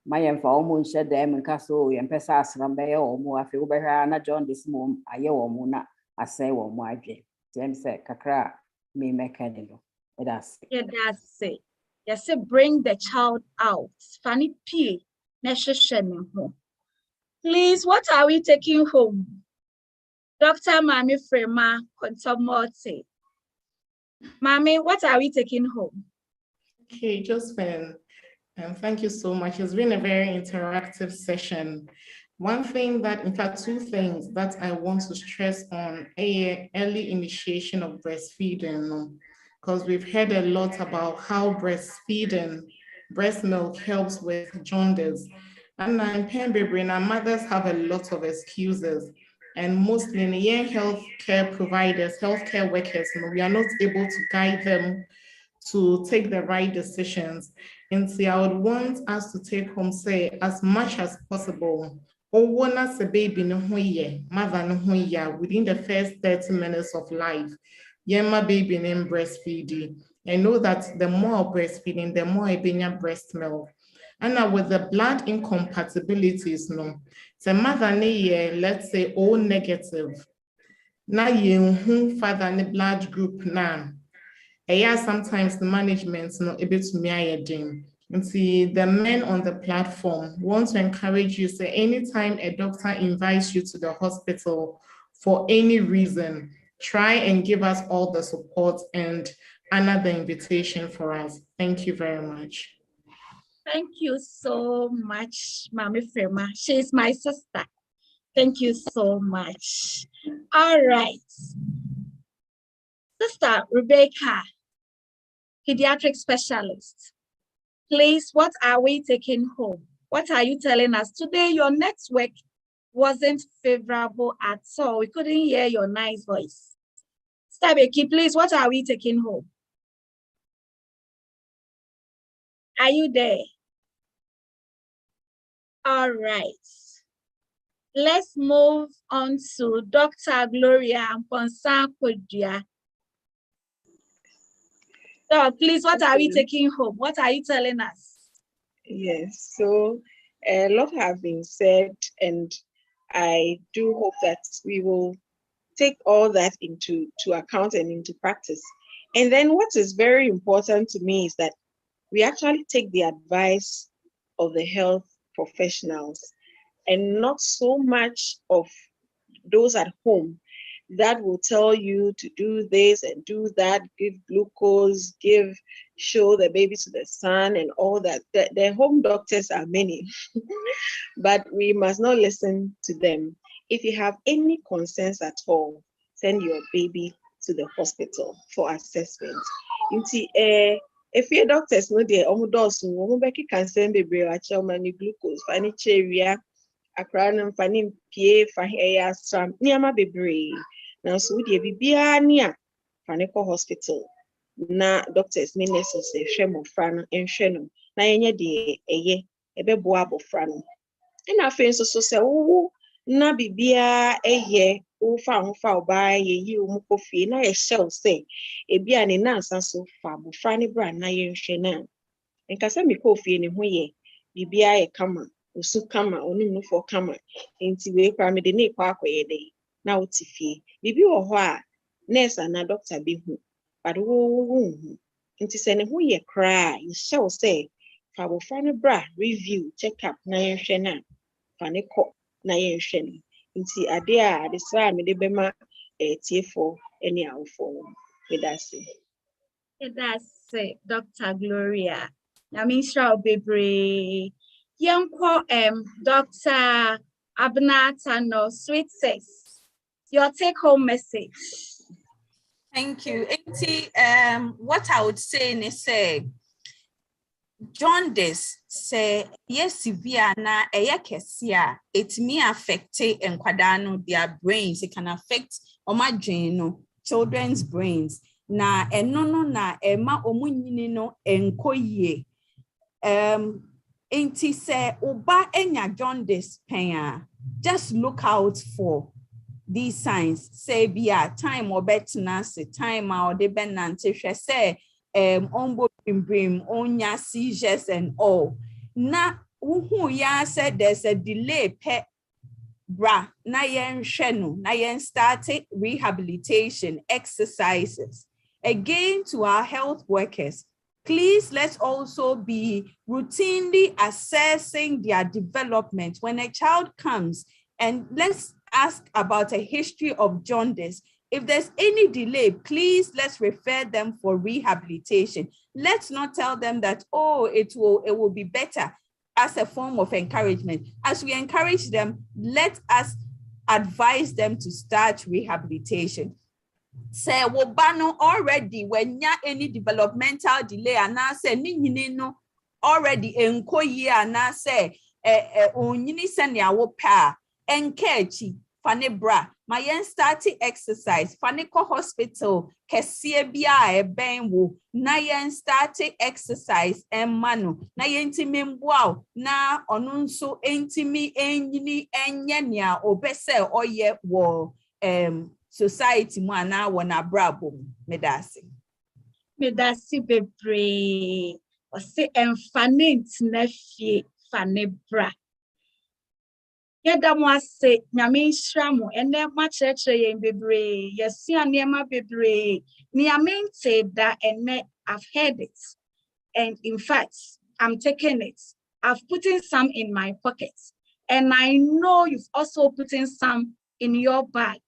Speaker 1: mayen fa mo shede em nka so ye mpesa asram be ye wo mo afi wo behwa na Jaundice mo aye wo mo na asai wo mo adwe dem say kakra me mekade no that's
Speaker 2: yeah, that's it. Yes, bring the child out. Fanny P. Please, what are we taking home? Dr. Mami Frema Kontomote. Mami, what are we taking home?
Speaker 3: Okay, Josephine, thank you so much. It's been a very interactive session. One thing that, in fact, two things that I want to stress on early initiation of breastfeeding, because we've heard a lot about how breastfeeding, breast milk helps with jaundice. And in Pembrey, our mothers have a lot of excuses. And mostly in the healthcare providers, healthcare workers, we are not able to guide them to take the right decisions. And see, I would want us to take home, say, as much as possible, as a baby mother within the first 30 minutes of life. My baby named breastfeeding. I know that the more breastfeeding, the more I bring breast milk. And now with the blood incompatibilities, the mother let's say O negative. Now you father in the blood group now. Sometimes the management not able to me. And see, the men on the platform want to encourage you, say anytime a doctor invites you to the hospital for any reason, try and give us all the support and honor the invitation for us. Thank you very much.
Speaker 2: Thank you so much, Mami Frema. She is my sister. Thank you so much. All right. Sister Rebecca, pediatric specialist. Please, what are we taking home? What are you telling us? Today, your network wasn't favorable at all. We couldn't hear your nice voice. Sister Becky, please, what are we taking home? Are you there? All right. Let's move on to Dr. Gloria Mponsa-Kodia. So please, what are we taking home? What are you telling us?
Speaker 8: Yes, so a lot have been said, and I do hope that we will take all that into account and into practice. And then what is very important to me is that we actually take the advice of the health professionals and not so much of those at home that will tell you to do this and do that, give glucose, show the baby to the sun and all that. The home doctors are many, but we must not listen to them. If you have any concerns at all, send your baby to the hospital for assessment. If your doctors know the can send baby glucose, funny cherry, akra funny pie for hair, some niama baby. Now, so we bibia near Faneko Hospital. Na doctors, nurses, a shame of fran and shenum. Na any day a ye, a beboab of fran. And our friends also say, oh, na bibia a ye, oh, foul by ye, mukofi, na a shall say, a bian in answer so far, but franny brand, na yen shenan. And Casami coffee in a way, bibia a kama, usu kama, only no for kama, into we cram the knee park way day. Now tiffy, bibi or wha, nurse and a doctor be who, but woo, into send who ye cry, you shall say, Fabo Fanny Bra, review, check up, Nayan Shena, Fanny Cock, Nayan Shen, into a dear, the slam, the bema, a tear for any hour for with us.
Speaker 2: That's it, Dr. Gloria. I mean, shall be brave. Young Dr. Abnatano, sweet says. Your take-home message.
Speaker 6: Thank you. What I would say is Jaundice say yes severe na kesia it may affect nkwadano their brains. It can affect children's brains. Na eno na ema omunyini no enkoye. Enti say oba enya jaundice pen, just look out for these signs. Say be a time or betina say time or de benante say onbo brim onya seizures and all. Na who ya said there's a delay pe bra na yen shenu na yen started rehabilitation exercises. Again, to our health workers, please let's also be routinely assessing their development when a child comes, and let's ask about a history of jaundice. If there's any delay, please let's refer them for rehabilitation. Let's not tell them that, oh, it will be better, as a form of encouragement. As we encourage them, let us advise them to start rehabilitation. Say wobano already when ya any developmental delay and I say no already enkoyi and I say onyini senya wo pa enkechi fane bra my yen starting exercise fane ko hospital kesie bia e ben wo na yen starting exercise mano na yen timi mboa na onu nso entimi enyini enye nia obese oye wo society mo ana wona brabo medasi
Speaker 2: bebre o se enfane na fie fane bra yeda mo ase nyame nhira mo ene ma kyerɛkyerɛ yɛn bebre yɛsia nneɛma bebre nyame nte da ene I've heard it, and in fact I'm taking it. I've put in some in my pocket, and I know you've also put in some in your bag.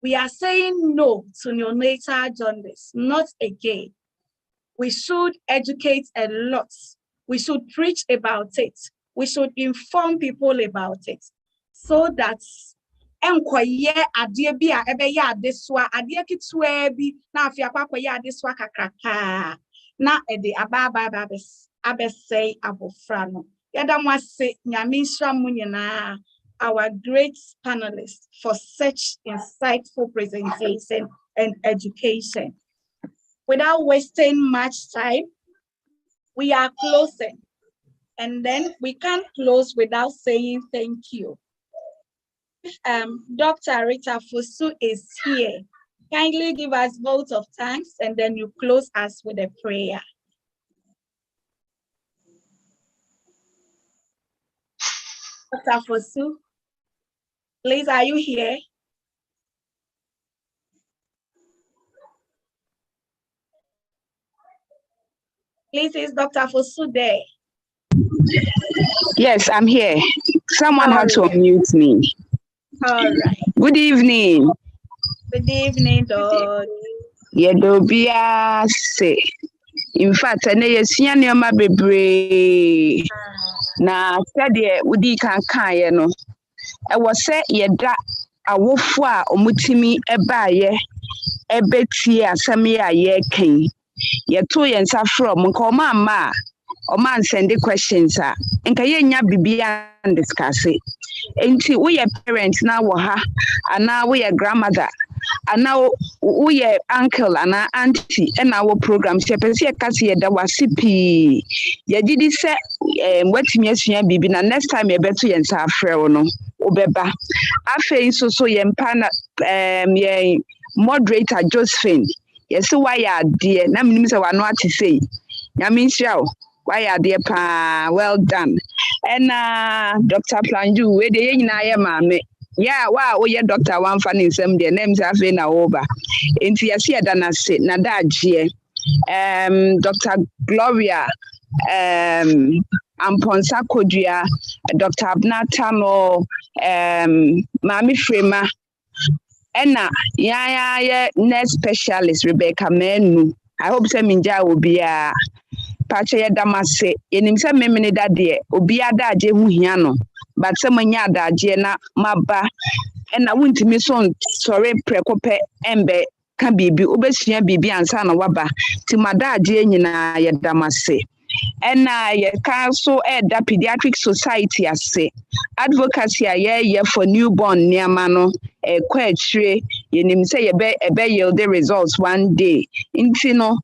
Speaker 2: We are saying no to neonatal jaundice, not again. We should educate a lot. We should preach about it. We should inform people about it. so that enkoye adie bi a ebe ya adeswa adie kitwa bi na afia kwakoye adeswa kakraka na ede ababa abesei abofra no yada mo ase nyame nhra mo nyina our great panelists for such insightful presentation and education. Without wasting much time, we are closing. And then we can't close without saying thank you. Dr. Rita Fusu is here. Kindly give us votes of thanks and then you close us with a prayer. Dr. Fusu, please, are you here? Please, is Dr. Fusu there?
Speaker 12: Yes, I'm here. Someone had to unmute me.
Speaker 2: All right.
Speaker 12: Good evening.
Speaker 2: Good evening, Dog.
Speaker 12: Yedobia se. In fact, I know you're near my baby. Na said udi kan kan no. I was say yeda awofo a omutimi ebaye ebeti asemi a ye ken. Yeto yensa from nko ma o man send the questions a nka yenya bibia and discuss it. Enti we your parents na wo ha ana we your grandmother ana we your uncle ana auntie and our program she pese e kase ye da wasipi ye didi se watimi asua bibi na next time ye beto yensa afre wo no obeba afei so ye mpa na ye moderator Josephine yes why ya dear na minim se wano ati say nyame nhia why are there pa well done and Dr. Planju we de nyina ye maame yeah wow we doctor one fan in some their names have na over enti yesi ada na se na da agye Dr. Gloria Amponsa Kodua Dr. Abnatano Mami Frema Ena ya nurse specialist Rebecca Menu I hope say minja will be a pacha ya damase yenim se memene dade obi adaje hu hia no but se manya adaje na maba ena wuntimi so sore prekope embe ka bibi obesua bibi ansa na waba ti madaje nyina ya damase ena ye council the pediatric society ase advocacy ye for newborn niama no kwatire yenim se ye be yield the results one day inti no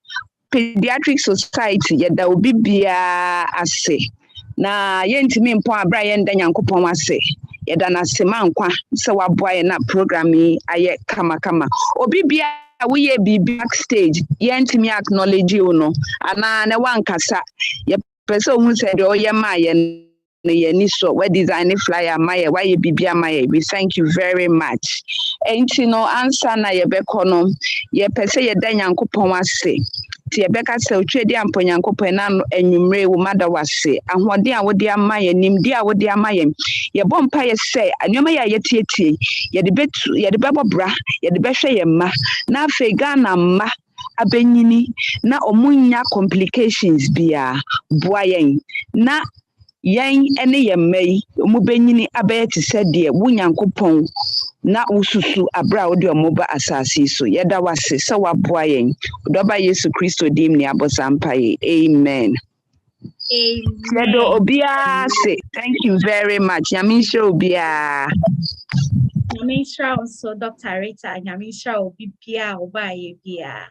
Speaker 12: pediatric society yeda obi bia ase na yentimi mpo abra yenda nyankopon ase yeda na semankwa se waboa ye na program yi aye kama obi bia we be backstage yentimi acknowledge you no ana na wankasa ye pese ohun se de oyema ye ni so we design flyer maye why ye bibia maye we thank you very much enti no answer na ye bekono ye pese ye da nyankopon ase ti ye beka se otwedi ampo nyankopon na enwumre wo mada wase ahode a wode amaye nimdi a wode amaye ye bompa ye se anyoma ya ye tietie ye de betu ye de bebobra ye de behwe ye ma na afi Ghana ma abenyini na omunya complications bia boayen na yen ene ye mai omu benyini abaye ti se de wunyankopon na ususu abra odi omoba asasi so yeda wase se waboa yen odoba Yesu Kristo dim ni abosampaye amen. Amen. Obia say thank you very much. Nyamisha obia.
Speaker 2: Nyamisha also Dr. Rita Nyamisha obia obaye bia.